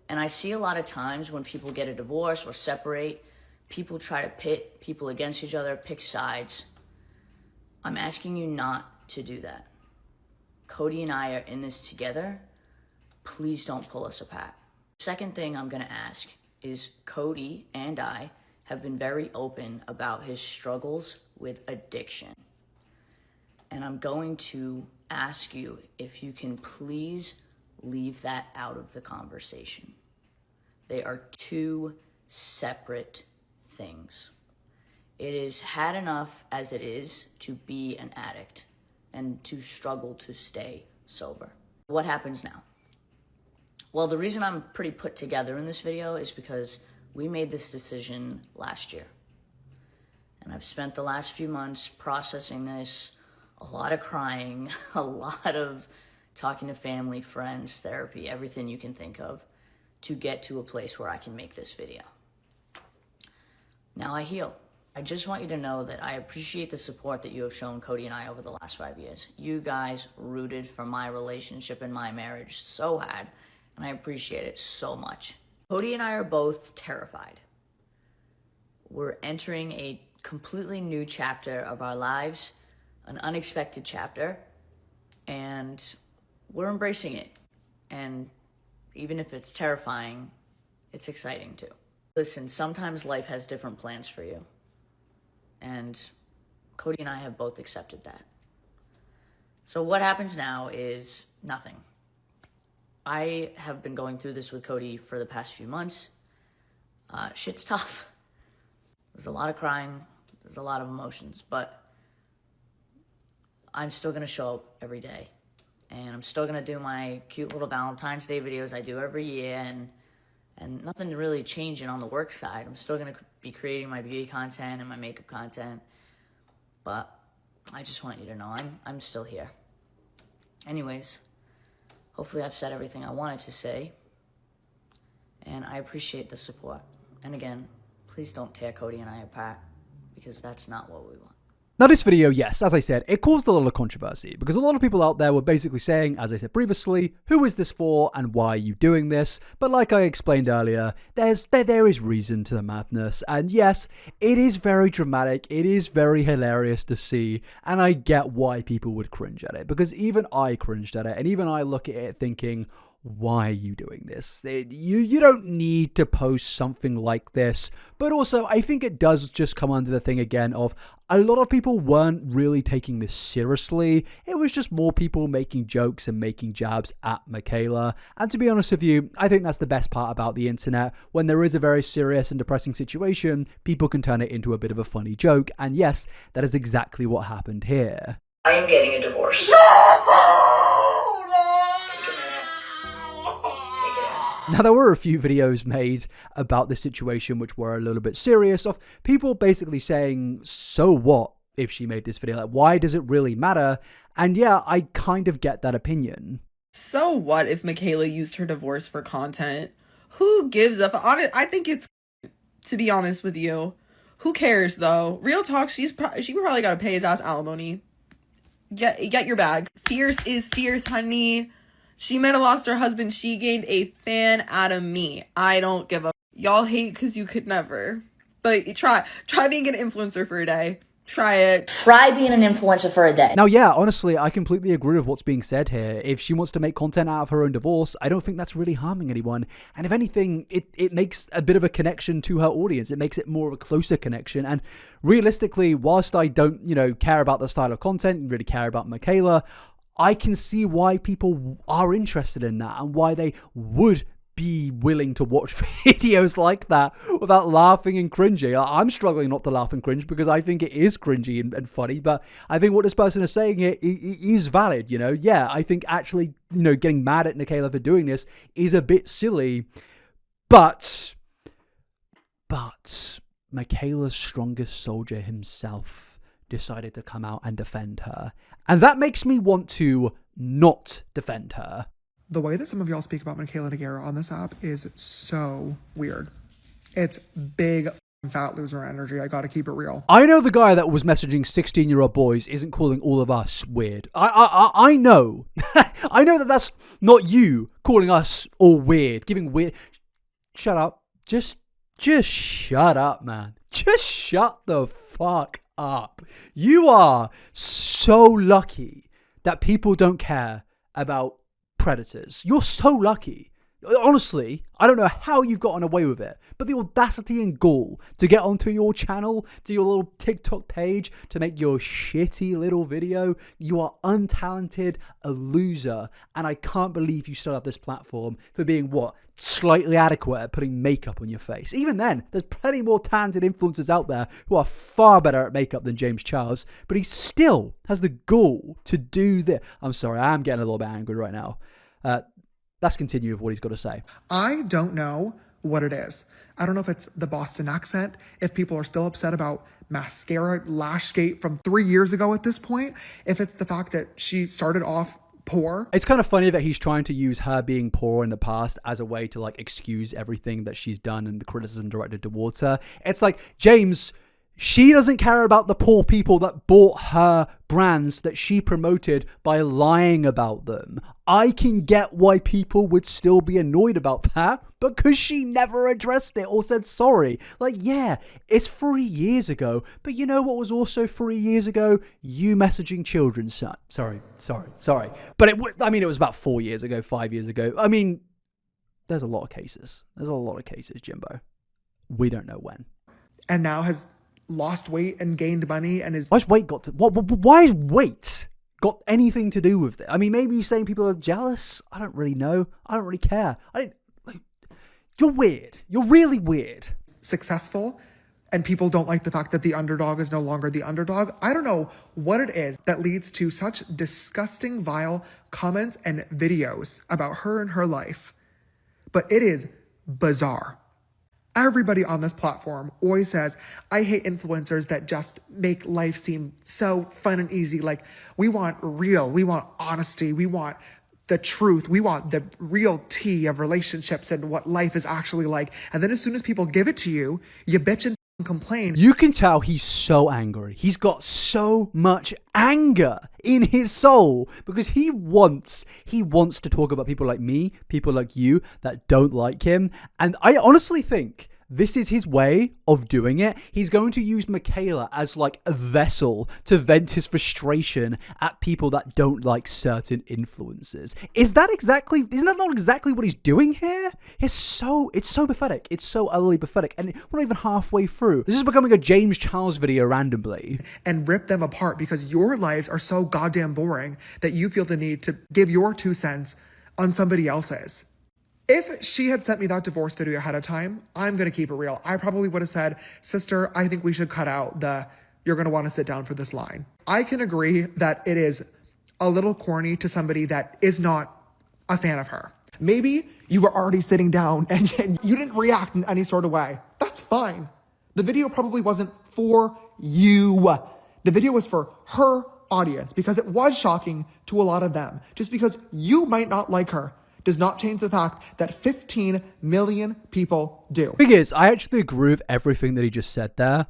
And I see a lot of times when people get a divorce or separate, people try to pit people against each other, pick sides. I'm asking you not to do that. Cody and I are in this together. Please don't pull us apart. Second thing I'm going to ask is Cody and I have been very open about his struggles with addiction. And I'm going to ask you if you can please leave that out of the conversation. They are 2 separate things. It is had enough as it is to be an addict and to struggle to stay sober. What happens now? Well, the reason I'm pretty put together in this video is because we made this decision last year. And I've spent the last few months processing this, a lot of crying, a lot of talking to family, friends, therapy, everything you can think of to get to a place where I can make this video. Now I heal. I just want you to know that I appreciate the support that you have shown Cody and I over the last 5 years. You guys rooted for my relationship and my marriage so hard, and I appreciate it so much. Cody and I are both terrified. We're entering a completely new chapter of our lives, an unexpected chapter, and we're embracing it. And even if it's terrifying, it's exciting too. Listen, sometimes life has different plans for you. And Cody and I have both accepted that. So what happens now is nothing. I have been going through this with Cody for the past few months. Shit's tough. There's a lot of crying. There's a lot of emotions. But I'm still going to show up every day. And I'm still going to do my cute little Valentine's Day videos I do every year. And nothing really changing on the work side. I'm still going to be creating my beauty content and my makeup content. But I just want you to know I'm still here. Anyways, hopefully I've said everything I wanted to say. And I appreciate the support. And again, please don't tear Cody and I apart, because that's not what we want. Now this video, yes, as I said, it caused a lot of controversy because a lot of people out there were basically saying, as I said previously, who is this for and why are you doing this? But like I explained earlier, there is reason to the madness. And yes, it is very dramatic, it is very hilarious to see, and I get why people would cringe at it, because even I cringed at it, and even I look at it thinking, why are you doing this? You don't need to post something like this. But also, I think it does just come under the thing again of a lot of people weren't really taking this seriously. It was just more people making jokes and making jabs at Mikayla. And to be honest with you, I think that's the best part about the internet. When there is a very serious and depressing situation, people can turn it into a bit of a funny joke. And yes, that is exactly what happened here. I am getting a divorce. Now, there were a few videos made about this situation which were a little bit serious, of people basically saying, so what if she made this video? Like, why does it really matter? And yeah, I kind of get that opinion. So what if Mikayla used her divorce for content? Who gives a I think it's, to be honest with you, who cares though? Real talk, she probably got to pay his ass alimony. Get your bag. Fierce is fierce, honey. She might have lost her husband. She gained a fan out of me. I don't give a... Y'all hate because you could never. But try being an influencer for a day. Try it. Try being an influencer for a day. Now, yeah, honestly, I completely agree with what's being said here. If she wants to make content out of her own divorce, I don't think that's really harming anyone. And if anything, it makes a bit of a connection to her audience. It makes it more of a closer connection. And realistically, whilst I don't, care about the style of content and really care about Mikayla, I can see why people are interested in that and why they would be willing to watch videos like that without laughing and cringing. I'm struggling not to laugh and cringe because I think it is cringy and funny, but I think what this person is saying here is valid, Yeah, I think actually, getting mad at Mikayla for doing this is a bit silly, but Mikayla's strongest soldier himself decided to come out and defend her. And that makes me want to not defend her. The way that some of y'all speak about Mikayla Nogueira on this app is so weird. It's big fat loser energy. I gotta keep it real. I know the guy that was messaging 16-year-old boys isn't calling all of us weird. I know. I know that that's not you calling us all weird, giving weird... Shut up. Just shut up, man. Just shut the fuck up. You are so lucky that people don't care about predators. You're so lucky. Honestly, I don't know how you've gotten away with it, but the audacity and gall to get onto your channel, to your little TikTok page, to make your shitty little video, you are untalented, a loser, and I can't believe you still have this platform for being, slightly adequate at putting makeup on your face. Even then, there's plenty more talented influencers out there who are far better at makeup than James Charles, but he still has the gall to do this. I'm sorry, I am getting a little bit angry right now. Let's continue with what he's got to say. I don't know what it is. I don't know if it's the Boston accent, if people are still upset about mascara Lashgate from 3 years ago at this point, if it's the fact that she started off poor. It's kind of funny that he's trying to use her being poor in the past as a way to like excuse everything that she's done and the criticism directed towards her. It's like, James, she doesn't care about the poor people that bought her brands that she promoted by lying about them. I can get why people would still be annoyed about that because she never addressed it or said sorry. Like, yeah, it's 3 years ago, but you know what was also 3 years ago? You messaging children, son. Sorry. But it was about 4 years ago, 5 years ago. I mean, there's a lot of cases. Jimbo. We don't know when. And now has lost weight and gained money and is... Why has weight got anything to do with it? I mean, maybe you're saying people are jealous. I don't really know. I don't really care. You're weird. You're really weird. Successful, and people don't like the fact that the underdog is no longer the underdog. I don't know what it is that leads to such disgusting, vile comments and videos about her and her life, but it is bizarre. Everybody on this platform always says, I hate influencers that just make life seem so fun and easy. Like, we want real, we want honesty, we want the truth, we want the real tea of relationships and what life is actually like. And then as soon as people give it to you, you bitch and complain. You can tell he's so angry. He's got so much anger in his soul because he wants to talk about people like me, people like you that don't like him. And I honestly think this is his way of doing it. He's going to use Mikayla as like a vessel to vent his frustration at people that don't like certain influences. Isn't that not exactly what he's doing here? It's so pathetic. It's so utterly pathetic. And we're not even halfway through. This is becoming a James Charles video randomly. And rip them apart because your lives are so goddamn boring that you feel the need to give your 2 cents on somebody else's. If she had sent me that divorce video ahead of time, I'm going to keep it real. I probably would have said, sister, I think we should cut out you're going to want to sit down for this line. I can agree that it is a little corny to somebody that is not a fan of her. Maybe you were already sitting down and you didn't react in any sort of way. That's fine. The video probably wasn't for you. The video was for her audience because it was shocking to a lot of them. Just because you might not like her does not change the fact that 15 million people do. The thing is, I actually agree with everything that he just said there,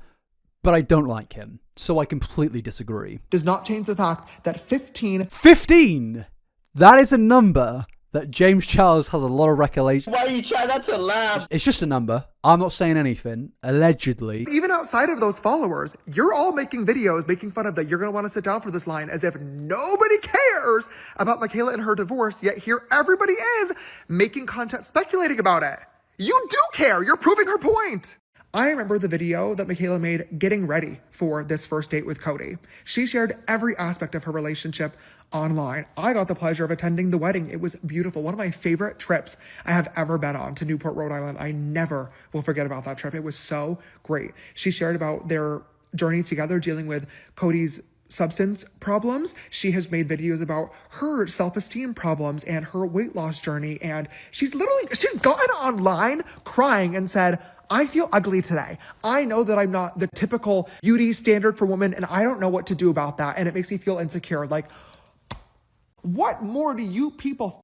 but I don't like him. So I completely disagree. Does not change the fact that 15... 15! That is a number that James Charles has a lot of recollection. Why are you trying not to laugh? It's just a number. I'm not saying anything. Allegedly. Even outside of those followers, you're all making videos making fun of that you're going to want to sit down for this line as if nobody cares about Mikayla and her divorce, yet here everybody is making content speculating about it. You do care. You're proving her point. I remember the video that Mikayla made getting ready for this first date with Cody. She shared every aspect of her relationship online. I got the pleasure of attending the wedding. It was beautiful. One of my favorite trips I have ever been on to Newport, Rhode Island. I never will forget about that trip. It was so great. She shared about their journey together dealing with Cody's substance problems. She has made videos about her self-esteem problems and her weight loss journey. And she's gotten online crying and said, I feel ugly today. I know that I'm not the typical beauty standard for women and I don't know what to do about that. And it makes me feel insecure. Like, what more do you people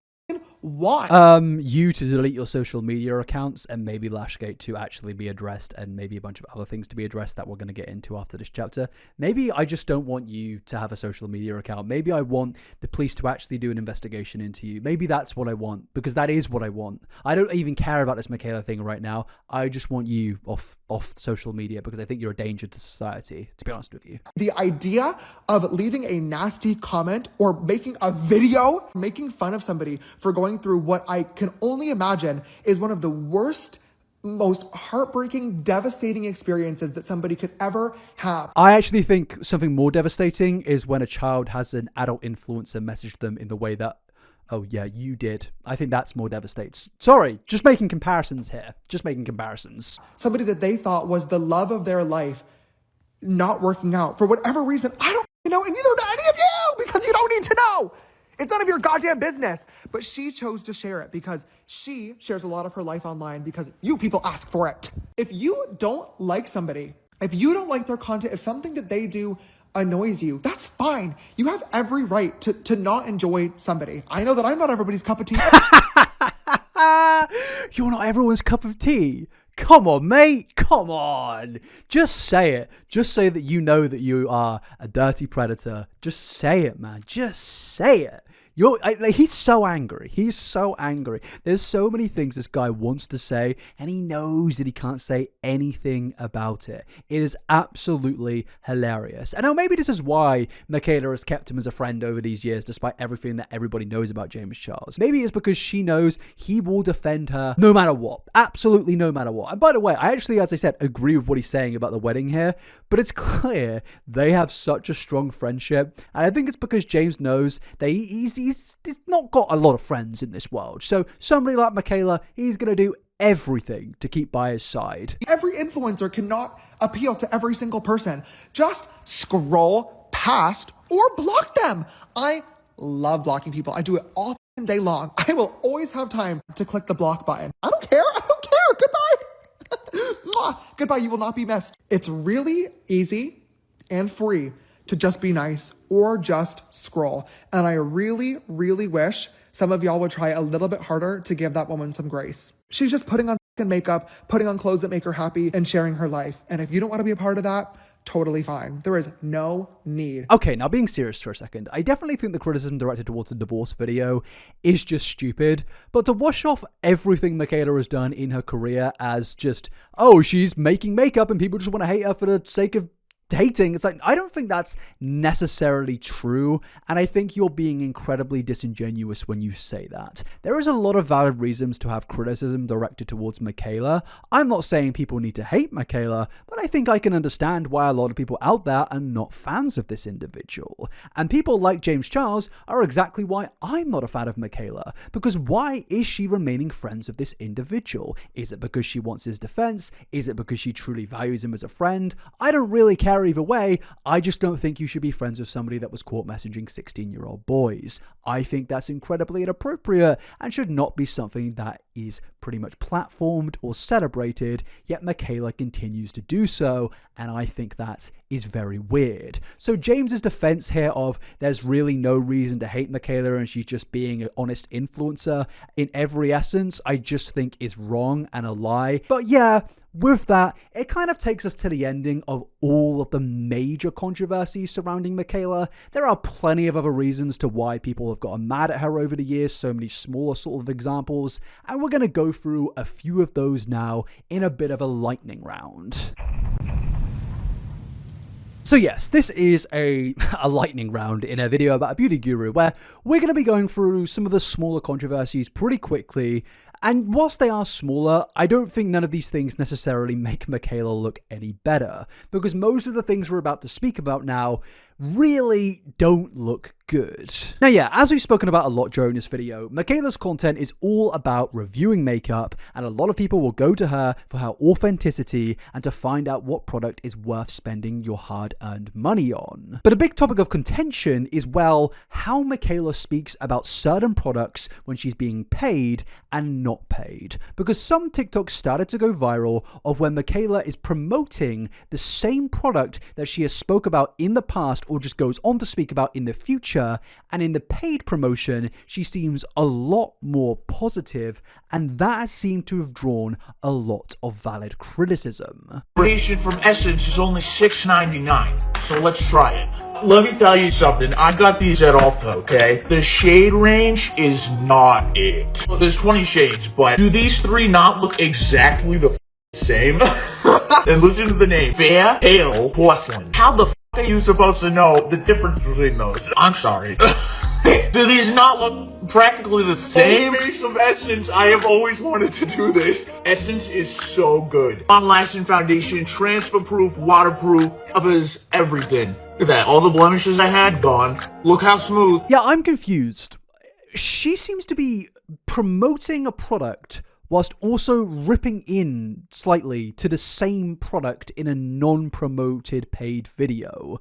want? You to delete your social media accounts and maybe Lashgate to actually be addressed and maybe a bunch of other things to be addressed that we're going to get into after this chapter. Maybe I just don't want you to have a social media account. Maybe I want the police to actually do an investigation into you. Maybe that's what I want because that is what I want. I don't even care about this Mikayla thing right now. I just want you off social media because I think you're a danger to society, to be honest with you. The idea of leaving a nasty comment or making a video making fun of somebody for going through what I can only imagine is one of the worst, most heartbreaking, devastating experiences that somebody could ever have. I actually think something more devastating is when a child has an adult influencer message them in the way that, oh yeah, you did. I think that's more devastating. Sorry, just making comparisons here. Just making comparisons. Somebody that they thought was the love of their life not working out for whatever reason. I don't know, and neither do any of you because you don't need to know. It's none of your goddamn business. But she chose to share it because she shares a lot of her life online because you people ask for it. If you don't like somebody, if you don't like their content, if something that they do annoys you, that's fine. You have every right to not enjoy somebody. I know that I'm not everybody's cup of tea. You're not everyone's cup of tea. Come on, mate. Come on. Just say it. Just say that you know that you are a dirty predator. Just say it, man. Just say it. He's so angry. He's so angry. There's so many things this guy wants to say, and he knows that he can't say anything about it. It is absolutely hilarious. And now maybe this is why Mikayla has kept him as a friend over these years, despite everything that everybody knows about James Charles. Maybe it's because she knows he will defend her no matter what. Absolutely no matter what. And by the way, I actually, as I said, agree with what he's saying about the wedding here, but it's clear they have such a strong friendship. And I think it's because James knows that he's not got a lot of friends in this world. So somebody like Mikayla, he's going to do everything to keep by his side. Every influencer cannot appeal to every single person. Just scroll past or block them. I love blocking people. I do it all day long. I will always have time to click the block button. I don't care. Goodbye. Goodbye. You will not be missed. It's really easy and free to just be nice or just scroll. And I really, really wish some of y'all would try a little bit harder to give that woman some grace. She's just putting on makeup, putting on clothes that make her happy, and sharing her life. And if you don't want to be a part of that, totally fine. There is no need. Okay, now being serious for a second, I definitely think the criticism directed towards the divorce video is just stupid, but to wash off everything Mikayla has done in her career as just, oh, she's making makeup and people just want to hate her for the sake of hating, it's like, I don't think that's necessarily true, and I think you're being incredibly disingenuous when you say that. There is a lot of valid reasons to have criticism directed towards Mikayla. I'm not saying people need to hate Mikayla, but I think I can understand why a lot of people out there are not fans of this individual. And people like James Charles are exactly why I'm not a fan of Mikayla, because why is she remaining friends with this individual? Is it because she wants his defense? Is it because she truly values him as a friend? I don't really care either way. I just don't think you should be friends with somebody that was caught messaging 16-year-old boys. I think that's incredibly inappropriate and should not be something that is pretty much platformed or celebrated, yet Mikayla continues to do so, and I think that is very weird. So James's defense here of there's really no reason to hate Mikayla and she's just being an honest influencer in every essence, I just think is wrong and a lie. But yeah, with that, it kind of takes us to the ending of all of the major controversies surrounding Mikayla. There are plenty of other reasons to why people have gotten mad at her over the years, so many smaller sort of examples, and we're going to go through a few of those now in a bit of a lightning round. So yes, this is a lightning round in a video about a beauty guru where we're going to be going through some of the smaller controversies pretty quickly. And whilst they are smaller, I don't think none of these things necessarily make Mikayla look any better, because most of the things we're about to speak about now really don't look good. Now yeah, as we've spoken about a lot during this video, Mikayla's content is all about reviewing makeup, and a lot of people will go to her for her authenticity and to find out what product is worth spending your hard-earned money on. But a big topic of contention is, well, how Mikayla speaks about certain products when she's being paid and not paid. Because some TikToks started to go viral of when Mikayla is promoting the same product that she has spoke about in the past or just goes on to speak about in the future, and in the paid promotion she seems a lot more positive, and that has seemed to have drawn a lot of valid criticism. Foundation from Essence is only $6.99, so let's try it. Let me tell you something, I got these at Ulta, okay? The shade range is not it. Well, there's 20 shades, but do these three not look exactly the same? And listen to the name, Fair, Pale, Porcelain. How the are you supposed to know the difference between those? I'm sorry. Do these not look practically the same? Face of Essence, I have always wanted to do this. Essence is so good. Long-lasting foundation, transfer-proof, waterproof, covers everything. Look at that, all the blemishes I had gone. Look how smooth. Yeah, I'm confused. She seems to be promoting a product whilst also ripping in slightly to the same product in a non-promoted paid video.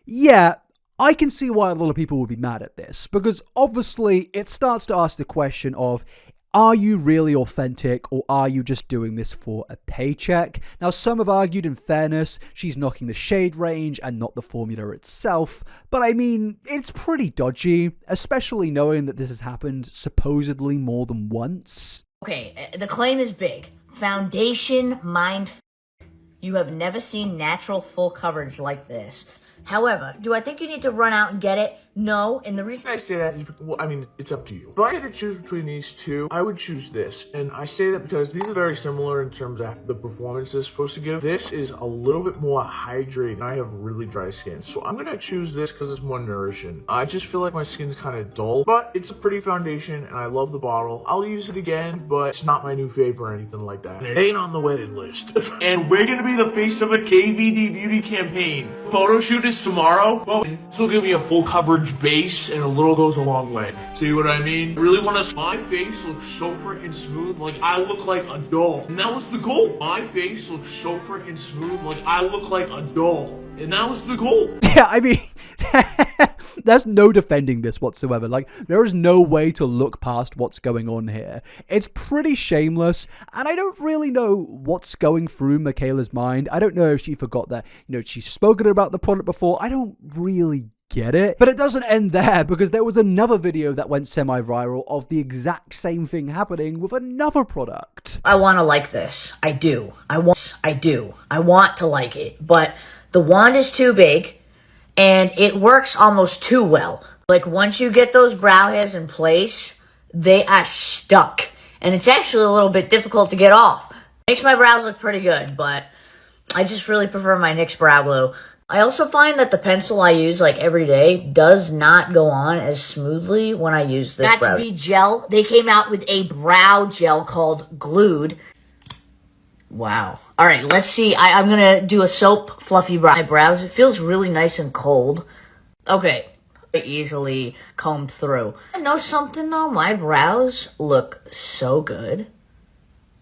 Yeah, I can see why a lot of people would be mad at this, because obviously it starts to ask the question of, are you really authentic, or are you just doing this for a paycheck? Now, some have argued, in fairness, she's knocking the shade range and not the formula itself, but I mean, it's pretty dodgy, especially knowing that this has happened supposedly more than once. Okay, the claim is big. Foundation mind. You have never seen natural full coverage like this. However, do I think you need to run out and get it? No, and the reason I say that is, well, I mean, it's up to you. If I had to choose between these two, I would choose this. And I say that because these are very similar in terms of the performance it's supposed to give. This is a little bit more hydrated, and I have really dry skin. So I'm gonna choose this because it's more nourishing. I just feel like my skin's kind of dull, but it's a pretty foundation, and I love the bottle. I'll use it again, but it's not my new favorite or anything like that. And it ain't on the wedding list. And we're gonna be the face of a KVD beauty campaign. Photo shoot is tomorrow. Well, this will give me a full coverage base, and a little goes a long way. See what I mean? I really want to. My face looks so freaking smooth, like I look like a doll, and that was the goal. My face looks so freaking smooth, like I look like a doll, and that was the goal. Yeah, I mean, there's no defending this whatsoever. Like, there is no way to look past what's going on here. It's pretty shameless, and I don't really know what's going through Mikayla's mind. I don't know if she forgot that, she's spoken about the product before. I don't really get it. But it doesn't end there, because there was another video that went semi-viral of the exact same thing happening with another product. I want to like this. I do. I want to like it, but the wand is too big, and it works almost too well. Like, once you get those brow hairs in place, they are stuck, and it's actually a little bit difficult to get off. Makes my brows look pretty good, but I just really prefer my NYX brow glue. I also find that the pencil I use like every day does not go on as smoothly when I use this brow. Not to be gel, they came out with a brow gel called Glued. Wow. All right, let's see. I'm gonna do a soap fluffy brows. It feels really nice and cold. Okay, easily combed through. I know something though, my brows look so good.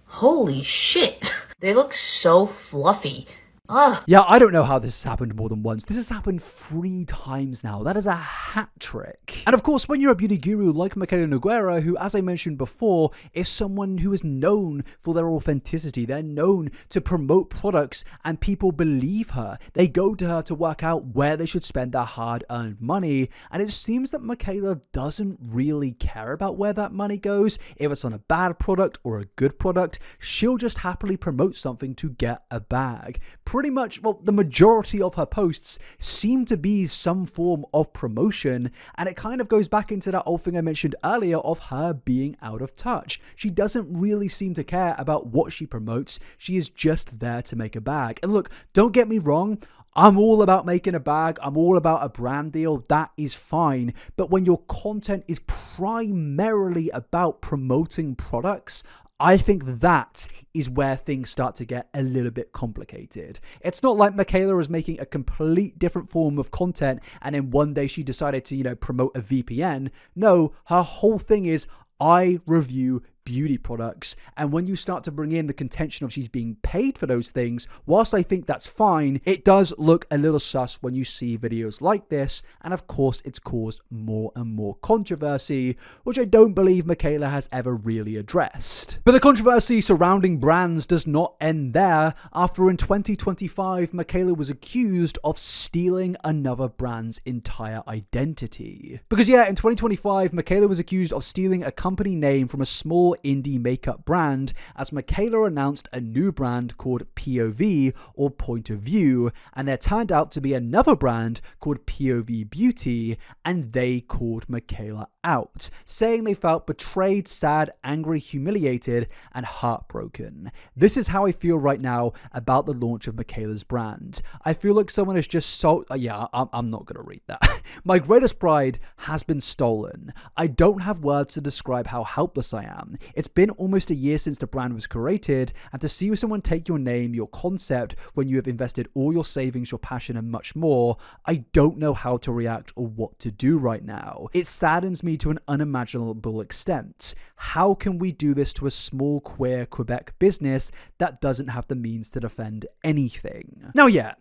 Holy shit. They look so fluffy. Ugh. Yeah, I don't know how this has happened more than once. This has happened 3 times now. That is a hat trick. And of course, when you're a beauty guru like Mikayla Nogueira, who, as I mentioned before, is someone who is known for their authenticity. They're known to promote products, and people believe her. They go to her to work out where they should spend their hard-earned money. And it seems that Mikayla doesn't really care about where that money goes. If it's on a bad product or a good product, she'll just happily promote something to get a bag. Pretty much, well, the majority of her posts seem to be some form of promotion, and it kind of goes back into that old thing I mentioned earlier of her being out of touch. She doesn't really seem to care about what she promotes. She is just there to make a bag. And look, don't get me wrong, I'm all about making a bag. I'm all about a brand deal. That is fine. But when your content is primarily about promoting products, I think that is where things start to get a little bit complicated. It's not like Mikayla is making a complete different form of content and then one day she decided to, promote a VPN. No, her whole thing is, I review beauty products. And when you start to bring in the contention of she's being paid for those things, whilst I think that's fine, it does look a little sus when you see videos like this. And of course, it's caused more and more controversy, which I don't believe Mikayla has ever really addressed. But the controversy surrounding brands does not end there. After in 2025, Mikayla was accused of stealing another brand's entire identity. Because yeah, in 2025, Mikayla was accused of stealing a company name from a small indie makeup brand, as Mikayla announced a new brand called POV, or Point of View, and there turned out to be another brand called POV Beauty, and they called Mikayla out, saying they felt betrayed, sad, angry, humiliated, and heartbroken. This is how I feel right now about the launch of Mikayla's brand. I feel like someone has just I'm not gonna read that. My greatest pride has been stolen. I don't have words to describe how helpless I am. It's been almost a year since the brand was created, and to see someone take your name, your concept, when you have invested all your savings, your passion, and much more, I don't know how to react or what to do right now. It saddens me to an unimaginable extent. How can we do this to a small queer Quebec business that doesn't have the means to defend anything? Now, yeah,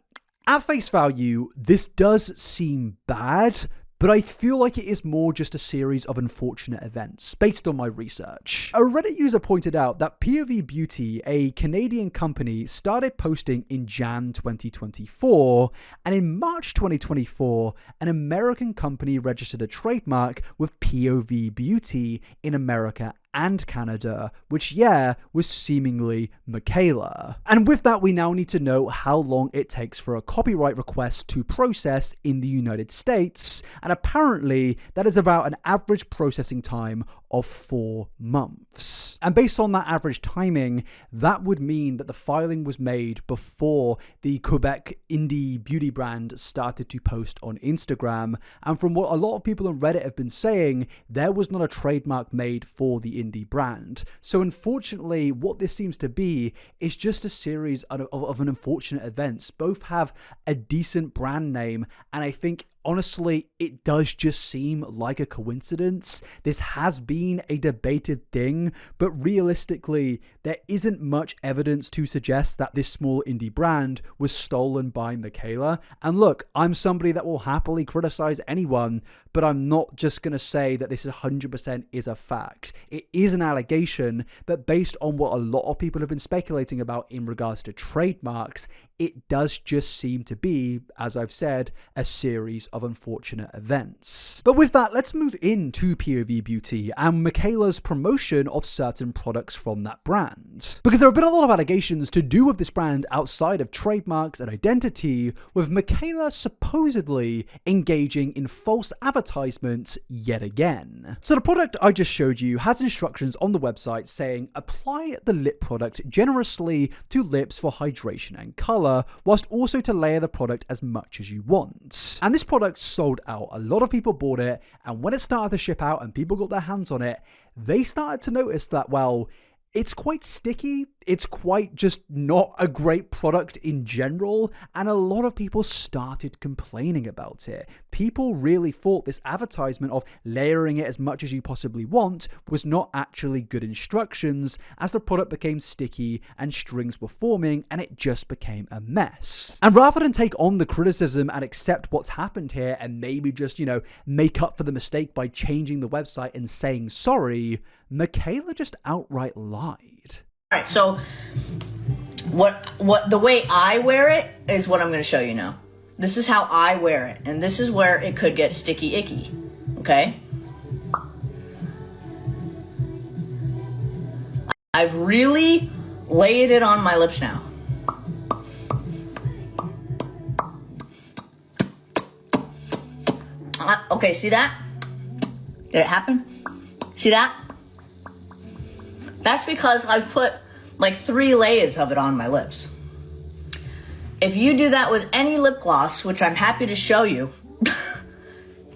At face value, this does seem bad, but I feel like it is more just a series of unfortunate events, based on my research. A Reddit user pointed out that POV Beauty, a Canadian company, started posting in Jan 2024, and in March 2024, an American company registered a trademark with POV Beauty in America and Canada, which, was seemingly Mikayla. And with that, we now need to know how long it takes for a copyright request to process in the United States, and apparently that is about an average processing time of 4 months. And based on that average timing, that would mean that the filing was made before the Quebec indie beauty brand started to post on Instagram. And from what a lot of people on Reddit have been saying, there was not a trademark made for the indie brand. So unfortunately, what this seems to be is just a series of an unfortunate events. Both have a decent brand name, and I think honestly, it does just seem like a coincidence. This has been a debated thing, but realistically, there isn't much evidence to suggest that this small indie brand was stolen by Mikayla. And look, I'm somebody that will happily criticize anyone, but I'm not just going to say that this 100% is a fact. It is an allegation, but based on what a lot of people have been speculating about in regards to trademarks, it does just seem to be, as I've said, a series of unfortunate events. But with that, let's move into POV Beauty and Mikayla's promotion of certain products from that brand. Because there have been a lot of allegations to do with this brand outside of trademarks and identity, with Mikayla supposedly engaging in false advertisements yet again. So the product I just showed you has instructions on the website saying apply the lip product generously to lips for hydration and color, whilst also to layer the product as much as you want. And this product sold out. A lot of people bought it, and when it started to ship out and people got their hands on it, they started to notice that, well, it's quite sticky, it's quite just not a great product in general, and a lot of people started complaining about it. People really thought this advertisement of layering it as much as you possibly want was not actually good instructions, as the product became sticky and strings were forming and it just became a mess. And rather than take on the criticism and accept what's happened here and maybe just, make up for the mistake by changing the website and saying sorry, Mikayla just outright lied. All right, so what the way I wear it is what I'm going to show you now. This is how I wear it, and this is where it could get sticky icky, okay? I've really laid it on my lips now. Okay, see that? Did it happen? See that? That's because I put like 3 layers of it on my lips. If you do that with any lip gloss, which I'm happy to show you,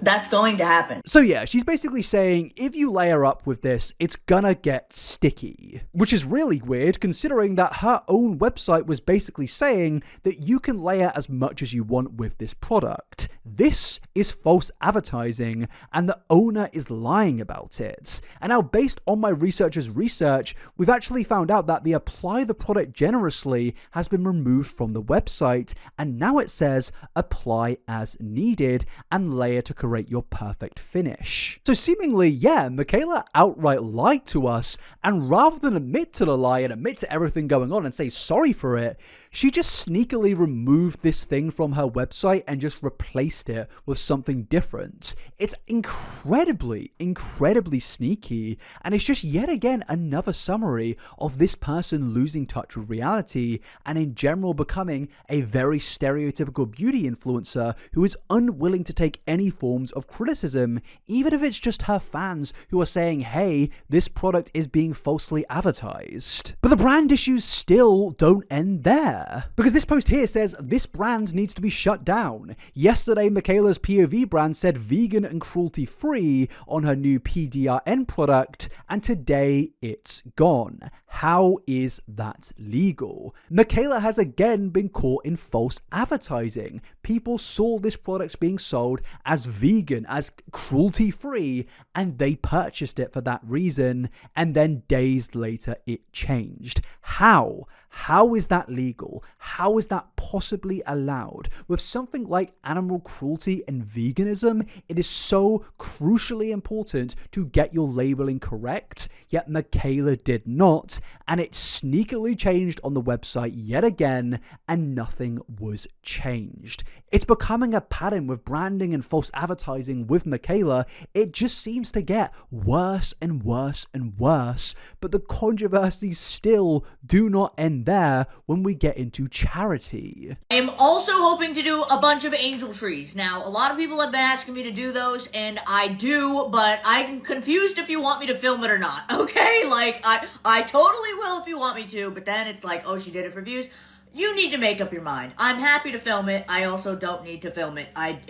that's going to happen. So yeah, she's basically saying if you layer up with this, it's gonna get sticky. Which is really weird considering that her own website was basically saying that you can layer as much as you want with this product. This is false advertising, and the owner is lying about it. And now, based on my researcher's research, we've actually found out that the apply the product generously has been removed from the website, and now it says apply as needed and layer to create your perfect finish. So seemingly, yeah, Mikayla outright lied to us, and rather than admit to the lie and admit to everything going on and say sorry for it, she just sneakily removed this thing from her website and just replaced it with something different. It's incredibly sneaky, and it's just yet again another summary of this person losing touch with reality and in general becoming a very stereotypical beauty influencer who is unwilling to take any forms of criticism, even if it's just her fans who are saying, hey, this product is being falsely advertised. But the brand issues still don't end there. Because this post here says this brand needs to be shut down. Yesterday, Mikayla's POV brand said vegan and cruelty free on her new PDRN product, and today it's gone. How is that legal? Mikayla has again been caught in false advertising. People saw this product being sold as vegan, as cruelty free, and they purchased it for that reason, and then days later it changed. How? How is that legal? How is that possibly allowed. With something like animal cruelty and veganism, it is so crucially important to get your labeling correct, yet Mikayla did not, and it sneakily changed on the website yet again, and nothing was changed. It's becoming a pattern with branding and false advertising with Mikayla. It just seems to get worse and worse and worse, but the controversies still do not end there when we get into charity. I am also hoping to do a bunch of angel trees. Now, a lot of people have been asking me to do those, and I do, but I'm confused if you want me to film it or not, okay? Like, I totally will if you want me to, but then it's like, oh, she did it for views. You need to make up your mind. I'm happy to film it. I also don't need to film it. I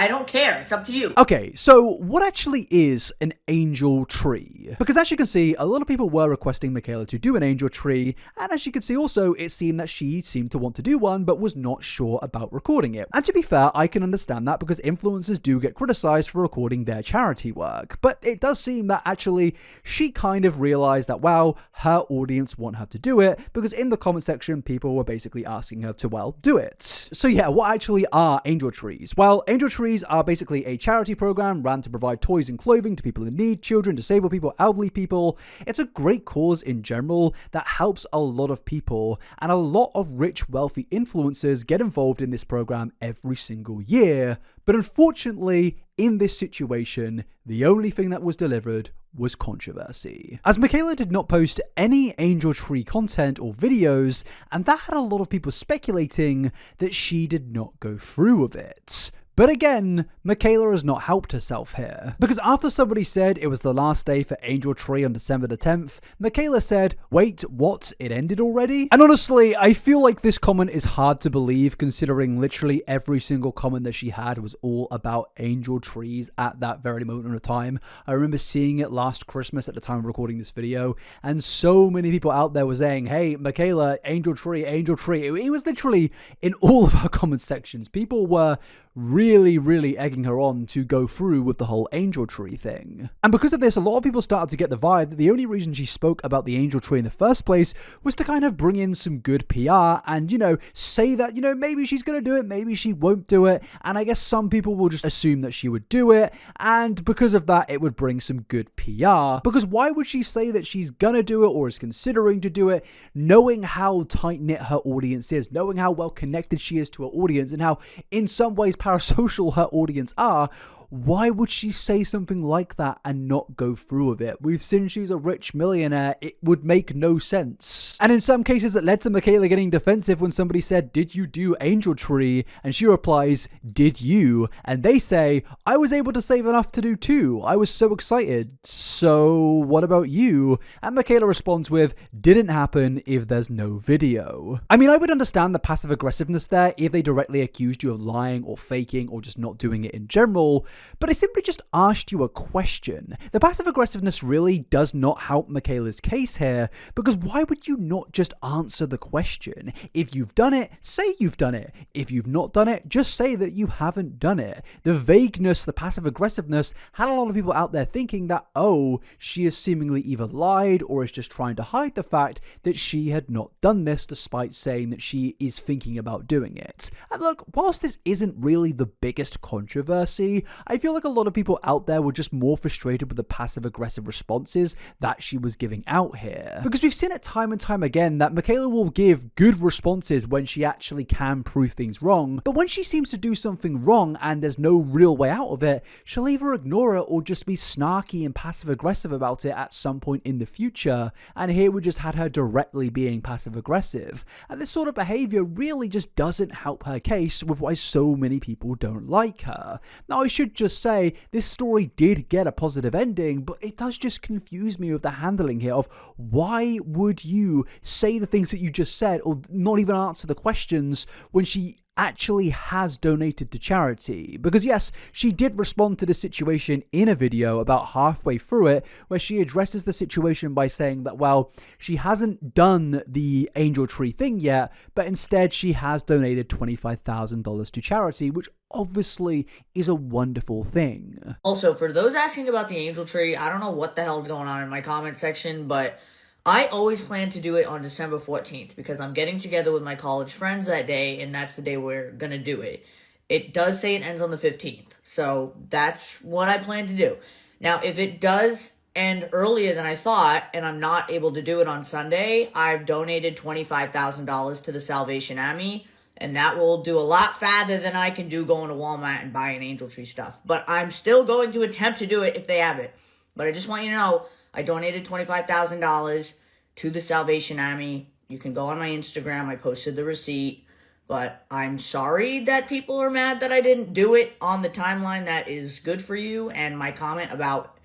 don't care. It's up to you. Okay, so what actually is an angel tree? Because as you can see, a lot of people were requesting Mikayla to do an angel tree, and as you can see also, it seemed that she seemed to want to do one, but was not sure about recording it. And to be fair, I can understand that because influencers do get criticized for recording their charity work. But it does seem that actually she kind of realized that, wow, her audience want her to do it, because in the comment section, people were basically asking her to, well, do it. So yeah, what actually are angel trees? Well, angel trees are basically a charity program ran to provide toys and clothing to people in need, children, disabled people, elderly people. It's a great cause in general that helps a lot of people, and a lot of rich, wealthy influencers get involved in this program every single year. But unfortunately, in this situation, the only thing that was delivered was controversy. As Mikayla did not post any angel tree content or videos, and that had a lot of people speculating that she did not go through with it. But again, Mikayla has not helped herself here. Because after somebody said it was the last day for Angel Tree on December the 10th, Mikayla said, wait, what? It ended already? And honestly, I feel like this comment is hard to believe considering literally every single comment that she had was all about Angel Trees at that very moment of time. I remember seeing it last Christmas at the time of recording this video, and so many people out there were saying, hey, Mikayla, Angel Tree, Angel Tree. It was literally in all of our comment sections. People were really egging her on to go through with the whole angel tree thing. And because of this, a lot of people started to get the vibe that the only reason she spoke about the angel tree in the first place was to kind of bring in some good PR and, you know, say that, you know, maybe she's going to do it, maybe she won't do it. And I guess some people will just assume that she would do it. And because of that, it would bring some good PR. Because why would she say that she's going to do it or is considering to do it, knowing how tight-knit her audience is, knowing how well connected she is to her audience and how in some ways parasocial her audience are? Why would she say something like that and not go through with it? We've seen she's a rich millionaire. It would make no sense. And in some cases, it led to Mikayla getting defensive when somebody said, did you do Angel Tree? And she replies, did you? And they say, I was able to save enough to do too. I was so excited. So what about you? And Mikayla responds with, didn't happen if there's no video. I mean, I would understand the passive aggressiveness there if they directly accused you of lying or faking or just not doing it in general. But I simply just asked you a question. The passive aggressiveness really does not help Mikayla's case here, because why would you not just answer the question? If you've done it, say you've done it. If you've not done it, just say that you haven't done it. The vagueness, the passive aggressiveness had a lot of people out there thinking that, oh, she has seemingly either lied or is just trying to hide the fact that she had not done this despite saying that she is thinking about doing it. And look, whilst this isn't really the biggest controversy, I feel like a lot of people out there were just more frustrated with the passive-aggressive responses that she was giving out here. Because we've seen it time and time again that Mikayla will give good responses when she actually can prove things wrong, but when she seems to do something wrong and there's no real way out of it, she'll either ignore it or just be snarky and passive-aggressive about it at some point in the future, and here we just had her directly being passive-aggressive. And this sort of behavior really just doesn't help her case with why so many people don't like her. Now, I should just say, this story did get a positive ending, but it does just confuse me with the handling here of why would you say the things that you just said or not even answer the questions when she actually has donated to charity. Because yes, she did respond to the situation in a video about halfway through it, where she addresses the situation by saying that, well, she hasn't done the Angel Tree thing yet, but instead she has donated $25,000 to charity, which obviously is a wonderful thing. Also, for those asking about the Angel Tree, I don't know what the hell's going on in my comment section, but I always plan to do it on December 14th because I'm getting together with my college friends that day, and that's the day we're gonna do it. It does say it ends on the 15th, so that's what I plan to do. Now, if it does end earlier than I thought, and I'm not able to do it on Sunday, I've donated $25,000 to the Salvation Army, and that will do a lot faster than I can do going to Walmart and buying Angel Tree stuff. But I'm still going to attempt to do it if they have it. But I just want you to know, I donated $25,000 to the Salvation Army. You can go on my Instagram. I posted the receipt. But I'm sorry that people are mad that I didn't do it on the timeline that is good for you. And my comment about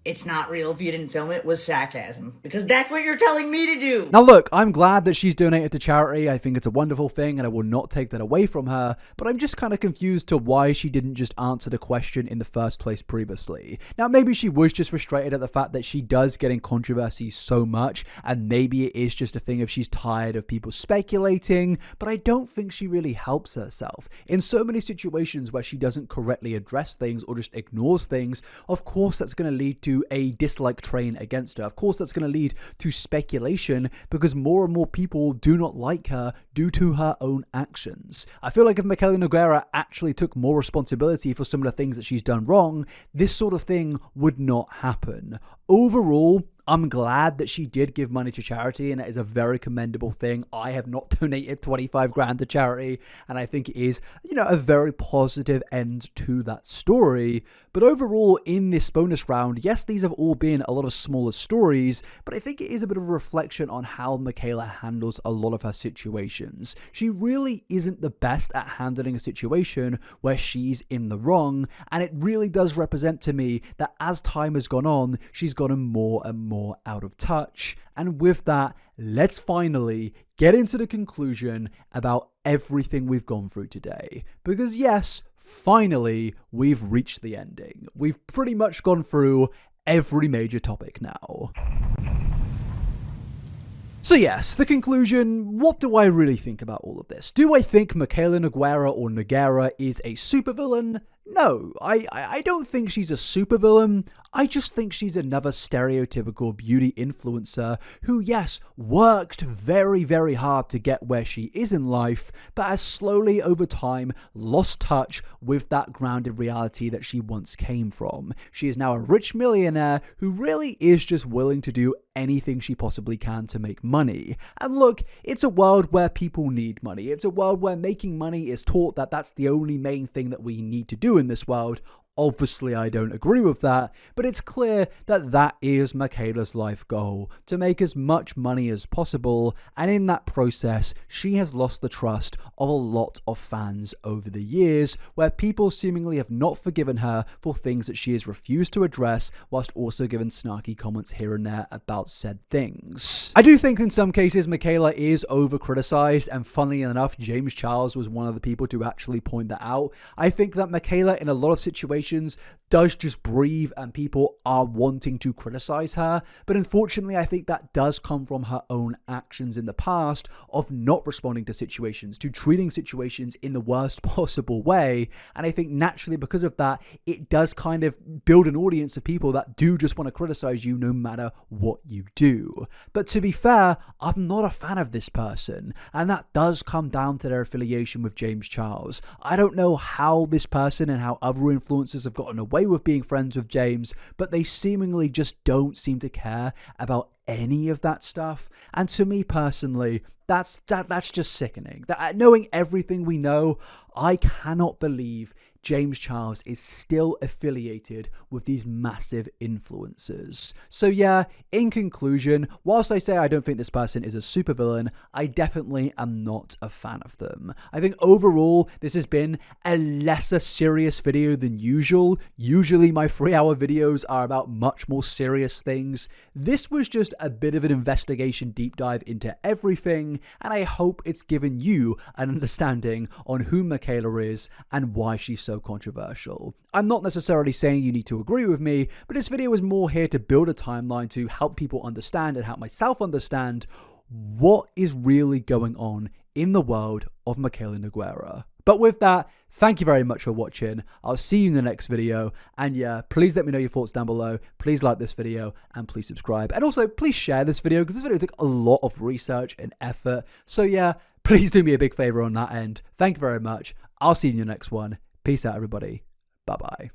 it's not real if you didn't film it was sarcasm. Because that's what you're telling me to do. Now look, I'm glad that she's donated to charity. I think it's a wonderful thing and I will not take that away from her. But I'm just kind of confused to why she didn't just answer the question in the first place previously. Now maybe she was just frustrated at the fact that she does get in controversy so much. And maybe it is just a thing of she's tired of people speculating. But I don't think she really helps herself. In so many situations where she doesn't correctly address things or just ignores things, of course that's going to lead to a dislike train against her. Of course that's going to lead to speculation because more and more people do not like her due to her own actions. I feel like if Mikayla Nogueira actually took more responsibility for some of the things that she's done wrong, this sort of thing would not happen. Overall, I'm glad that she did give money to charity, and that is a very commendable thing. I have not donated 25 grand to charity, and I think it is, a very positive end to that story. But overall, in this bonus round, yes, these have all been a lot of smaller stories, but I think it is a bit of a reflection on how Mikayla handles a lot of her situations. She really isn't the best at handling a situation where she's in the wrong, and it really does represent to me that as time has gone on, she's gotten more and more out of touch. And with that, let's finally get into the conclusion about everything we've gone through today. Because yes, finally, we've reached the ending. We've pretty much gone through every major topic now. So yes, the conclusion, what do I really think about all of this? Do I think Mikayla Nogueira or Nogueira is a supervillain? No, I don't think she's a supervillain. I just think she's another stereotypical beauty influencer who, yes, worked very, very hard to get where she is in life, but has slowly over time lost touch with that grounded reality that she once came from. She is now a rich millionaire who really is just willing to do anything she possibly can to make money. And look, it's a world where people need money. It's a world where making money is taught that that's the only main thing that we need to do in this world. Obviously, I don't agree with that, but it's clear that that is Mikayla's life goal, to make as much money as possible, and in that process, she has lost the trust of a lot of fans over the years, where people seemingly have not forgiven her for things that she has refused to address, whilst also giving snarky comments here and there about said things. I do think in some cases Mikayla is over-criticized, and funnily enough, James Charles was one of the people to actually point that out. I think that Mikayla, in a lot of situations, does just breathe and people are wanting to criticize her, but unfortunately I think that does come from her own actions in the past of not responding to situations, to treating situations in the worst possible way, and I think naturally because of that it does kind of build an audience of people that do just want to criticize you no matter what you do. But to be fair, I'm not a fan of this person, and that does come down to their affiliation with James Charles. I don't know how this person and how other influencers have gotten away with being friends with James, but they seemingly just don't seem to care about any of that stuff. And to me personally, that's just sickening. That knowing everything we know, I cannot believe James Charles is still affiliated with these massive influencers. So yeah, in conclusion, whilst I say I don't think this person is a supervillain, I definitely am not a fan of them. I think overall, this has been a lesser serious video than usual. Usually my 3-hour videos are about much more serious things. This was just a bit of an investigation deep dive into everything, and I hope it's given you an understanding on who Mikayla is and why she's so controversial. I'm not necessarily saying you need to agree with me, but this video is more here to build a timeline to help people understand and help myself understand what is really going on in the world of Mikayla Nogueira. But with that, thank you very much for watching. I'll see you in the next video. And yeah, please let me know your thoughts down below. Please like this video and please subscribe. And also, please share this video because this video took a lot of research and effort. So yeah, please do me a big favor on that end. Thank you very much. I'll see you in the next one. Peace out, everybody. Bye-bye.